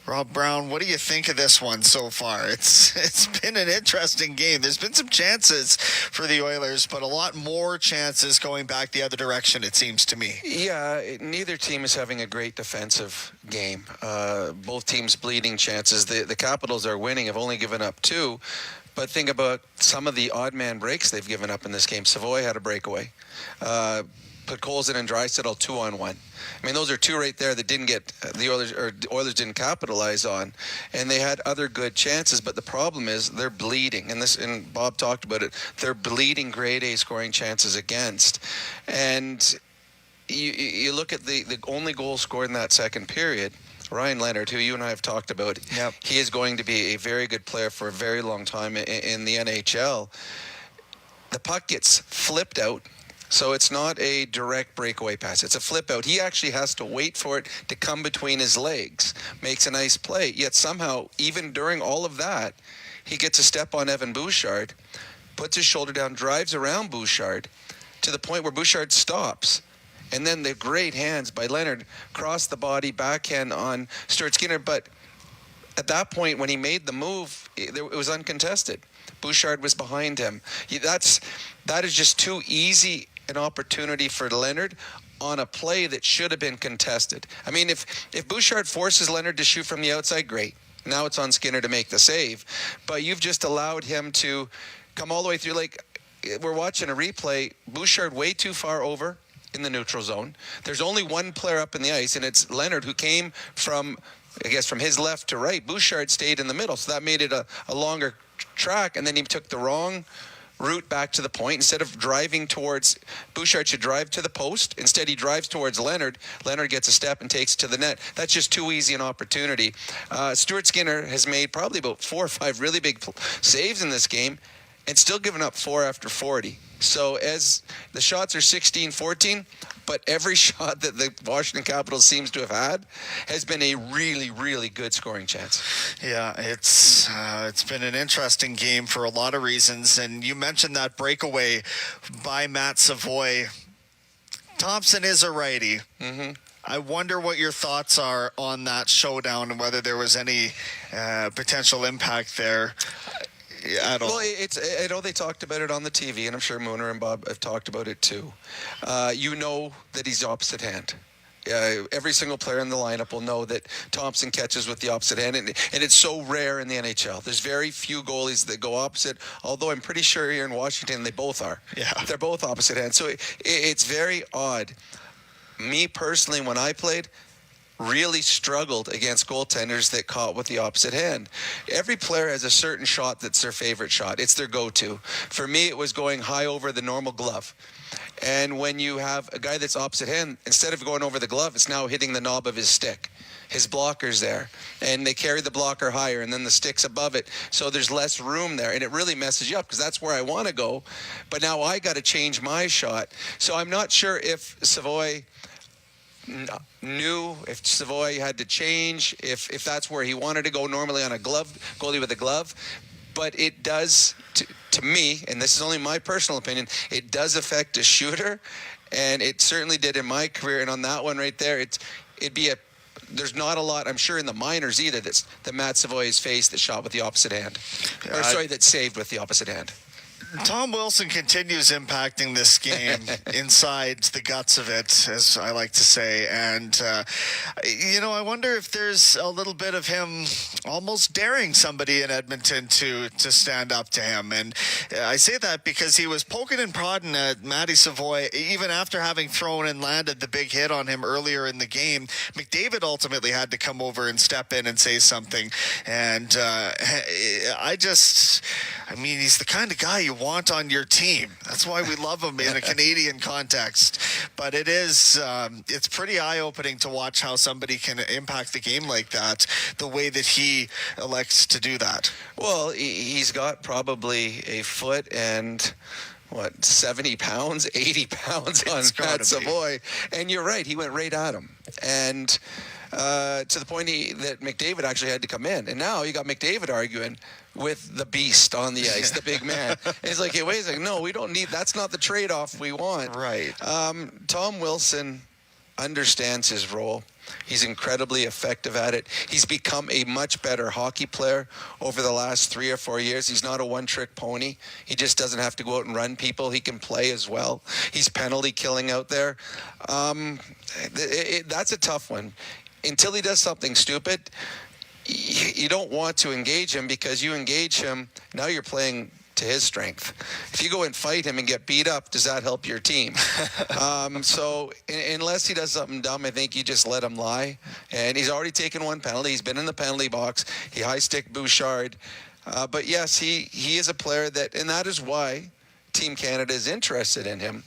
Rob Brown, what do you think of this one so far? It's been an interesting game. There's been some chances for the Oilers, but a lot more chances going back the other direction, it seems to me. Yeah, neither team is having a great defensive game. Both teams bleeding chances. The Capitals are winning, have only given up 2. But think about some of the odd man breaks they've given up in this game. Savoy had a breakaway. Podkolzin and Draisaitl 2-on-1. I mean, those are 2 right there that didn't get the Oilers didn't capitalize on, and they had other good chances. But the problem is they're bleeding, and Bob talked about it. They're bleeding grade A scoring chances against, and you look at the only goal scored in that second period. Ryan Leonard, who you and I have talked about, yep. He is going to be a very good player for a very long time in the NHL. The puck gets flipped out. So it's not a direct breakaway pass. It's a flip out. He actually has to wait for it to come between his legs. Makes a nice play. Yet somehow, even during all of that, he gets a step on Evan Bouchard, puts his shoulder down, drives around Bouchard to the point where Bouchard stops. And then the great hands by Leonard cross the body, backhand on Stuart Skinner. But at that point, when he made the move, it was uncontested. Bouchard was behind him. That is just too easy an opportunity for Leonard on a play that should have been contested. I mean, if Bouchard forces Leonard to shoot from the outside, great. Now it's on Skinner to make the save. But you've just allowed him to come all the way through. Like, we're watching a replay. Bouchard way too far over in the neutral zone. There's only one player up in the ice, and it's Leonard, who came from his left to right. Bouchard stayed in the middle, so that made it a longer track, and then he took the wrong route back to the point. Instead of driving towards, Bouchard should drive to the post. Instead, he drives towards Leonard. Leonard gets a step and takes it to the net. That's just too easy an opportunity. Stuart Skinner has made probably about 4 or 5 really big saves in this game and still given up 4 after 40. So as the shots are 16-14, but every shot that the Washington Capitals seems to have had has been a really, really good scoring chance. Yeah, it's been an interesting game for a lot of reasons. And you mentioned that breakaway by Matt Savoy. Thompson is a righty. Mm-hmm. I wonder what your thoughts are on that showdown and whether there was any potential impact there. At all. Well, I know they talked about it on the TV, and I'm sure Mooner and Bob have talked about it too. You know that he's opposite hand. Every single player in the lineup will know that Thompson catches with the opposite hand, and it's so rare in the NHL. There's very few goalies that go opposite, although I'm pretty sure here in Washington they both are. Yeah. They're both opposite hands, so it's very odd. Me personally, when I played, really struggled against goaltenders that caught with the opposite hand. Every player has a certain shot that's their favorite shot. It's their go-to. For me, it was going high over the normal glove. And when you have a guy that's opposite hand, instead of going over the glove, it's now hitting the knob of his stick. His blocker's there, and they carry the blocker higher, and then the stick's above it, so there's less room there, and it really messes you up because that's where I want to go, but now I got to change my shot. So I'm not sure if Savoy knew, if Savoy had to change, if that's where he wanted to go normally on a goalie with a glove. But it does, to me, and this is only my personal opinion, it does affect a shooter, and it certainly did in my career. And on that one right there, there's not a lot, I'm sure, in the minors either, that Matt Savoy has faced that shot with the opposite hand. That saved with the opposite hand. Tom Wilson continues impacting this game inside the guts of it, as I like to say. And, I wonder if there's a little bit of him almost daring somebody in Edmonton to stand up to him. And I say that because he was poking and prodding at Matty Savoy, even after having thrown and landed the big hit on him earlier in the game. McDavid ultimately had to come over and step in and say something. And he's the kind of guy you want on your team. That's why we love him in a Canadian context. But it's pretty eye-opening to watch how somebody can impact the game like that, the way that he elects to do that. Well, he's got probably a foot and 70 pounds, 80 pounds on Matt Savoy. And you're right, he went right at him. And to the point that McDavid actually had to come in. And now you got McDavid arguing with the beast on the ice, the big man. And he's like, hey, wait a second, no, we don't need, that's not the trade-off we want. Right. Tom Wilson understands his role. He's incredibly effective at it. He's become a much better hockey player over the last 3 or 4 years. He's not a one-trick pony. He just doesn't have to go out and run people. He can play as well. He's penalty killing out there. That's a tough one. Until he does something stupid, you don't want to engage him, because you engage him, now you're playing to his strength. If you go and fight him and get beat up, does that help your team? So unless he does something dumb, I think you just let him lie. And he's already taken one penalty. He's been in the penalty box. He high-stick Bouchard. But yes, he is a player and that is why Team Canada is interested in him,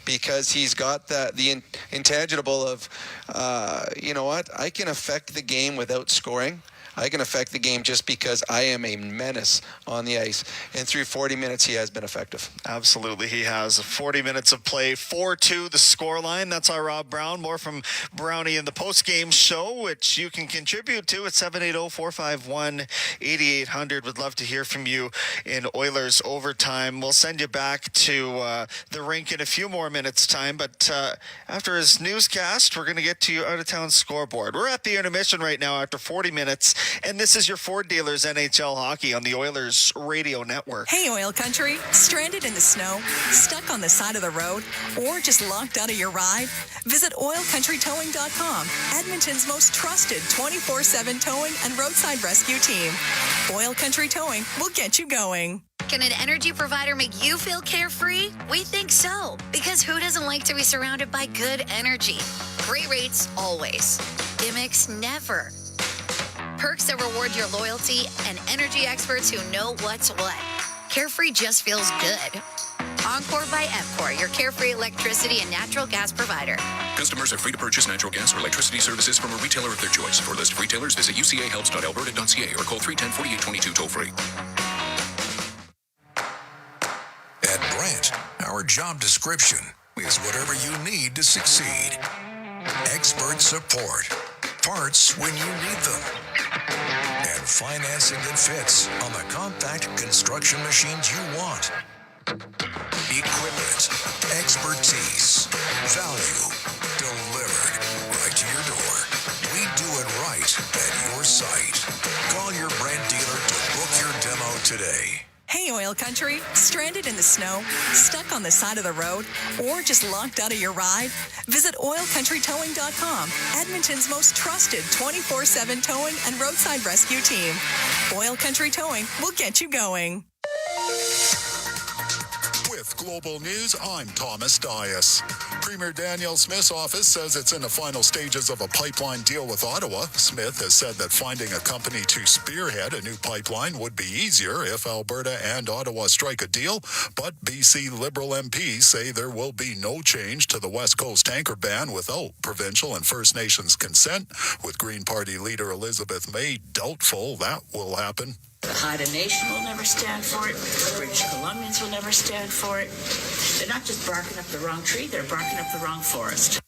because he's got the intangible of, I can affect the game without scoring. I can affect the game just because I am a menace on the ice. And through 40 minutes, he has been effective. Absolutely, he has. 40 minutes of play, 4-2 the scoreline. That's our Rob Brown. More from Brownie in the post-game show, which you can contribute to at 780-451-8800. Would love to hear from you in Oilers Overtime. We'll send you back to the rink in a few more minutes' time. But after his newscast, we're going to get to your out-of-town scoreboard. We're at the intermission right now after 40 minutes. And this is your Ford Dealers NHL Hockey on the Oilers Radio Network. Hey, OilCountry. Stranded in the snow? Stuck on the side of the road? Or just locked out of your ride? Visit OilCountryTowing.com, Edmonton's most trusted 24/7 towing and roadside rescue team. OilCountry Towing will get you going. Can an energy provider make you feel carefree? We think so. Because who doesn't like to be surrounded by good energy? Great rates always. Gimmicks never. Perks that reward your loyalty and energy experts who know what's what. Carefree just feels good. Encore by EPCOR, your carefree electricity and natural gas provider. Customers are free to purchase natural gas or electricity services from a retailer of their choice. For a list of retailers, visit ucahelps.alberta.ca or call 310-4822 toll-free. At Brandt, our job description is whatever you need to succeed. Expert support, parts when you need them, and financing that fits on the compact construction machines you want. Equipment, expertise, value, delivered right to your door. We do it right at your site. Call your Brandt dealer to book your demo today. Hey, Oil Country, stranded in the snow, stuck on the side of the road, or just locked out of your ride? Visit OilCountryTowing.com, Edmonton's most trusted 24/7 towing and roadside rescue team. Oil Country Towing will get you going. With Global News, I'm Thomas Dias. Premier Danielle Smith's office says it's in the final stages of a pipeline deal with Ottawa. Smith has said that finding a company to spearhead a new pipeline would be easier if Alberta and Ottawa strike a deal, but BC Liberal MPs say there will be no change to the West Coast tanker ban without provincial and First Nations consent, with Green Party leader Elizabeth May doubtful that will happen. The Haida Nation will never stand for it. The British Columbians will never stand for it. They're not just barking up the wrong tree, they're barking up the wrong forest.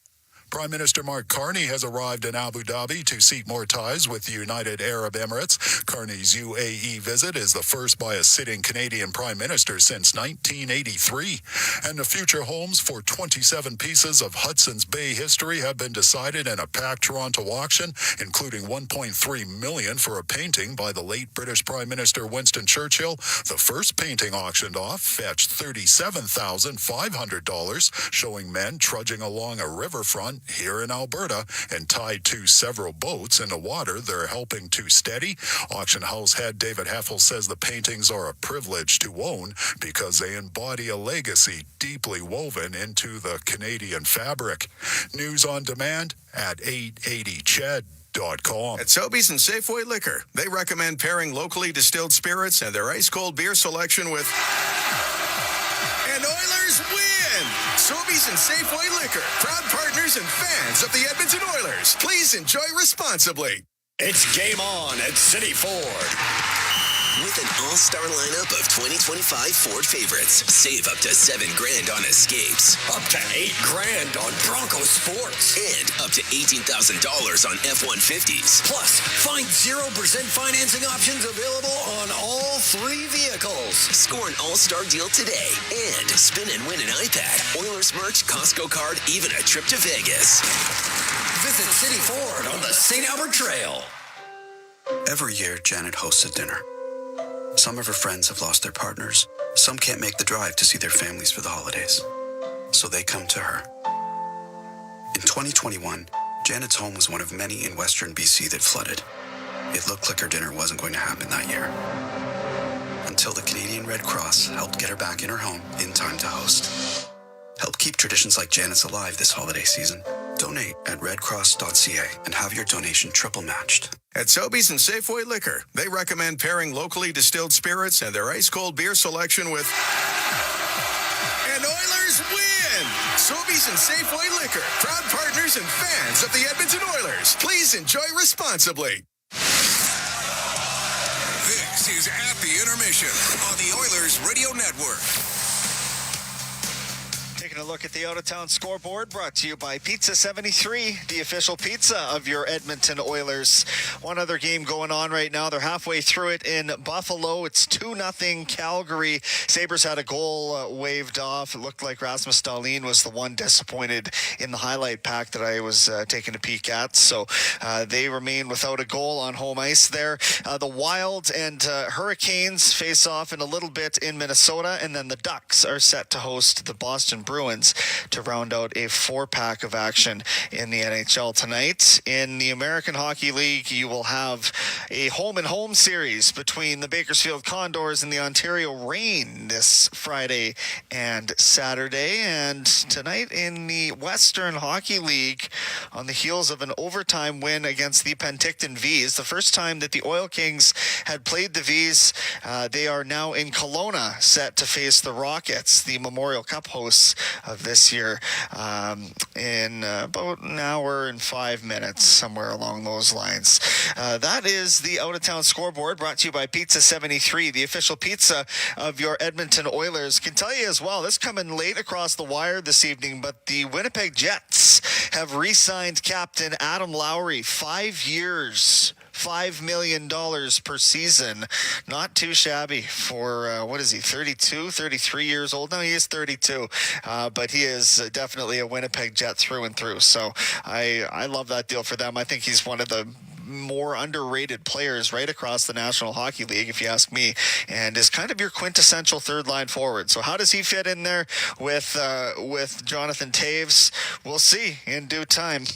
Prime Minister Mark Carney has arrived in Abu Dhabi to seek more ties with the United Arab Emirates. Carney's UAE visit is the first by a sitting Canadian Prime Minister since 1983. And the future homes for 27 pieces of Hudson's Bay history have been decided in a packed Toronto auction, including $1.3 million for a painting by the late British Prime Minister Winston Churchill. The first painting auctioned off fetched $37,500, showing men trudging along a riverfront here in Alberta and tied to several boats in the water they're helping to steady. Auction house head David Heffel says the paintings are a privilege to own because they embody a legacy deeply woven into the Canadian fabric. News on demand at 880ched.com. At Sobeys and Safeway Liquor, they recommend pairing locally distilled spirits and their ice-cold beer selection with... And Oilers win! Sobeys and Safeway Liquor, proud partners and fans of the Edmonton Oilers. Please enjoy responsibly. It's game on at City Ford. With an all-star lineup of 2025 Ford favorites, save up to $7,000 on Escapes, Up to $8,000 on Bronco Sports. and up to $18,000 on F-150s. Plus, find 0% financing options available on all 3 vehicles. Score an all-star deal today and spin and win an iPad, Oilers merch, Costco card, even a trip to Vegas. Visit City Ford on the St. Albert Trail. Every year, Janet hosts a dinner. Some of her friends have lost their partners. Some can't make the drive to see their families for the holidays. So they come to her. In 2021, Janet's home was one of many in Western BC that flooded. It looked like her dinner wasn't going to happen that year. Until the Canadian Red Cross helped get her back in her home in time to host. Help keep traditions like Janet's alive this holiday season. Donate at redcross.ca and have your donation triple matched. At Sobeys and Safeway Liquor, they recommend pairing locally distilled spirits and their ice-cold beer selection with... And Oilers win! Sobeys and Safeway Liquor, proud partners and fans of the Edmonton Oilers. Please enjoy responsibly. This is At the Intermission on the Oilers Radio Network. Taking a look at the out-of-town scoreboard, brought to you by Pizza 73, the official pizza of your Edmonton Oilers. One other game going on right now. They're halfway through it in Buffalo. It's 2-0 Calgary. Sabres had a goal waved off. It looked like Rasmus Dahlin was the one disappointed in the highlight pack that I was taking a peek at. So they remain without a goal on home ice there. The Wild and Hurricanes face off in a little bit in Minnesota, and then the Ducks are set to host the Boston Bruins Bruins to round out a 4-pack of action in the NHL tonight. In the American Hockey League, you will have a home-and-home series between the Bakersfield Condors and the Ontario Reign this Friday and Saturday. And tonight in the Western Hockey League, on the heels of an overtime win against the Penticton Vs, the first time that the Oil Kings had played the Vs, they are now in Kelowna, set to face the Rockets, the Memorial Cup hosts of this year, in about an hour and 5 minutes, somewhere along those lines. That is the out-of-town scoreboard, brought to you by Pizza 73, the official pizza of your Edmonton Oilers. Can tell you as well, this coming late across the wire this evening, but the Winnipeg Jets have re-signed captain Adam Lowry, 5 years. $5 million per season. Not too shabby for, what is he, 32, 33 years old? No, he is 32. But he is definitely a Winnipeg Jet through and through. So I love that deal for them. I think he's one of the more underrated players right across the National Hockey League, if you ask me, and is kind of your quintessential third line forward. So how does he fit in there with Jonathan Taves? We'll see in due time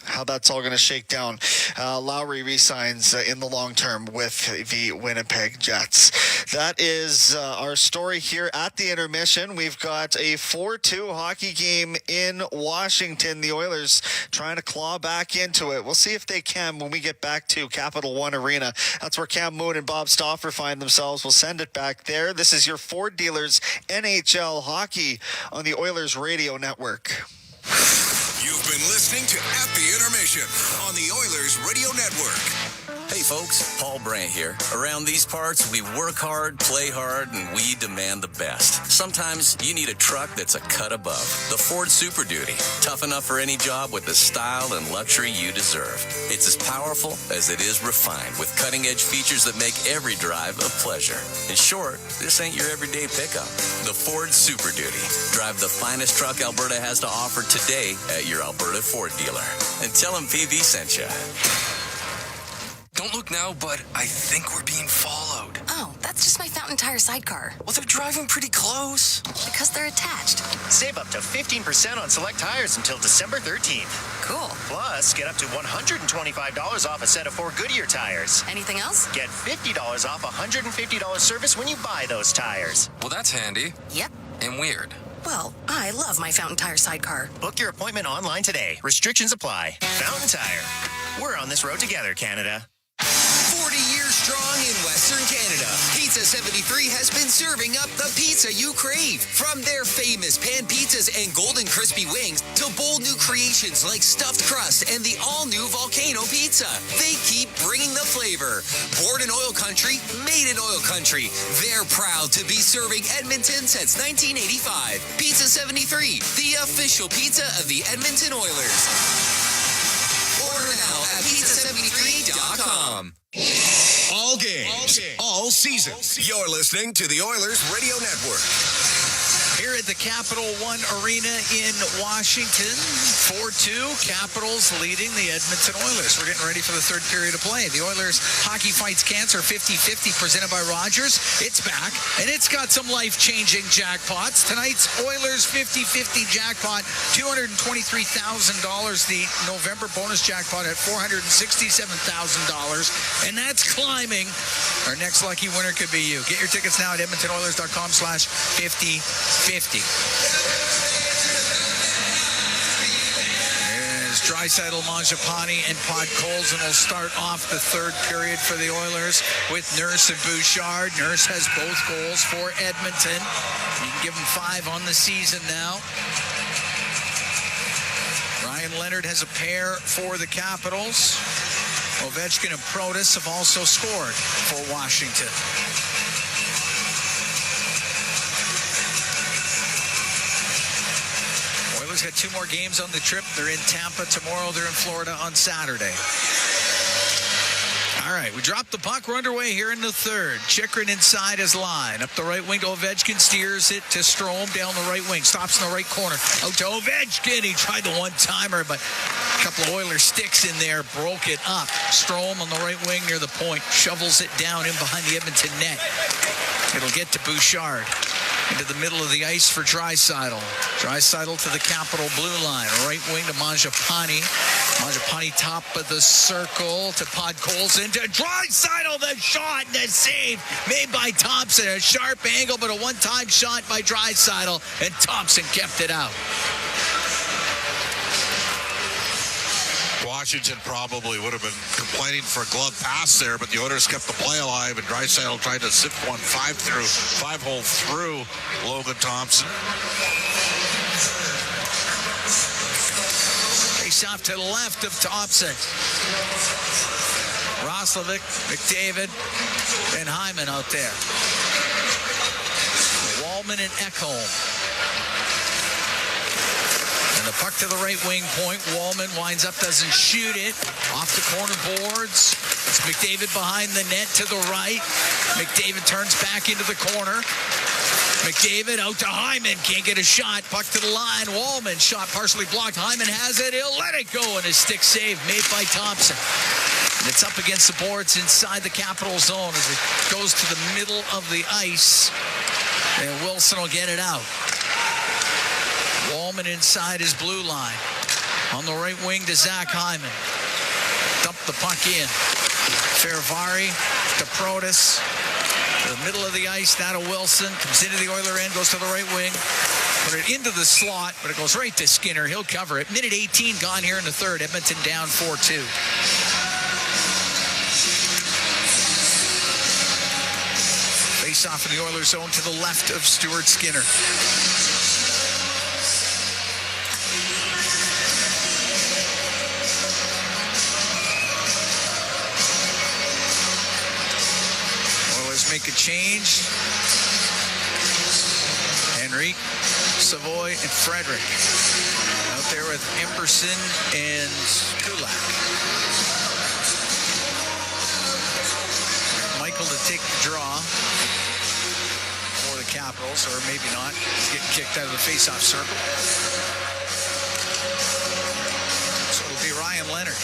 how that's all going to shake down. Lowry re-signs in the long term with the Winnipeg Jets. That is our story here at the intermission. We've got a 4-2 hockey game in Washington. The Oilers trying to claw back into it. We'll see if they can when we get back to Capital One Arena. That's where Cam Moon and Bob Stauffer find themselves. We'll send it back there. This is your Ford Dealers NHL Hockey on the Oilers Radio Network. You've been listening to At the Intermission on the Oilers Radio Network. Hey folks, Paul Brandt here. Around these parts, we work hard, play hard, and we demand the best. Sometimes you need a truck that's a cut above. The Ford Super Duty. Tough enough for any job with the style and luxury you deserve. It's as powerful as it is refined, with cutting-edge features that make every drive a pleasure. In short, this ain't your everyday pickup. The Ford Super Duty. Drive the finest truck Alberta has to offer today at your Alberta Ford dealer. And tell them PV sent you. Don't look now, but I think we're being followed. Oh, that's just my Fountain Tire sidecar. Well, they're driving pretty close. Because they're attached. Save up to 15% on select tires until December 13th. Cool. Plus, get up to $125 off a set of 4 Goodyear tires. Anything else? Get $50 off $150 service when you buy those tires. Well, that's handy. Yep. And weird. Well, I love my Fountain Tire sidecar. Book your appointment online today. Restrictions apply. Fountain Tire. We're on this road together, Canada. 40 years strong in Western Canada, Pizza 73 has been serving up the pizza you crave. From their famous pan pizzas and golden crispy wings to bold new creations like stuffed crust and the all-new Volcano Pizza, they keep bringing the flavor. Born in OilCountry, made in OilCountry, they're proud to be serving Edmonton since 1985. Pizza 73, the official pizza of the Edmonton Oilers. Order now at pizza73.com. All games, all season. You're listening to the Oilers Radio Network. Here at the Capital One Arena in Washington, 4-2, Capitals leading the Edmonton Oilers. We're getting ready for the third period of play. The Oilers Hockey Fights Cancer 50-50 presented by Rogers. It's back, and it's got some life-changing jackpots. Tonight's Oilers 50-50 jackpot, $223,000. The November bonus jackpot at $467,000, and that's climbing. Our next lucky winner could be you. Get your tickets now at edmontonoilers.com/50-50. There's Draisaitl, Mangiapane, and Podkolzin will start off the third period for the Oilers with Nurse and Bouchard. Nurse has both goals for Edmonton. You can give him 5 on the season now. Ryan Leonard has a pair for the Capitals. Ovechkin and Protas have also scored for Washington. Oilers got 2 more games on the trip. They're in Tampa tomorrow. They're in Florida on Saturday. All right, we dropped the puck. We're underway here in the third. Chychrun inside his line. Up the right wing to Ovechkin. Steers it to Strome down the right wing. Stops in the right corner. Out to Ovechkin. He tried the one-timer, but a couple of Oilers sticks in there. Broke it up. Strome on the right wing near the point. Shovels it down in behind the Edmonton net. It'll get to Bouchard. Into the middle of the ice for Draisaitl. Draisaitl to the Capital blue line. Right wing to Mangiapane. Mangiapane top of the circle to Podkolzin. To Draisaitl, the shot and the save made by Thompson. A sharp angle, but a one-time shot by Draisaitl, and Thompson kept it out. Washington probably would have been complaining for a glove pass there, but the Oilers kept the play alive, and Draisaitl tried to zip one five-hole through Logan Thompson. Face off to the left of Thompson. Roslovic, McDavid, and Hyman out there. Wallman and Ekholm. And the puck to the right wing point. Wallman winds up, doesn't shoot it. Off the corner boards. It's McDavid behind the net to the right. McDavid turns back into the corner. McDavid out to Hyman. Can't get a shot. Puck to the line. Wallman shot partially blocked. Hyman has it. He'll let it go. And a stick save made by Thompson. And it's up against the boards inside the Capital zone as it goes to the middle of the ice. And Wilson will get it out. Wallman inside his blue line. On the right wing to Zach Hyman. Dump the puck in. Ferravari to Protas. To the middle of the ice, now to Wilson. Comes into the Oiler end, goes to the right wing. Put it into the slot, but it goes right to Skinner. He'll cover it. Minute 18 gone here in the third. Edmonton down 4-2. Face off in the Oilers zone to the left of Stuart Skinner. Make a change. Henrique, Savoy, and Frederick out there with Emberson and Kulak. Michael to take the draw for the Capitals, or maybe not. He's getting kicked out of the face-off circle. So it'll be Ryan Leonard.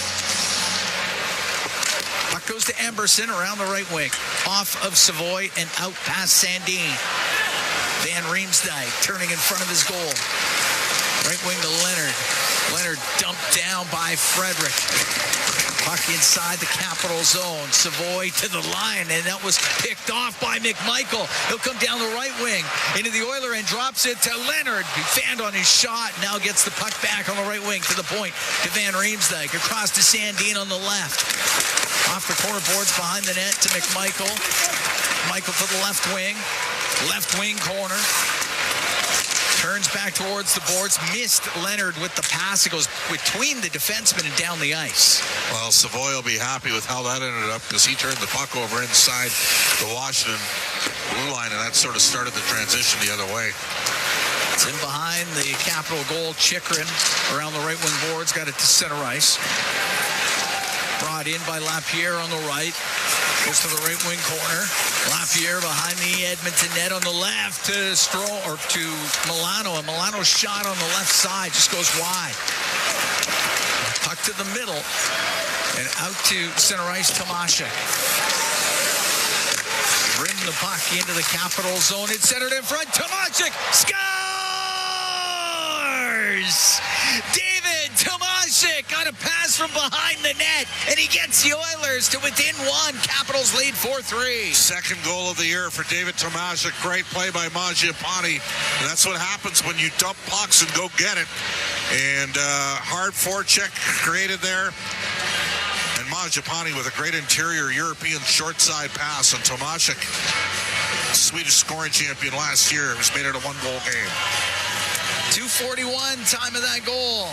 Puck goes to Emberson around the right wing. Off of Savoy and out past Sandin. Van Riemsdyk turning in front of his goal. Right wing to Leonard. Leonard dumped down by Frederick. Puck inside the Capital zone. Savoy to the line, and that was picked off by McMichael. He'll come down the right wing into the Oiler and drops it to Leonard. He fanned on his shot, now gets the puck back on the right wing to the point to Van Riemsdyk. Across to Sandin on the left. Off the corner boards behind the net to McMichael. Michael to the left wing corner. Turns back towards the boards. Missed Leonard with the pass. It goes between the defenseman and down the ice. Well, Savoy will be happy with how that ended up because he turned the puck over inside the Washington blue line, and that sort of started the transition the other way. It's in behind the Capital goal. Chychrun around the right wing boards. Got it to center ice. Brought in by Lapierre on the right. Goes to the right wing corner. Lapierre behind the Edmonton net on the left to to Milano. And Milano's shot on the left side just goes wide. Puck to the middle. And out to center ice, Tomášek. Bring the puck into the Capital zone. It's centered in front. Tomášek scores! David Tomášek got a pass from behind the net, and he gets the Oilers to within one. Capitals lead 4-3. Second goal of the year for David Tomášek. Great play by Mangiapane. And that's what happens when you dump pucks and go get it. And hard forecheck created there. And Mangiapane with a great interior European short side pass. And Tomášek, Swedish scoring champion last year, has made it a one-goal game. 2:41, time of that goal.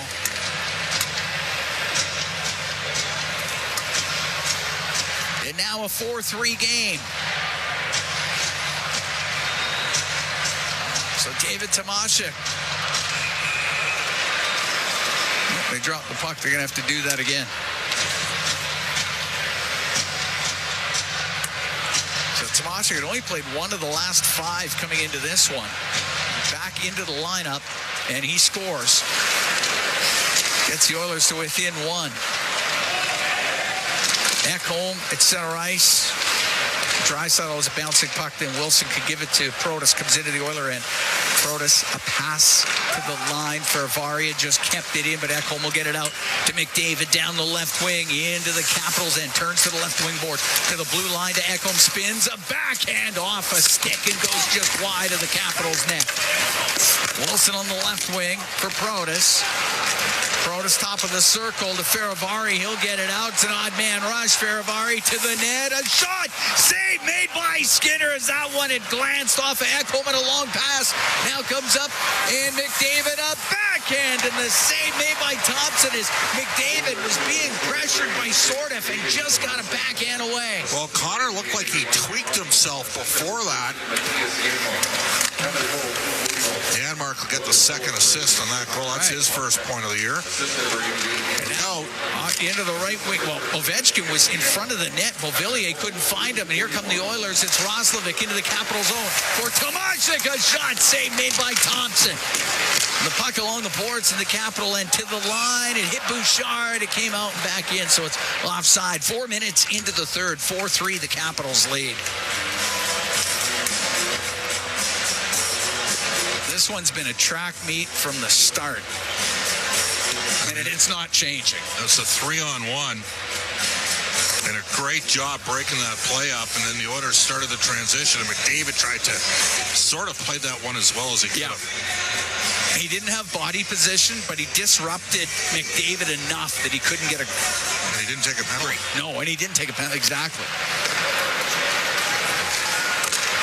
And now a 4-3 game. So David Tomášek. They dropped the puck. They're going to have to do that again. So Tomášek had only played one of the last five coming into this one. Back into the lineup, and he scores. Gets the Oilers to within one. Ekholm at center ice. Draisaitl was a bouncing puck, then Wilson could give it to Protas, comes into the Oiler end. Protas, a pass to the line for Varia, just kept it in, but Ekholm will get it out to McDavid down the left wing into the Capitals end, turns to the left wing board, to the blue line to Ekholm, spins a backhand off a stick and goes just wide of the Capitals net. Wilson on the left wing for Protas. Protas top of the circle to Feravari. He'll get it out. It's an odd man rush. Feravari to the net. A shot. Save made by Skinner as that one had glanced off of Ekholm and a long pass. Now comes up and McDavid a backhand, and the save made by Thompson as McDavid was being pressured by Sordeff and just got a backhand away. Well, Connor looked like he tweaked himself before that. Janmark will get the second assist on that goal. That's his first point of the year. And now, into the right wing. Well, Ovechkin was in front of the net. Beauvillier couldn't find him. And here come the Oilers. It's Roslovic into the Capital zone for Tomasic. A shot save made by Thompson. The puck along the boards in the Capital end to the line. It hit Bouchard. It came out and back in, so it's offside. 4 minutes into the third. 4-3, the Capitals lead. This one's been a track meet from the start. And it's not changing. It's a 3-on-1. And a great job breaking that play up. And then the Oilers started the transition. And McDavid tried to sort of play that one as well as he could. He didn't have body position, but he disrupted McDavid enough that he couldn't get a... And he didn't take a penalty. No, and he didn't take a penalty. Exactly.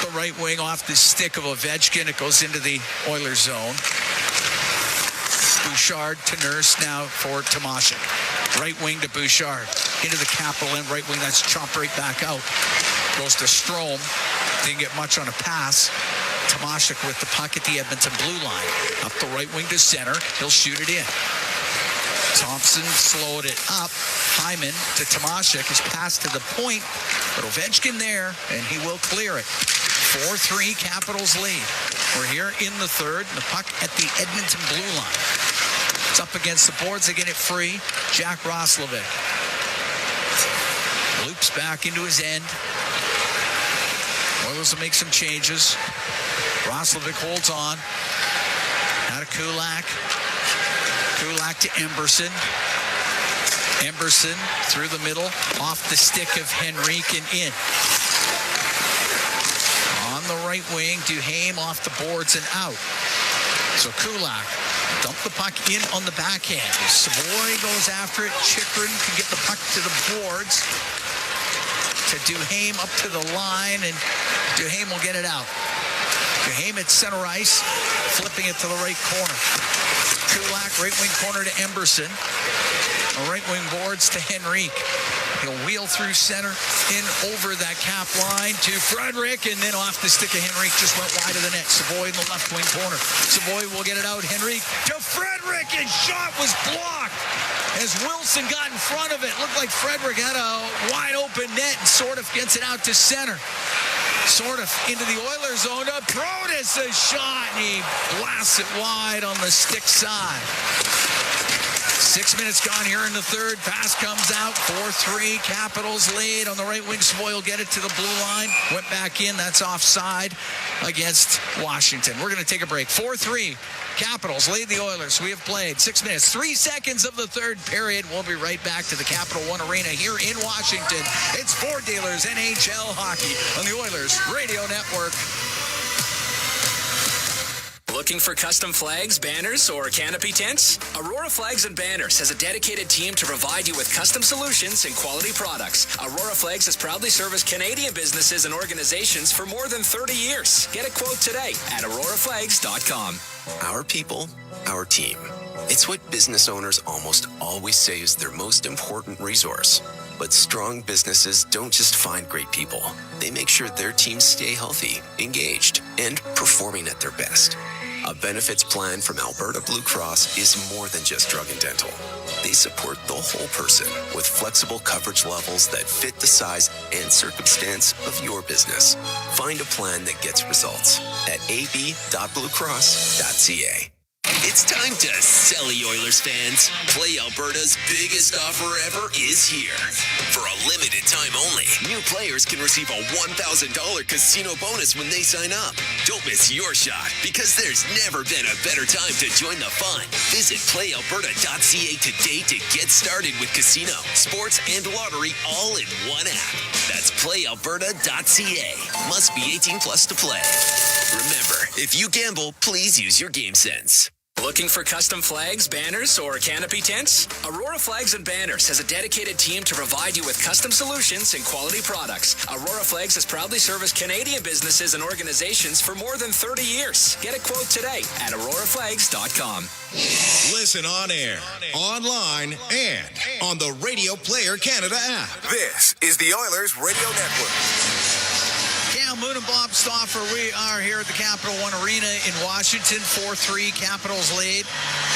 The right wing off the stick of Ovechkin. It goes into the Oilers zone. Bouchard to Nurse now for Tomasic. Right wing to Bouchard. Into the Capital end. Right wing, that's chopped right back out. Goes to Strome. Didn't get much on a pass. Tomasic with the puck at the Edmonton blue line. Up the right wing to center. He'll shoot it in. Thompson slowed it up. Hyman to Tomasic. His pass to the point. But Ovechkin there, and he will clear it. 4-3 Capitals lead. We're here in the third. The puck at the Edmonton blue line. It's up against the boards. They get it free. Jack Roslovic. Loops back into his end. Oilers will make some changes. Roslovic holds on. Now to Kulak. Kulak to Emberson. Emberson through the middle. Off the stick of Henrique and in. On the right wing, Duhaime off the boards and out. So Kulak dump the puck in on the backhand. Savoy goes after it. Chychrun can get the puck to the boards. To Duhaime up to the line, and Duhaime will get it out. Duhaime at center ice, flipping it to the right corner. Kulak, right wing corner to Emberson. Right wing boards to Henrique. He'll wheel through center, in over that cap line to Frederick, and then off the stick of Henrique, just went wide of the net. Savoy in the left wing corner. Savoy will get it out. Henrique to Frederick, and shot was blocked. As Wilson got in front of it, looked like Frederick had a wide open net, and sort of gets it out to center. Sort of into the Oilers zone. Protas a shot, and he blasts it wide on the stick side. 6 minutes gone here in the third. Pass comes out. 4-3. Capitals lead. On the right wing, Savoy will get it to the blue line. Went back in. That's offside against Washington. We're going to take a break. 4-3. Capitals lead the Oilers. We have played 6 minutes, 3 seconds of the third period. We'll be right back to the Capital One Arena here in Washington. It's Ford Dealers NHL Hockey on the Oilers Radio Network. Looking for custom flags, banners, or canopy tents? Aurora Flags and Banners has a dedicated team to provide you with custom solutions and quality products. Aurora Flags has proudly serviced Canadian businesses and organizations for more than 30 years. Get a quote today at auroraflags.com. Our people, our team. It's what business owners almost always say is their most important resource. But strong businesses don't just find great people. They make sure their teams stay healthy, engaged, and performing at their best. A benefits plan from Alberta Blue Cross is more than just drug and dental. They support the whole person with flexible coverage levels that fit the size and circumstance of your business. Find a plan that gets results at ab.bluecross.ca. It's time to sell, Oilers fans. Play Alberta's biggest offer ever is here. For a limited time only, new players can receive a $1,000 casino bonus when they sign up. Don't miss your shot, because there's never been a better time to join the fun. Visit playalberta.ca today to get started with casino, sports, and lottery all in one app. That's playalberta.ca. Must be 18 plus to play. Remember, if you gamble, please use your game sense. Looking for custom flags, banners, or canopy tents? Aurora Flags and Banners has a dedicated team to provide you with custom solutions and quality products. Aurora Flags has proudly serviced Canadian businesses and organizations for more than 30 years. Get a quote today at auroraflags.com. Listen on air, online, and on the Radio Player Canada app. This is the Oilers Radio Network. Cam Moon and Bob Stauffer, we are here at the Capital One Arena in Washington. 4-3, Capitals lead.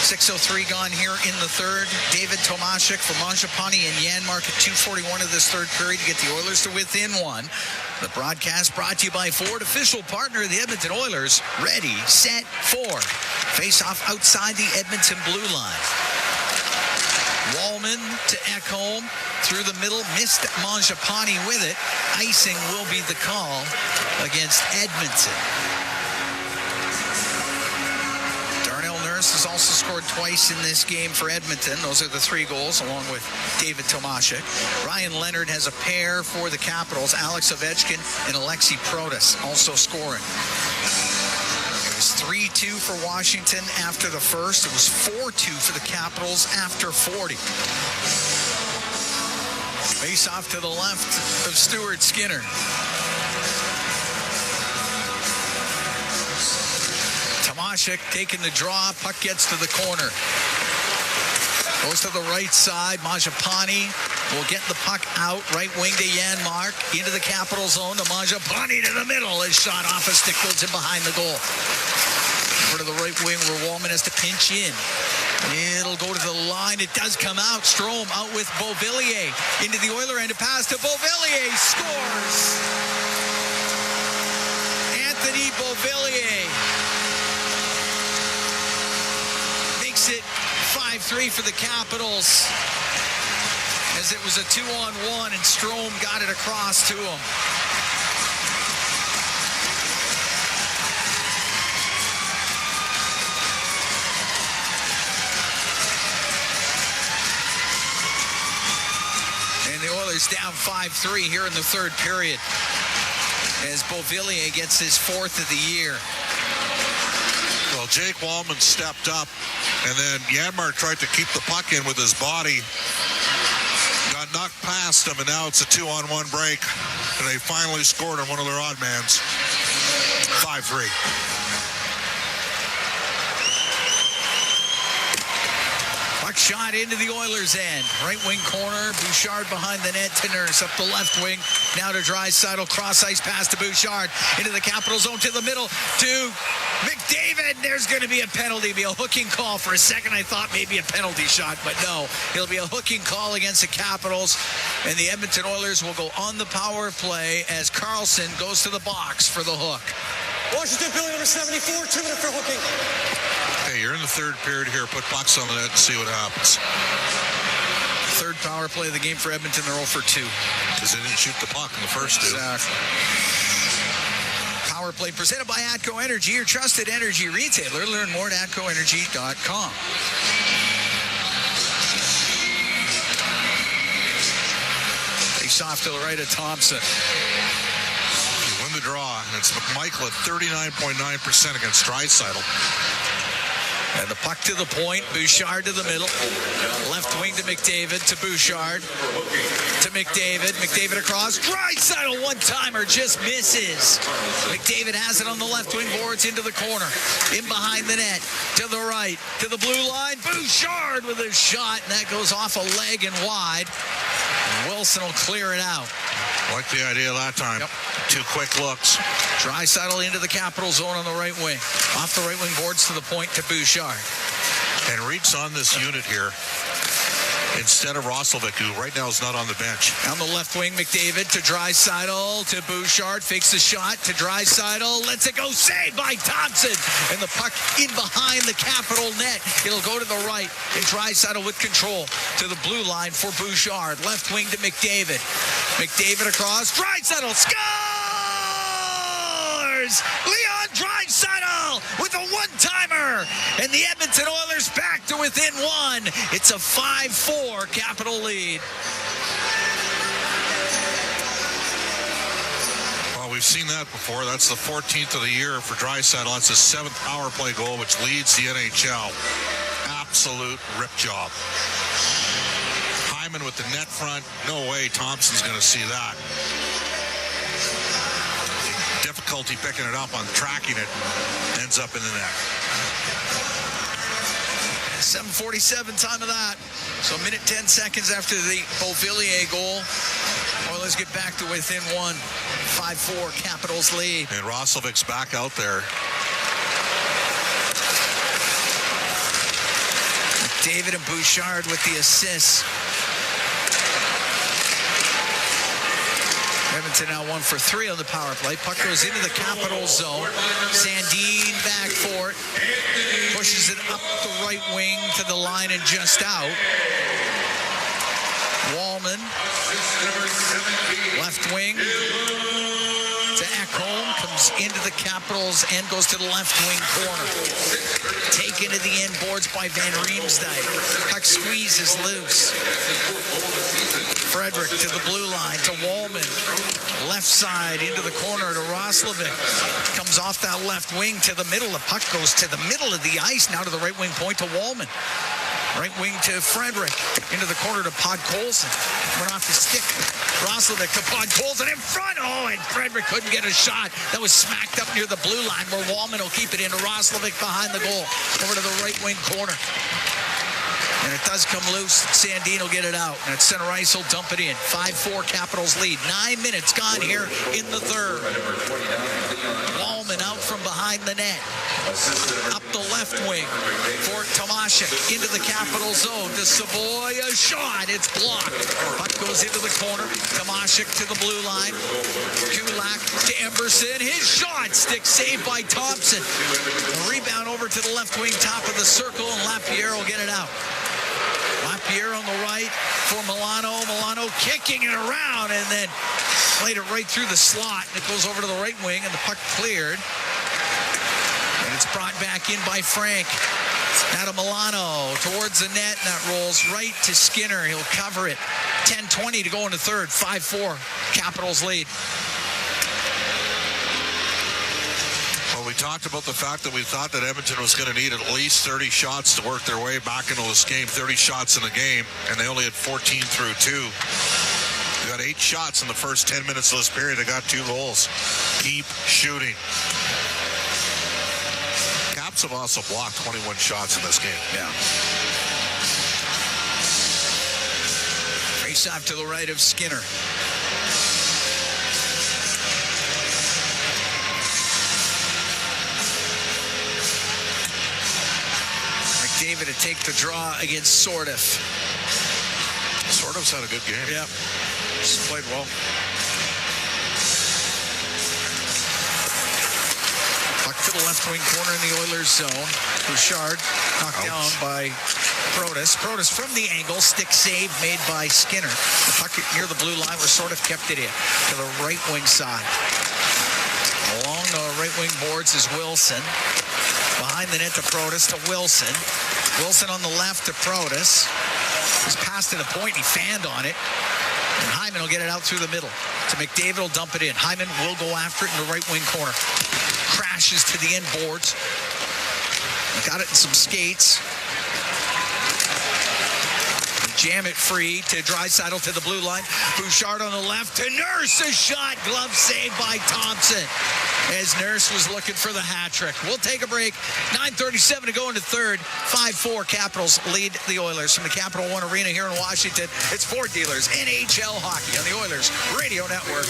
6:03 gone here in the third. David Tomashik for Mangiapane and Janmark at 2:41 of this third period to get the Oilers to within one. The broadcast brought to you by Ford, official partner of the Edmonton Oilers. Ready, set, Ford. Face off outside the Edmonton blue line. Wallman to Ekholm through the middle, missed Mangiapane with it. Icing will be the call against Edmonton. Darnell Nurse has also scored twice in this game for Edmonton. Those are the 3 goals, along with David Tomashik. Ryan Leonard has a pair for the Capitals. Alex Ovechkin and Alexei Protas also scoring. It was 3-2 for Washington after the first. It was 4-2 for the Capitals after 40. Face off to the left of Stuart Skinner. Tomashik taking the draw. Puck gets to the corner. Goes to the right side. Mangiapane will get the puck out. Right wing to Janmark. Into the Capital zone to Mangiapane to the middle. His shot off a stick goes in behind the goal. Over to the right wing where Wallman has to pinch in. It'll go to the line. It does come out. Strome out with Beauvillier. Into the Oiler end. A pass to Beauvillier. Scores. Anthony Beauvillier makes it 5-3 for the Capitals. As it was a 2-on-1 and Strome got it across to him. Down 5-3 here in the third period as Beauvillier gets his 4th of the year. Well, Jake Wallman stepped up, and then Janmark tried to keep the puck in with his body. Got knocked past him, and now it's a 2-on-1 break, and they finally scored on one of their odd mans. 5-3. Shot into the Oilers' end. Right wing corner. Bouchard behind the net to Nurse. Up the left wing. Now to Draisaitl. Cross ice pass to Bouchard. Into the Capital zone to the middle to McDavid. There's going to be a penalty. Be a hooking call. For a second I thought maybe a penalty shot, but no. It'll be a hooking call against the Capitals. And the Edmonton Oilers will go on the power play as Carlson goes to the box for the hook. Washington, Billy number 74, 2 minutes for hooking. Hey, you're in the third period here. Put pucks on the net and see what happens. Third power play of the game for Edmonton. They're 0-for-2. Because they didn't shoot the puck in the first two. Exactly. Power play presented by ATCO Energy, your trusted energy retailer. Learn more at atcoenergy.com. Face off to the right of Thompson. The draw, and it's McMichael at 39.9% against Draisaitl. And the puck to the point. Bouchard to the middle. Left wing to McDavid, to Bouchard, to McDavid. McDavid across. Draisaitl one-timer just misses. McDavid has it on the left wing boards into the corner. In behind the net. To the right. To the blue line. Bouchard with a shot, and that goes off a leg and wide. And Wilson will clear it out. Like the idea that time. Yep. 2 quick looks. Draisaitl into the Capital zone on the right wing. Off the right wing boards to the point to Bouchard. And Reed's on this unit here. instead of Roslovic, who right now is not on the bench. On the left wing, McDavid to Draisaitl to Bouchard. Fakes the shot to Draisaitl. Lets it go. Saved by Thompson. And the puck in behind the Capital net. It'll go to the right. And Draisaitl with control to the blue line for Bouchard. Left wing to McDavid. McDavid across. Draisaitl scores! Leon Draisaitl with a one-timer. And the Edmonton Oilers back to within one. It's a 5-4 Capital lead. Well, we've seen that before. That's the 14th of the year for Draisaitl. That's his 7th power play goal, which leads the NHL. Absolute rip job. Hyman with the net front. No way Thompson's going to see that. Difficulty picking it up on tracking it. Ends up in the net. 7:47 time of that. So a minute 10 seconds after the Beauvillier goal. Oilers get back to within one. 5-4 Capitals lead. And Roslovic's back out there. David and Bouchard with the assists. Edmonton now 1 for 3 on the power play. Puck goes into the Capital zone. Sandin back for it. Pushes it up the right wing to the line and just out. Wallman. Left wing to Ekholm. Comes into the Capitals and goes to the left wing corner. Taken to the end boards by Van Riemsdyk. Puck squeezes loose. Frederick to the blue line to Wallman. Left side into the corner to Roslovic. Comes off that left wing to the middle. The puck goes to the middle of the ice. Now to the right wing point to Wallman. Right wing to Frederick. Into the corner to Podkolzin. Went off the stick. Roslovic to Podkolzin in front. Oh, and Frederick couldn't get a shot. That was smacked up near the blue line where Wallman will keep it into Roslovic behind the goal. Over to the right wing corner. And it does come loose. Sandin will get it out. And at center ice, he'll dump it in. 5-4 Capitals lead. 9 minutes gone here in the third. Wallman out from behind the net. Up the left wing for Tomashek. Into the Capital zone. To Savoy, a shot. It's blocked. Puck goes into the corner. Tomashek to the blue line. Kulak to Emberson. His shot. Stick saved by Thompson. A rebound over to the left wing, top of the circle, and Lapierre will get it out. Lapierre on the right for Milano. Milano kicking it around and then played it right through the slot. And it goes over to the right wing and the puck cleared. And it's brought back in by Frank. Now to Milano towards the net, and that rolls right to Skinner. He'll cover it. 10:20 to go in the third. 5-4 Capitals lead. We talked about the fact that we thought that Edmonton was going to need at least 30 shots to work their way back into this game. 30 shots in the game, and they only had 14 through 2. They got 8 shots in the first 10 minutes of this period. They got 2 goals. Keep shooting. Caps have also blocked 21 shots in this game. Yeah. Face off to the right of Skinner. David to take the draw against Sordiff. Sordiff's had a good game. Yeah, just played well. Puck to the left wing corner in the Oilers zone. Bouchard knocked down by Protas. Protas from the angle, stick save made by Skinner. The puck near the blue line where Sordiff kept it in to the right wing side. Along the right wing boards is Wilson. Behind the net to Protas to Wilson. Wilson on the left to Protas. He's passed to the point. He fanned on it. And Hyman will get it out through the middle. To McDavid will dump it in. Hyman will go after it in the right wing corner. Crashes to the end boards. Got it in some skates. Jam it free to Draisaitl to the blue line. Bouchard on the left to Nurse. A shot. Glove saved by Thompson. As Nurse was looking for the hat trick. We'll take a break. 9:37 to go into third. 5-4 Capitals lead the Oilers from the Capital One Arena here in Washington. It's Ford Dealers NHL Hockey on the Oilers Radio Network.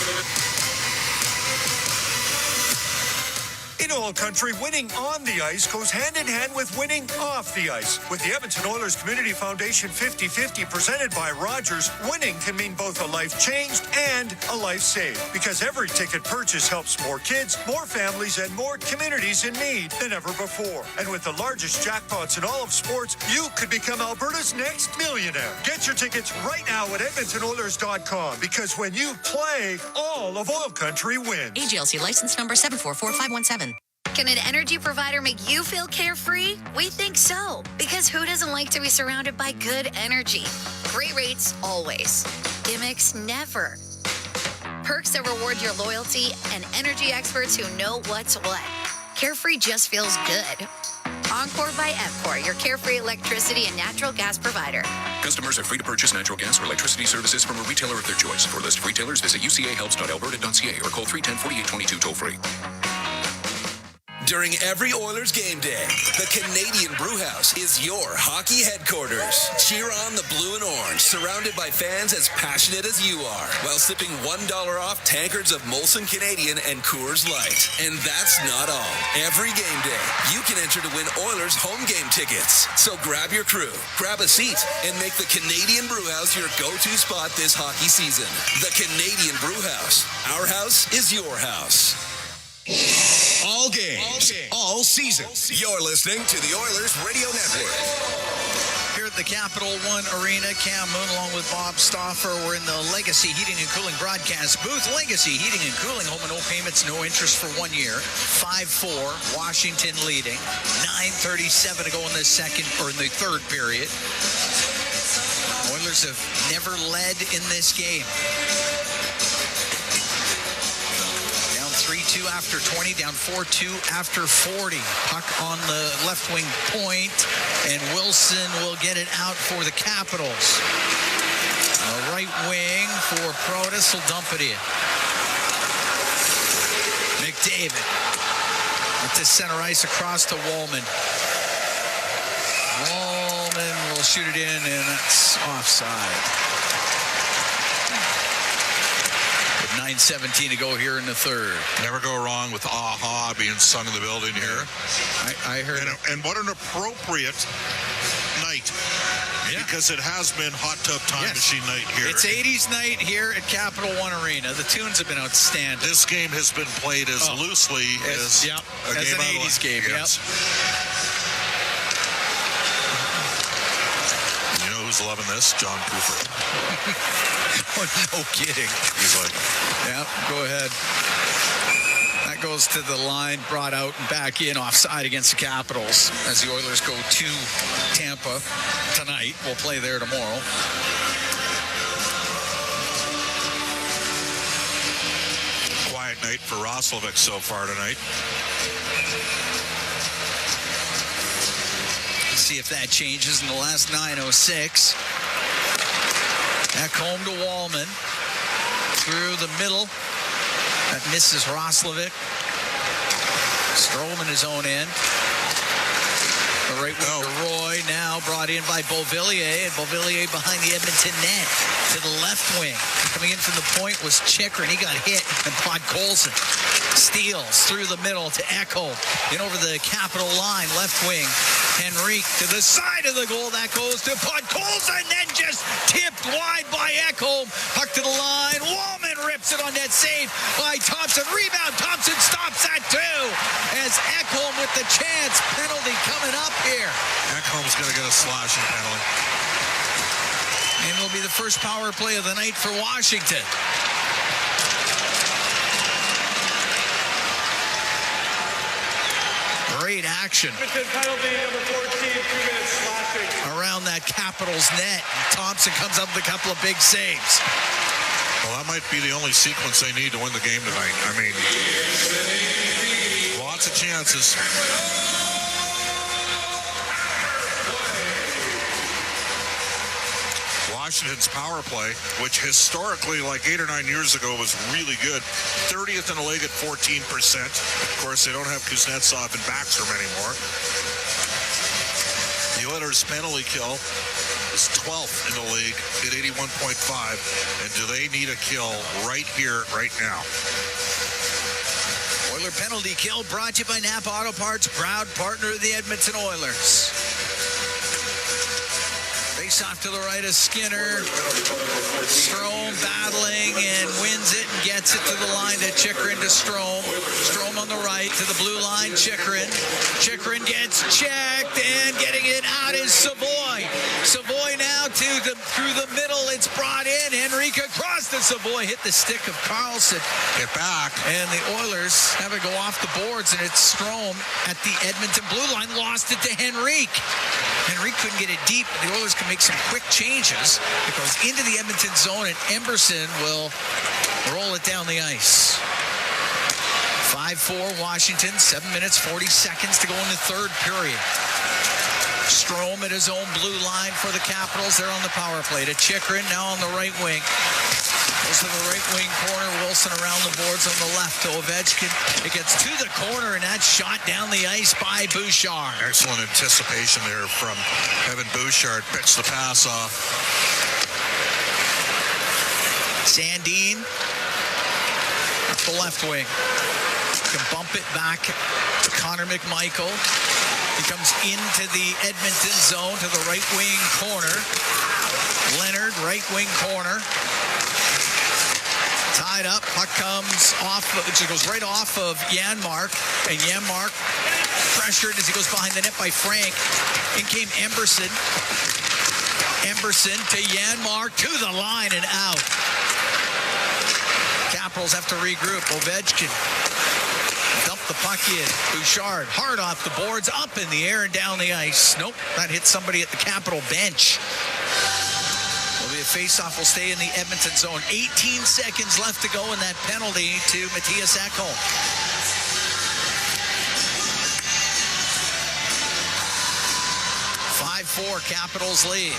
In OilCountry, winning on the ice goes hand in hand with winning off the ice. With the Edmonton Oilers Community Foundation 50-50 presented by Rogers, winning can mean both a life changed and a life saved. Because every ticket purchase helps more kids, more families, and more communities in need than ever before. And with the largest jackpots in all of sports, you could become Alberta's next millionaire. Get your tickets right now at EdmontonOilers.com, because when you play, all of OilCountry wins. AGLC license number 744517. Can an energy provider make you feel carefree? We think so. Because who doesn't like to be surrounded by good energy? Great rates always. Gimmicks never. Perks that reward your loyalty and energy experts who know what's what. Carefree just feels good. Encore by Epcor, your carefree electricity and natural gas provider. Customers are free to purchase natural gas or electricity services from a retailer of their choice. For a list of retailers, visit ucahelps.alberta.ca or call 310-4822 toll-free. During every Oilers game day, the Canadian Brewhouse is your hockey headquarters. Cheer on the blue and orange, surrounded by fans as passionate as you are, while sipping $1 off tankards of Molson Canadian and Coors Light. And that's not all. Every game day, you can enter to win Oilers home game tickets. So grab your crew, grab a seat, and make the Canadian Brewhouse your go-to spot this hockey season. The Canadian Brewhouse. Our house is your house. All games, all season. You're listening to the Oilers Radio Network. Here at the Capital One Arena, Cam Moon along with Bob Stauffer. We're in the Legacy Heating and Cooling broadcast booth. Legacy Heating and Cooling, home and no payments, no interest for 1 year. 5-4, Washington leading. 9:37 to go in the third period. Oilers have never led in this game. 3-2 after 20, down 4-2 after 40. Puck on the left wing point, and Wilson will get it out for the Capitals. The right wing for Protas will dump it in. McDavid at the center ice across to Wallman. Wallman will shoot it in, and that's offside. 9:17 to go here in the third. Never go wrong with AHA being sung in the building here. I heard. And what an appropriate night. Yeah. Because it has been Hot Tub Time Machine night here. It's 80s night here at Capital One Arena. The tunes have been outstanding. This game has been played as loosely as an 80s game. Yes. Yep. You know who's loving this? John Cooper. Oh, no kidding. He's like, yeah, go ahead. That goes to the line, brought out and back in, offside against the Capitals as the Oilers go to Tampa tonight. We'll play there tomorrow. Quiet night for Roslovic so far tonight. Let's see if that changes in the last 9:06. Back home to Wallman. Through the middle. That misses Roslovic. Strowman his own end. The right wing to Roy, now brought in by Beauvillier, and Beauvillier behind the Edmonton net to the left wing. Coming in from the point was Chikrin. He got hit, and Podkolzin steals through the middle to Ekholm. In over the Capital line, left wing. Henrique to the side of the goal. That goes to Podkolzin, then just tipped wide by Ekholm. Puck to the line. Wallman rips it on that save by Thompson. Rebound. Thompson stops that too. As Ekholm with the chance. Penalty coming up here. Ekholm's going to get a slashing penalty. And it'll be the first power play of the night for Washington. Great action. Penalty number 14, 2-minute slashing. Around that Capitals net. Thompson comes up with a couple of big saves. Well, that might be the only sequence they need to win the game tonight. I mean, lots of chances. Washington's power play, which historically, like 8 or 9 years ago, was really good. 30th in the league at 14%. Of course, they don't have Kuznetsov and Backstrom anymore. The Oilers' penalty kill is 12th in the league at 81.5. And do they need a kill right here, right now? Oilers Oiler penalty kill brought to you by Napa Auto Parts, proud partner of the Edmonton Oilers. Face off to the right of Skinner. Strome battling and wins it and gets it to the line to Chychrun to Strome. Strome on the right to the blue line, Chychrun. Chychrun gets checked and getting it out is Savoy. Savoy now through the middle. It's brought in. Henrique across to Savoy. Hit the stick of Carlson. Get back. And the Oilers have it go off the boards, and it's Strome at the Edmonton blue line. Lost it to Henrique. Henrique couldn't get it deep. The Oilers can make some quick changes. It goes into the Edmonton zone, and Emberson will roll it down the ice. 5-4 Washington, 7 minutes, 40 seconds to go in the third period. Strome at his own blue line for the Capitals. They're on the power play to Chychrun, now on the right wing. Goes to the right wing corner. Wilson around the boards on the left to Ovechkin. It gets to the corner, and that's shot down the ice by Bouchard. Excellent anticipation there from Evan Bouchard. Picks the pass off. Sandin up the left wing. Can bump it back to Connor McMichael. He comes into the Edmonton zone to the right wing corner. Leonard, right wing corner. Tied up. Puck comes off. It goes right off of Janmark. And Janmark pressured as he goes behind the net by Frank. In came Emberson. Emberson to Janmark to the line and out. Capitals have to regroup. Ovechkin dump the puck in. Bouchard hard off the boards, up in the air and down the ice. Nope, that hit somebody at the Capital bench. Will be a face-off. Will stay in the Edmonton zone. 18 seconds left to go in that penalty to Matthias Ekholm. Capitals lead.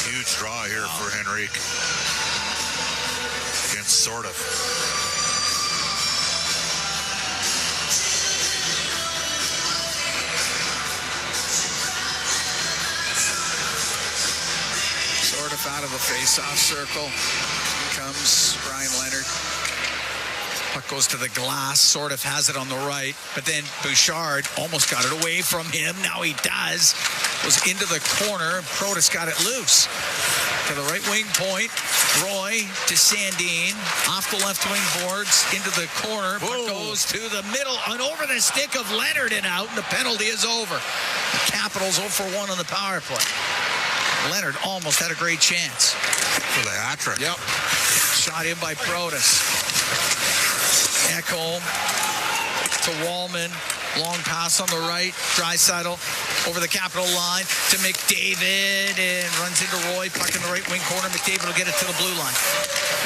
Huge draw here for Henrique. Against sort of. Out of the face-off circle. Here comes Brian Leonard. Puck goes to the glass, sort of has it on the right, but then Bouchard almost got it away from him. Now he does. Goes into the corner, and Protas got it loose. To the right wing point, Roy to Sandin, off the left wing boards, into the corner, puck goes to the middle, and over the stick of Leonard and out, and the penalty is over. The Capitals 0 for 1 on the power play. Leonard almost had a great chance. For the hat-trick. Yep. Shot in by Protas. Ekholm to Wallman. Long pass on the right. Draisaitl over the Capital line to McDavid and runs into Roy. Puck in the right wing corner. McDavid will get it to the blue line.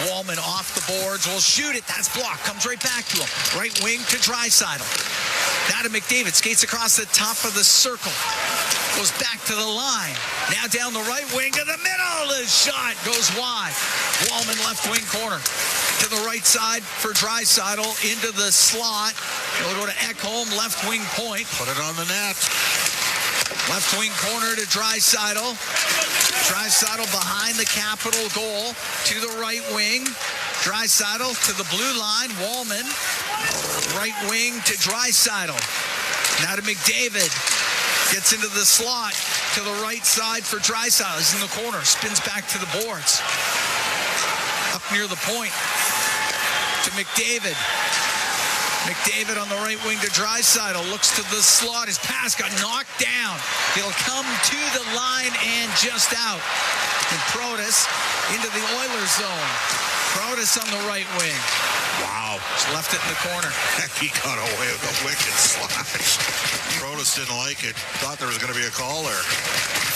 Wallman off the boards. Will shoot it. That's blocked. Comes right back to him. Right wing to Draisaitl. Now to McDavid. Skates across the top of the circle. Goes back to the line. Now down the right wing to the middle. The shot goes wide. Wallman left wing corner. To the right side for Draisaitl. Into the slot. He'll go to Ekholm. Left wing point. Put it on the net. Left wing corner to Draisaitl. Draisaitl behind the Capital goal. To the right wing. Draisaitl to the blue line. Wallman. Right wing to Draisaitl. Now to McDavid. Gets into the slot to the right side for Draisaitl. He's in the corner. Spins back to the boards. Up near the point to McDavid. McDavid on the right wing to Draisaitl. Looks to the slot. His pass got knocked down. He'll come to the line and just out. And Protas into the Oilers zone. Protas on the right wing. Wow. Just left it in the corner. He got away with a wicked slash. Protas didn't like it. Thought there was going to be a call there.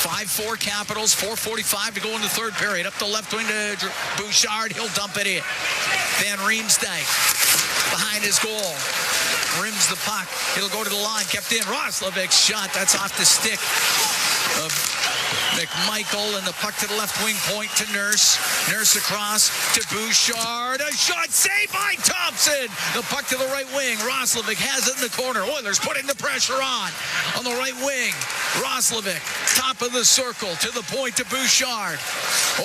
5-4 Capitals. 4:45 to go in the third period. Up the left wing to Bouchard. He'll dump it in. Van Riemsdyk behind his goal. Rims the puck. It'll go to the line. Kept in. Roslovic's shot. That's off the stick of McMichael and the puck to the left wing point to Nurse. Nurse across to Bouchard. A shot saved by Thompson. The puck to the right wing. Roslovic has it in the corner. Oilers putting the pressure on the right wing. Roslovic, top of the circle to the point to Bouchard.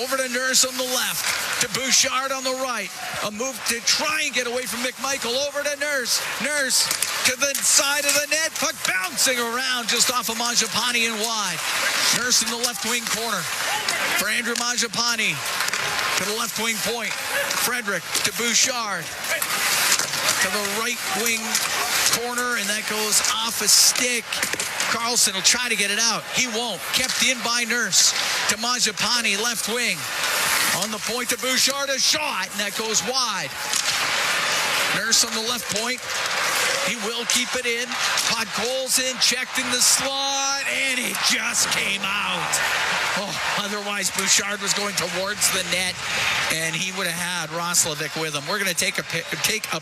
Over to Nurse on the left. To Bouchard on the right. A move to try and get away from McMichael. Over to Nurse. Nurse to the side of the net. Puck bouncing around just off of Mangiapane and wide. Nurse in the left wing corner for Andrew Mangiapane. To the left wing point. Frederick to Bouchard. To the right wing corner, and that goes off a stick. Carlson will try to get it out. He won't. Kept in by Nurse. To Mangiapane, left wing. On the point to Bouchard, a shot, and that goes wide. Nurse on the left point. He will keep it in. Podkolzin checked in the slot, and it just came out. Otherwise, Bouchard was going towards the net, and he would have had Roslovic with him. We're going to take a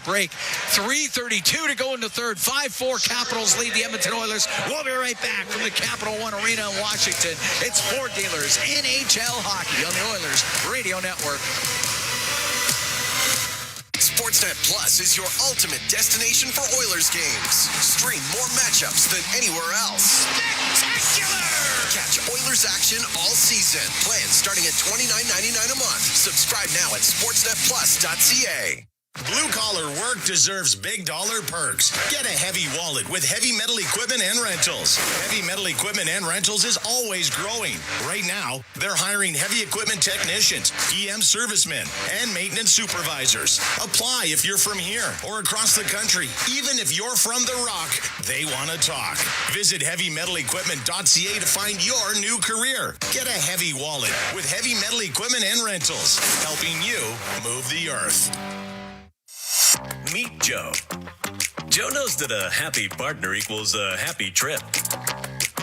break. 3:32 to go in the third. 5-4 Capitals lead the Edmonton Oilers. We'll be right back from the Capital One Arena in Washington. It's Ford Dealers NHL Hockey on the Oilers Radio Network. Sportsnet Plus is your ultimate destination for Oilers games. Stream more matchups than anywhere else. Spectacular! Catch Oilers action all season. Plans starting at $29.99 a month. Subscribe now at sportsnetplus.ca. Blue-collar work deserves big dollar perks. Get a heavy wallet with Heavy Metal Equipment and Rentals. Heavy Metal Equipment and Rentals is always growing. Right now, they're hiring heavy equipment technicians, PM servicemen, and maintenance supervisors. Apply if you're from here or across the country. Even if you're from the Rock, they want to talk. Visit heavymetalequipment.ca to find your new career. Get a heavy wallet with Heavy Metal Equipment and Rentals, helping you move the earth. Meet Joe. Joe knows that a happy partner equals a happy trip.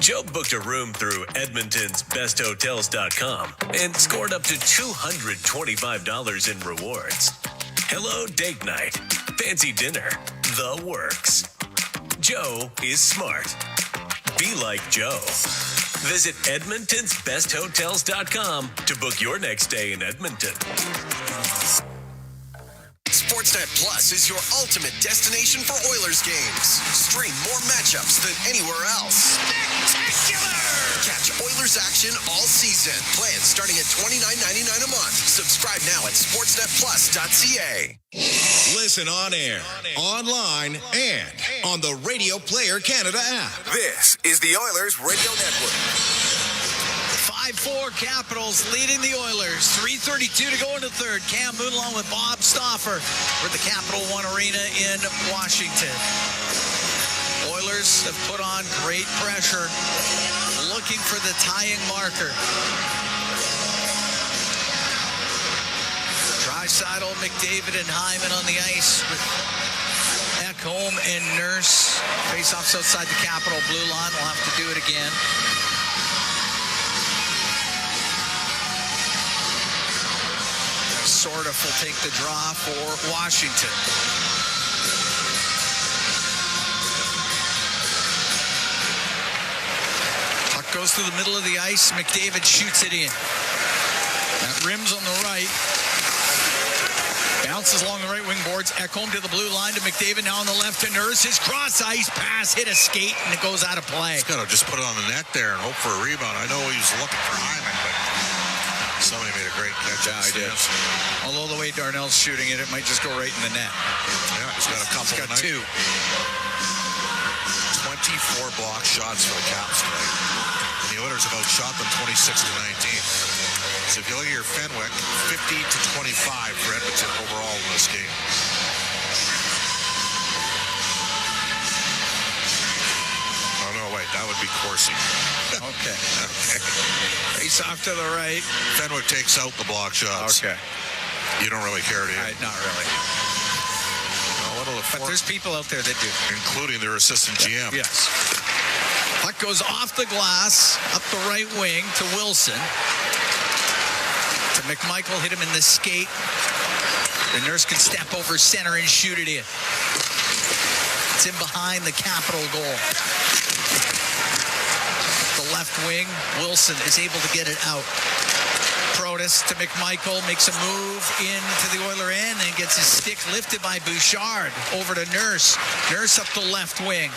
Joe booked a room through Edmonton's besthotels.com and scored up to $225 in rewards. Hello date night, fancy dinner, the works. Joe is smart. Be like Joe. Visit edmontonsbesthotels.com to book your next stay in Edmonton. Sportsnet Plus is your ultimate destination for Oilers games. Stream more matchups than anywhere else. Spectacular! Catch Oilers action all season. Plans starting at $29.99 a month. Subscribe now at sportsnetplus.ca. Listen on air, online, and on the Radio Player Canada app. This is the Oilers Radio Network. 5-4 Capitals leading the Oilers. 3:32 to go into third. Cam Moon along with Bob Stauffer for the Capital One Arena in Washington. Oilers have put on great pressure, looking for the tying marker. Draisaitl, McDavid, and Hyman on the ice with Ekholm and Nurse. Face-offs outside the Capital blue line. We'll have to do it again. Sordoff will take the draw for Washington. Puck goes through the middle of the ice. McDavid shoots it in. That rims on the right. Bounces along the right wing boards. Ekholm to the blue line to McDavid. Now on the left to Nurse. His cross ice pass hit a skate and it goes out of play. He's got to just put it on the net there and hope for a rebound. I know he was looking for Hyman, but somebody made a great catch. Yeah, I did. Although the way Darnell's shooting it, it might just go right in the net. Yeah, he's got a couple. He's got two. 24 block shots for the Caps tonight. And the Oilers have outshot them 26-19. So if you look at your Fenwick, 50-25 for Edmonton overall in this game. Oh, no, wait, that would be Corsi. Okay. Face off to the right. Fenwick takes out the block shots. Okay. You don't really care, do you? Not really. But there's people out there that do. Including their assistant GM. Yes. Puck goes off the glass, up the right wing to Wilson. To McMichael, hit him in the skate. The Nurse can step over center and shoot it in. It's in behind the Capital goal. the left wing. Wilson is able to get it out. Protas to McMichael, makes a move into the Oiler end and gets his stick lifted by Bouchard over to Nurse. Nurse up the left wing.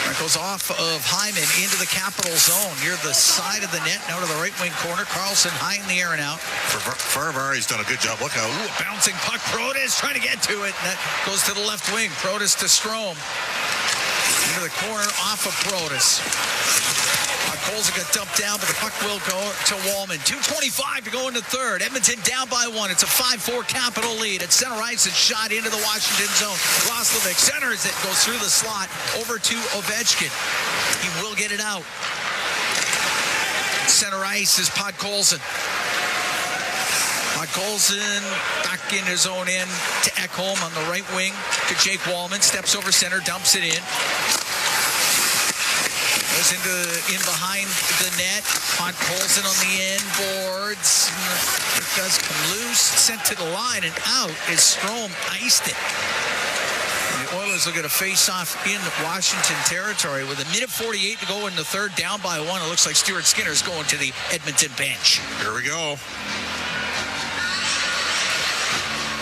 That goes off of Hyman into the Capital zone near the side of the net, now to the right wing corner. Carlson high in the air and out. Ferrari's done a good job. Look out. Ooh, a bouncing puck. Protas trying to get to it. And that goes to the left wing. Protas to Strome. Into the corner off of Protas. Colson got dumped down, but the puck will go to Wallman. 2:25 to go into third. Edmonton down by 1. It's a 5-4 Capital lead. At center ice, it's shot into the Washington zone. Roslovic centers it, goes through the slot over to Ovechkin. He will get it out. Center ice is Podkolzin. Podkolzin back in his own end to Ekholm on the right wing to Jake Wallman. Steps over center, dumps it in. Goes in behind the net. Podkolzin on the end boards. It does come loose. Sent to the line and out is Strome. Iced it. And the Oilers will get a face-off in Washington territory with 1:48 to go in the third, down by 1. It looks like Stuart Skinner's going to the Edmonton bench. Here we go.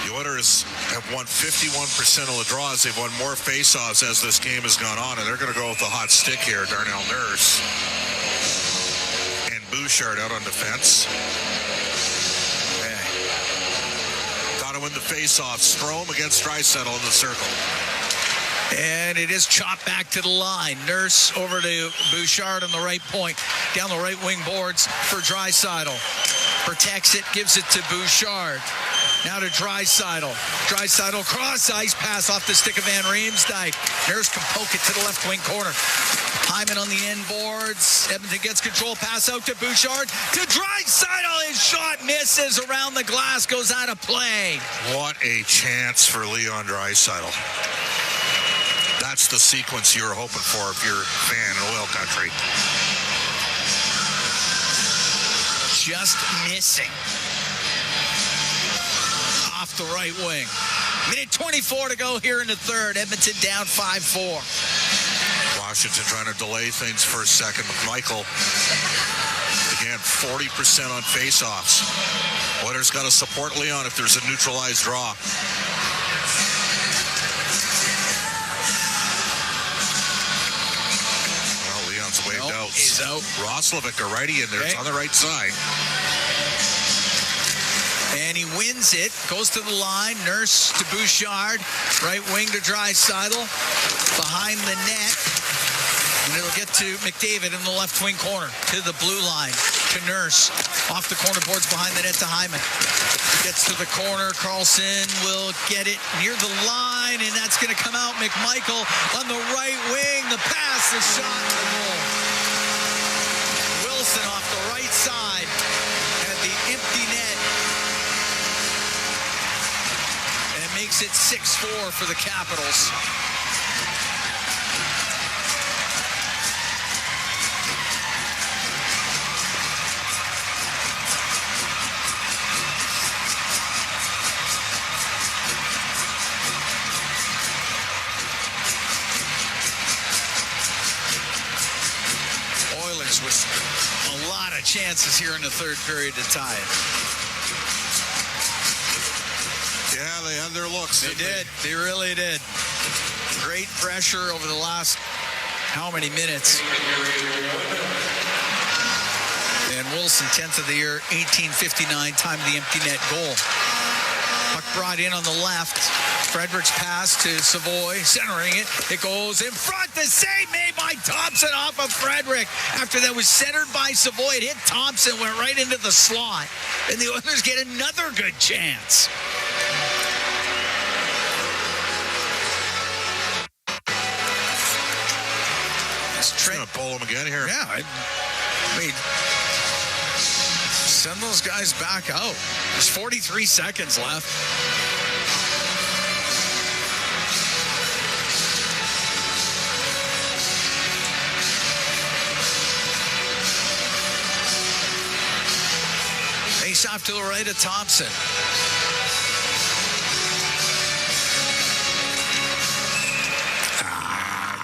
The Oilers have won 51% of the draws. They've won more face-offs as this game has gone on, and they're going to go with the hot stick here. Darnell Nurse and Bouchard out on defense. Got to win the face-off. Strome against Draisaitl in the circle. And it is chopped back to the line. Nurse over to Bouchard on the right point. Down the right wing boards for Draisaitl. Protects it, gives it to Bouchard. Now to Draisaitl. Draisaitl cross ice pass off the stick of Van Riemsdyk. Nurse can poke it to the left wing corner. Hyman on the end boards. Edmonton gets control. Pass out to Bouchard. To Draisaitl. His shot misses around the glass. Goes out of play. What a chance for Leon Draisaitl. That's the sequence you're hoping for if you're a fan of OilCountry. Just missing. Off the right wing. 1:24 to go here in the third. Edmonton down 5-4. Washington trying to delay things for a second. Michael, again, 40% on faceoffs. Oilers got to support Leon if there's a neutralized draw. Well, Leon's waved out. He's out. Roslovic, a righty in there. It's on the right side. And he wins it. Goes to the line. Nurse to Bouchard. Right wing to Draisaitl. Behind the net. And it'll get to McDavid in the left wing corner. To the blue line. To Nurse. Off the corner boards behind the net to Hyman. Gets to the corner. Carlson will get it near the line. And that's going to come out. McMichael on the right wing. The pass. The shot. The goal. Wilson off the right side. At the empty net. Makes it 6-4 for the Capitals. Oilers with a lot of chances here in the third period to tie it. Yeah, they had their looks. They did. They really did. Great pressure over the last how many minutes? And Wilson, 10th of the year, 18:59, time of the empty net goal. Puck brought in on the left. Frederick's pass to Savoy, centering it. It goes in front. The save made by Thompson off of Frederick. After that was centered by Savoy. It hit Thompson, went right into the slot. And the Oilers get another good chance. Trent going to pull him again here. Yeah, I mean, send those guys back out. There's 43 seconds left. Face off to the right of Thompson.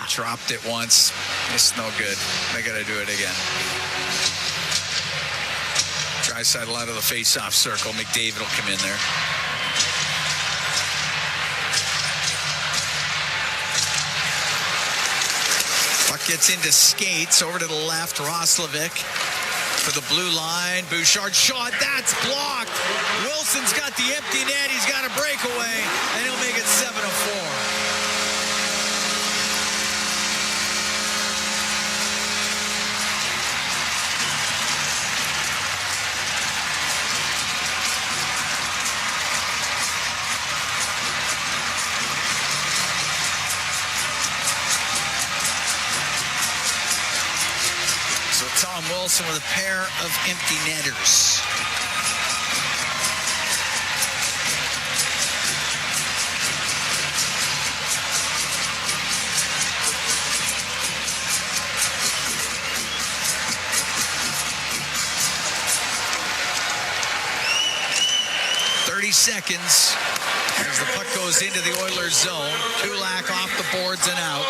Dropped it once. It's no good. They got to do it again. Draisaitl out of the face-off circle. McDavid will come in there. Puck gets into skates. Over to the left. Roslovic for the blue line. Bouchard shot. That's blocked. Wilson's got the empty net. He's got a breakaway, and he'll make it 7-4. Tom Wilson with a pair of empty netters. Seconds as the puck goes into the Oilers zone. Kulak off the boards and out.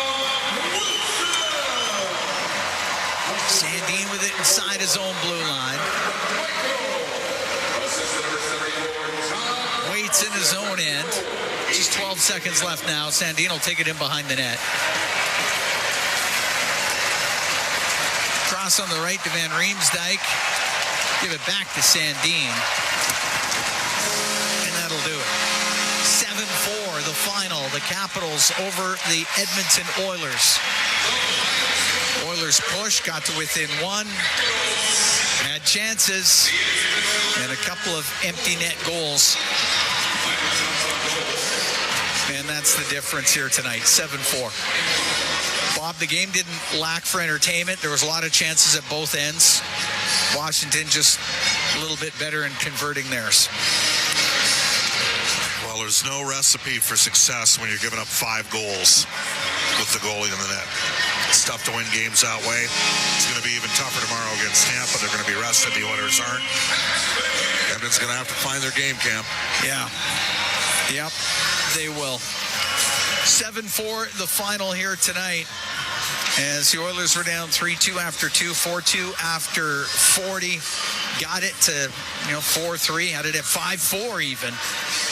Sandin with it inside his own blue line. Waits in his own end. Just 12 seconds left now. Sandin will take it in behind the net. Cross on the right to Van Riemsdyk. Give it back to Sandin. And that'll do it. 7-4, the final. The Capitals over the Edmonton Oilers. Oilers push, got to within one, had chances, and a couple of empty net goals. And that's the difference here tonight, 7-4. Bob, the game didn't lack for entertainment. There was a lot of chances at both ends. Washington just a little bit better in converting theirs. Well, there's no recipe for success when you're giving up 5 goals with the goalie in the net. It's tough to win games that way. It's going to be even tougher tomorrow against Tampa. They're going to be rested. The Oilers aren't. Edmonton's going to have to find their game, Cam. Yeah. Yep, they will. 7-4, the final here tonight. As the Oilers were down 3-2 after 2, 4-2 after 40. Got it to, 4-3. Had it at 5-4 even.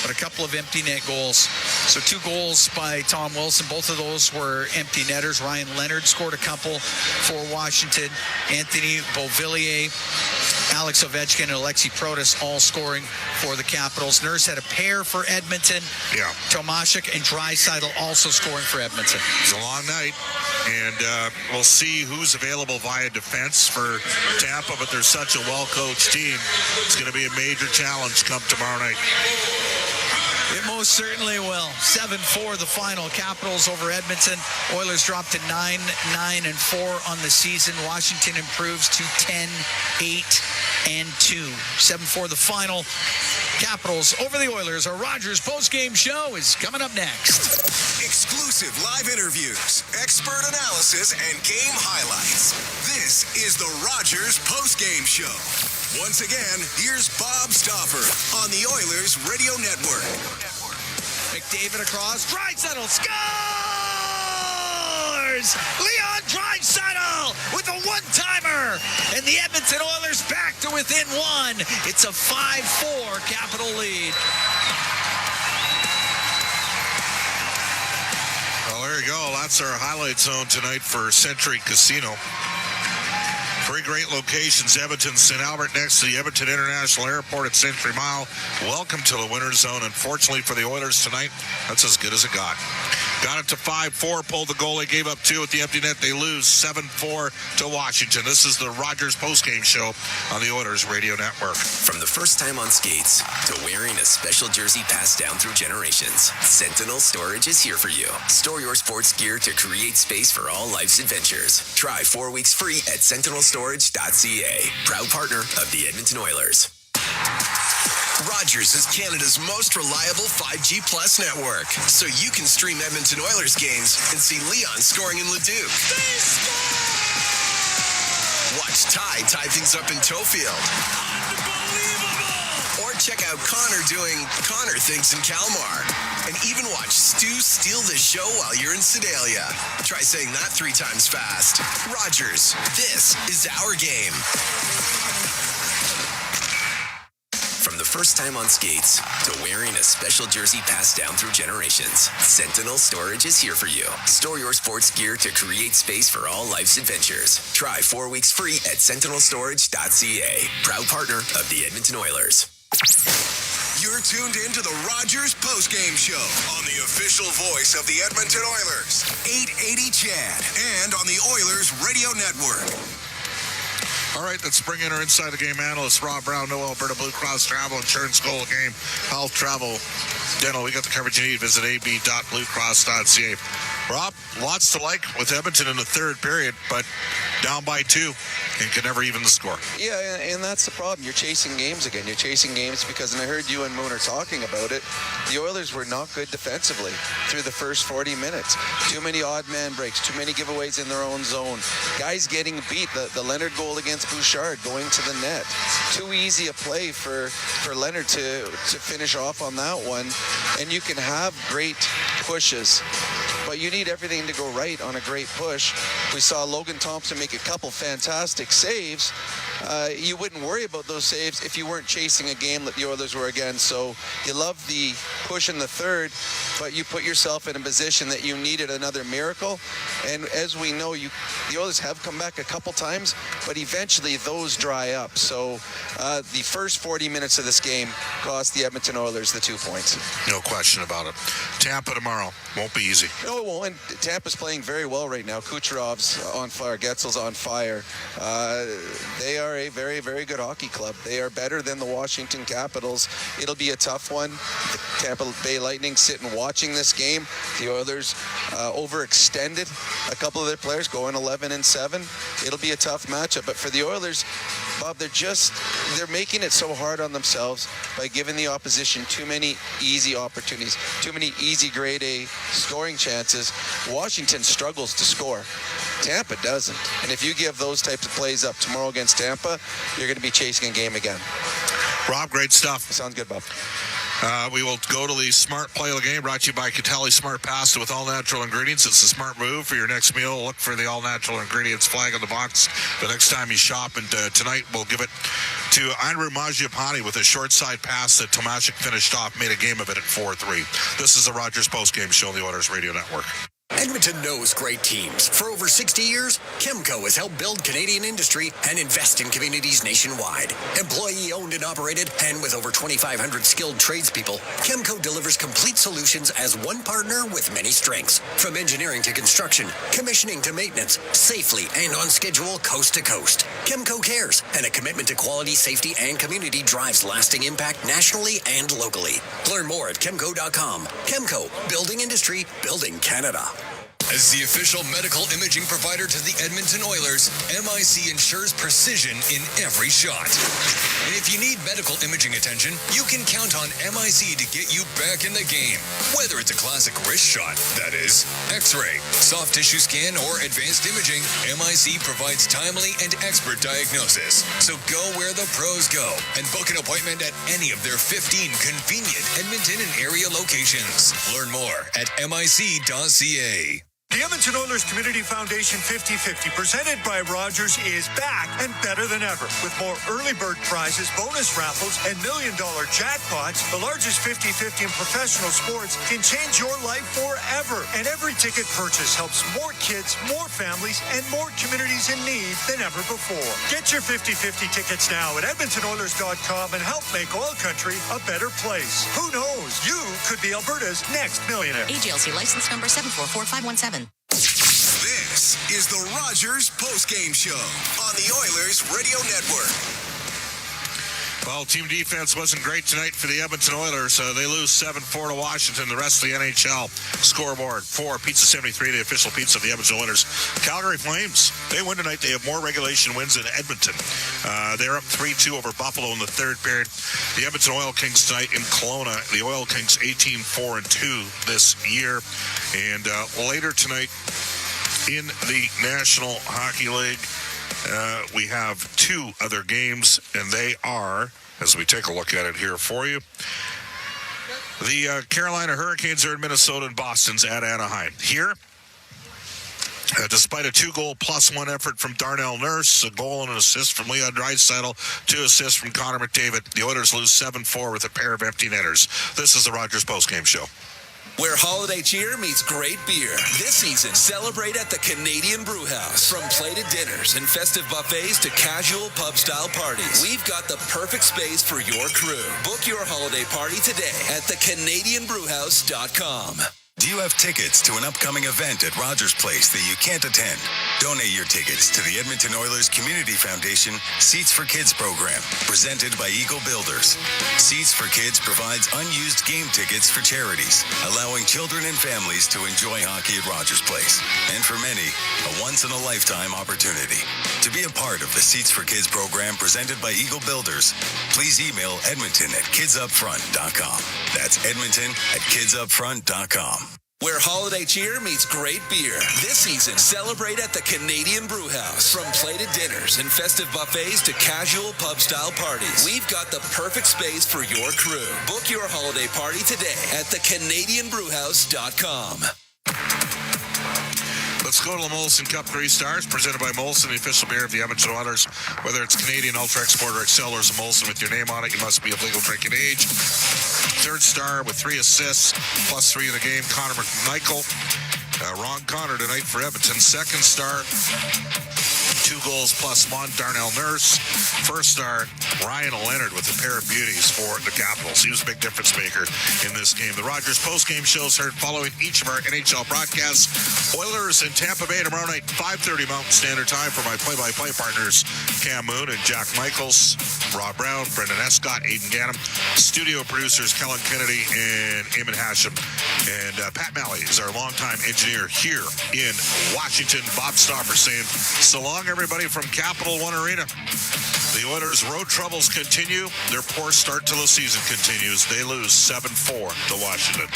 But a couple of empty net goals. So 2 goals by Tom Wilson. Both of those were empty netters. Ryan Leonard scored a couple for Washington. Anthony Beauvillier, Alex Ovechkin, and Alexei Protas all scoring for the Capitals. Nurse had a pair for Edmonton. Yeah. Tomášek and Draisaitl also scoring for Edmonton. It's a long night, and we'll see who's available via defense for Tampa, but they're such a well-coached team. It's going to be a major challenge come tomorrow night. It most certainly will. 7-4, the final. Capitals over Edmonton. Oilers drop to 9-9-4 on the season. Washington improves to 10-8-2. 7-4, the final. Capitals over the Oilers. Our Rogers postgame show is coming up next. Exclusive live interviews, expert analysis, and game highlights. This is the Rogers postgame show. Once again, here's Bob Stauffer on the Oilers Radio Network. McDavid across. Draisaitl scores! Leon Draisaitl with a one-timer. And the Edmonton Oilers back to within one. It's a 5-4 Capital lead. Well, there you go. That's our highlight zone tonight for Century Casino. 3 great locations. Edmonton, St. Albert next to the Edmonton International Airport at Century Mile. Welcome to the winner's zone. Unfortunately for the Oilers tonight, that's as good as it got. Got it to 5-4, pulled the goalie, gave up 2 at the empty net. They lose 7-4 to Washington. This is the Rogers postgame show on the Oilers Radio Network. From the first time on skates to wearing a special jersey passed down through generations, Sentinel Storage is here for you. Store your sports gear to create space for all life's adventures. Try 4 weeks free at sentinelstorage.ca. Proud partner of the Edmonton Oilers. Rogers is Canada's most reliable 5G Plus network, so you can stream Edmonton Oilers games and see Leon scoring in Leduc. Watch Ty tie things up in Tofield. Or check out Connor doing Connor things in Kalmar. And even watch Stu steal the show while you're in Sedalia. Try saying that 3 times fast. Rogers, this is our game. From the first time on skates to wearing a special jersey passed down through generations, Sentinel Storage is here for you. Store your sports gear to create space for all life's adventures. Try 4 weeks free at sentinelstorage.ca. Proud partner of the Edmonton Oilers. You're tuned in to the Rogers Postgame Show on the official voice of the Edmonton Oilers, 880 Chad, and on the Oilers Radio Network. All right, let's bring in our Inside the Game analyst, Rob Brown, no Alberta Blue Cross Travel Insurance, Goal Game, Health, Travel, Dental. We got the coverage you need. Visit ab.bluecross.ca. Rob, lots to like with Edmonton in the third period, but down by 2 and can never even the score. Yeah, and that's the problem. You're chasing games again. You're chasing games because, and I heard you and Moon are talking about it, the Oilers were not good defensively through the first 40 minutes. Too many odd man breaks, too many giveaways in their own zone. Guys getting beat. The Leonard goal against Bouchard going to the net. Too easy a play for Leonard to finish off on that one. And you can have great pushes, but you need everything to go right on a great push. We saw Logan Thompson make a couple fantastic saves. You wouldn't worry about those saves if you weren't chasing a game that the Oilers were again. So you love the push in the third, but you put yourself in a position that you needed another miracle. And as we know, the Oilers have come back a couple times, but eventually those dry up. So the first 40 minutes of this game cost the Edmonton Oilers the 2 points. No question about it. Tampa tomorrow. Won't be easy. No, it won't. And Tampa's playing very well right now. Kucherov's on fire. Getzel's on fire. They are a very, very good hockey club. They are better than the Washington Capitals. It'll be a tough one. The Tampa Bay Lightning sitting watching this game. The Oilers overextended a couple of their players, going 11-7. It'll be a tough matchup. But for the Oilers, Bob, they're making it so hard on themselves by giving the opposition too many easy opportunities, too many easy grade A scoring chances. Washington struggles to score. Tampa doesn't. And if you give those types of plays up tomorrow against Tampa, you're going to be chasing a game again. Rob, great stuff. Sounds good, Bob. We will go to the Smart Play of the Game, brought to you by Catelli Smart Pasta with all natural ingredients. It's a smart move for your next meal. Look for the all natural ingredients flag on the box the next time you shop. And tonight we'll give it to Andrew Mangiapane with a short side pass that Tomasic finished off, made a game of it at 4-3. This is the Rogers Postgame Show on the Oilers Radio Network. Edmonton knows great teams. For over 60 years, Chemco has helped build Canadian industry and invest in communities nationwide. Employee-owned and operated, and with over 2,500 skilled tradespeople, Chemco delivers complete solutions as one partner with many strengths. From engineering to construction, commissioning to maintenance, safely and on schedule coast to coast. Chemco cares, and a commitment to quality, safety, and community drives lasting impact nationally and locally. Learn more at chemco.com. Chemco, building industry, building Canada. As the official medical imaging provider to the Edmonton Oilers, MIC ensures precision in every shot. And if you need medical imaging attention, you can count on MIC to get you back in the game. Whether it's a classic wrist shot, that is, X-ray, soft tissue scan, or advanced imaging, MIC provides timely and expert diagnosis. So go where the pros go and book an appointment at any of their 15 convenient Edmonton and area locations. Learn more at mic.ca. The Edmonton Oilers Community Foundation 50-50, presented by Rogers, is back and better than ever. With more early bird prizes, bonus raffles, and million-dollar jackpots, the largest 50-50 in professional sports can change your life forever. And every ticket purchase helps more kids, more families, and more communities in need than ever before. Get your 50-50 tickets now at EdmontonOilers.com and help make OilCountry a better place. Who knows? You could be Alberta's next millionaire. AGLC license number 744517. This is the Rogers Postgame Show on the Oilers Radio Network. Well, team defense wasn't great tonight for the Edmonton Oilers. They lose 7-4 to Washington. The rest of the NHL scoreboard: 4 Pizza 73, the official pizza of the Edmonton Oilers. Calgary Flames, they win tonight. They have more regulation wins in Edmonton. They're up 3-2 over Buffalo in the third period. The Edmonton Oil Kings tonight in Kelowna. The Oil Kings 18-4-2 this year. And later tonight in the National Hockey League, we have 2 other games, and they are as we take a look at it here for you. The Carolina Hurricanes are in Minnesota, and Boston's at Anaheim. Here, despite a 2-goal +1 effort from Darnell Nurse, a goal and an assist from Leon Draisaitl, 2 assists from Connor McDavid, the Oilers lose 7-4 with a pair of empty netters. This is the Rogers Postgame Show. Where holiday cheer meets great beer. This season, celebrate at the Canadian Brewhouse. From plated dinners and festive buffets to casual pub-style parties, we've got the perfect space for your crew. Book your holiday party today at thecanadianbrewhouse.com. Do you have tickets to an upcoming event at Rogers Place that you can't attend? Donate your tickets to the Edmonton Oilers Community Foundation Seats for Kids program, presented by Eagle Builders. Seats for Kids provides unused game tickets for charities, allowing children and families to enjoy hockey at Rogers Place. And for many, a once-in-a-lifetime opportunity. To be a part of the Seats for Kids program presented by Eagle Builders, please email edmonton@kidsupfront.com. That's edmonton@kidsupfront.com. Where holiday cheer meets great beer. This season, celebrate at the Canadian Brewhouse. From plated dinners and festive buffets to casual pub-style parties, we've got the perfect space for your crew. Book your holiday party today at thecanadianbrewhouse.com. Let's go to the Molson Cup 3 Stars, presented by Molson, the official beer of the Edmonton Oilers. Whether it's Canadian, Ultra Export, or Excel, or Molson with your name on it, you must be of legal drinking age. 3rd star with 3 assists, +3 in the game, Connor McMichael. Ron Connor tonight for Edmonton. 2nd star, 2 goals +1, Darnell Nurse. 1st star, Ryan Leonard with a pair of beauties for the Capitals. He was a big difference maker in this game. The Rogers postgame shows heard following each of our NHL broadcasts. Oilers in Tampa Bay tomorrow night, 5:30 Mountain Standard Time, for my play-by-play partners, Cam Moon and Jack Michaels, Rob Brown, Brendan Escott, Aidan Gannam, studio producers Kellen Kennedy and Eamon Hashem. And Pat Malley is our longtime engineer here in Washington. Bob Stauffer saying so long, everybody, from Capital One Arena. The Oilers' road troubles continue. Their poor start to the season continues. They lose 7-4 to Washington.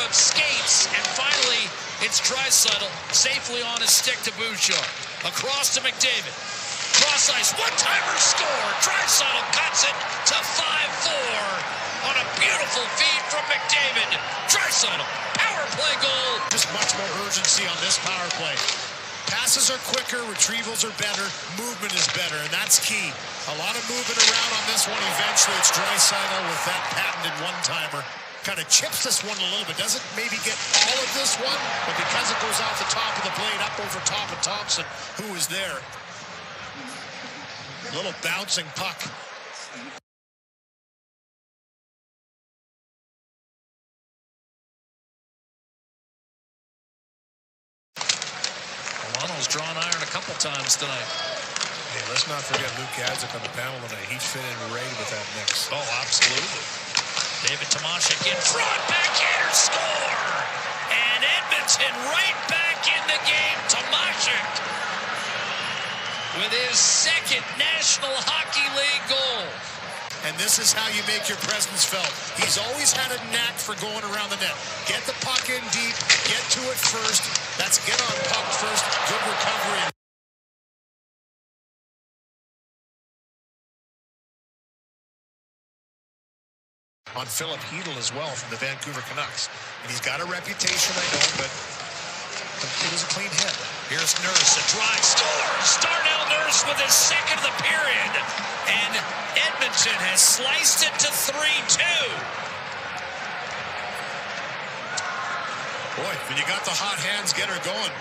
Of skates, and finally it's Draisaitl safely on his stick to Bouchard. Across to McDavid. Cross ice, one-timer score. Draisaitl cuts it to 5-4 on a beautiful feed from McDavid. Draisaitl, power play goal. Just much more urgency on this power play. Passes are quicker, retrievals are better, movement is better, and that's key. A lot of movement around on this one. Eventually it's Draisaitl with that patented one-timer. Kind of chips this one a little bit. Doesn't maybe get all of this one, but because it goes off the top of the blade, up over top of Thompson, who is there. A little bouncing puck. Milano's drawn iron a couple times tonight. Hey, let's not forget Luke Kadzik on the panel tonight. He's fit in great with that mix. Oh, absolutely. David Tomashik in front, backhander, score! And Edmonton right back in the game. Tomashik with his 2nd National Hockey League goal. And this is how you make your presence felt. He's always had a knack for going around the net. Get the puck in deep, get to it first. That's get on puck first, good recovery. On Philip Hedl as well from the Vancouver Canucks. And he's got a reputation, I know, but it was a clean hit. Here's Nurse, a drive, scores! Darnell Nurse with his 2nd of the period. And Edmonton has sliced it to 3-2. Boy, when you got the hot hands, get her going.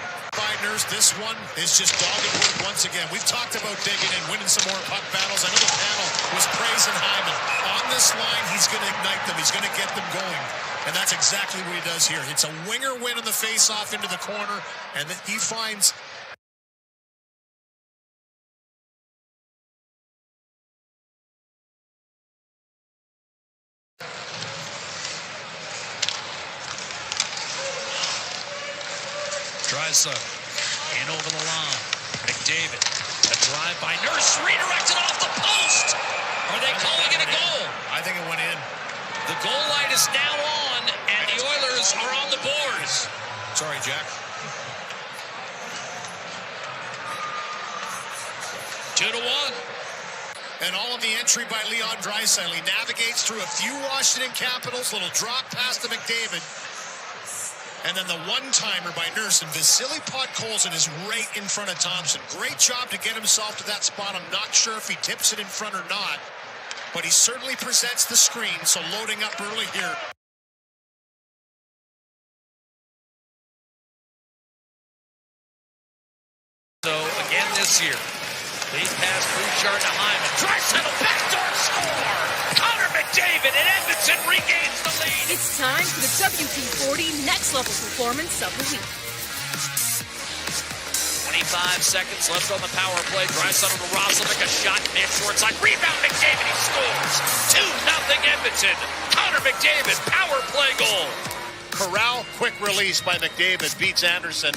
Nurse, this one is just dogged work once again. We've talked about digging in, winning some more puck battles. I know the panel was praising Hyman. On this line, he's going to ignite them. He's going to get them going. And that's exactly what he does here. It's a winger win on the face-off into the corner, and he finds... Draisaitl in over the line. McDavid, a drive by Nurse, redirected off the post. Are they calling it a goal? I think it went in. The goal light is now on, and the Oilers are on the boards. Sorry, Jack. 2-1. And all of the entry by Leon Draisaitl. He navigates through a few Washington Capitals, little drop pass to McDavid. And then the one-timer by Nurse, and Vasily Podkolzin is right in front of Thompson. Great job to get himself to that spot. I'm not sure if he tips it in front or not, but he certainly presents the screen, so loading up early here. So, again this year, lead pass Bouchard to Hyman. Draisaitl, backdoor score! Connor McDavid and Edmonton regains the lead. It's time for the WP40 Next Level Performance of the Week. 25 seconds left on the power play. Draisaitl to Roslovic, a shot mid short side. Rebound McDavid, he scores. 2-0 Edmonton. Connor McDavid, power play goal. Corral, quick release by McDavid, beats Anderson.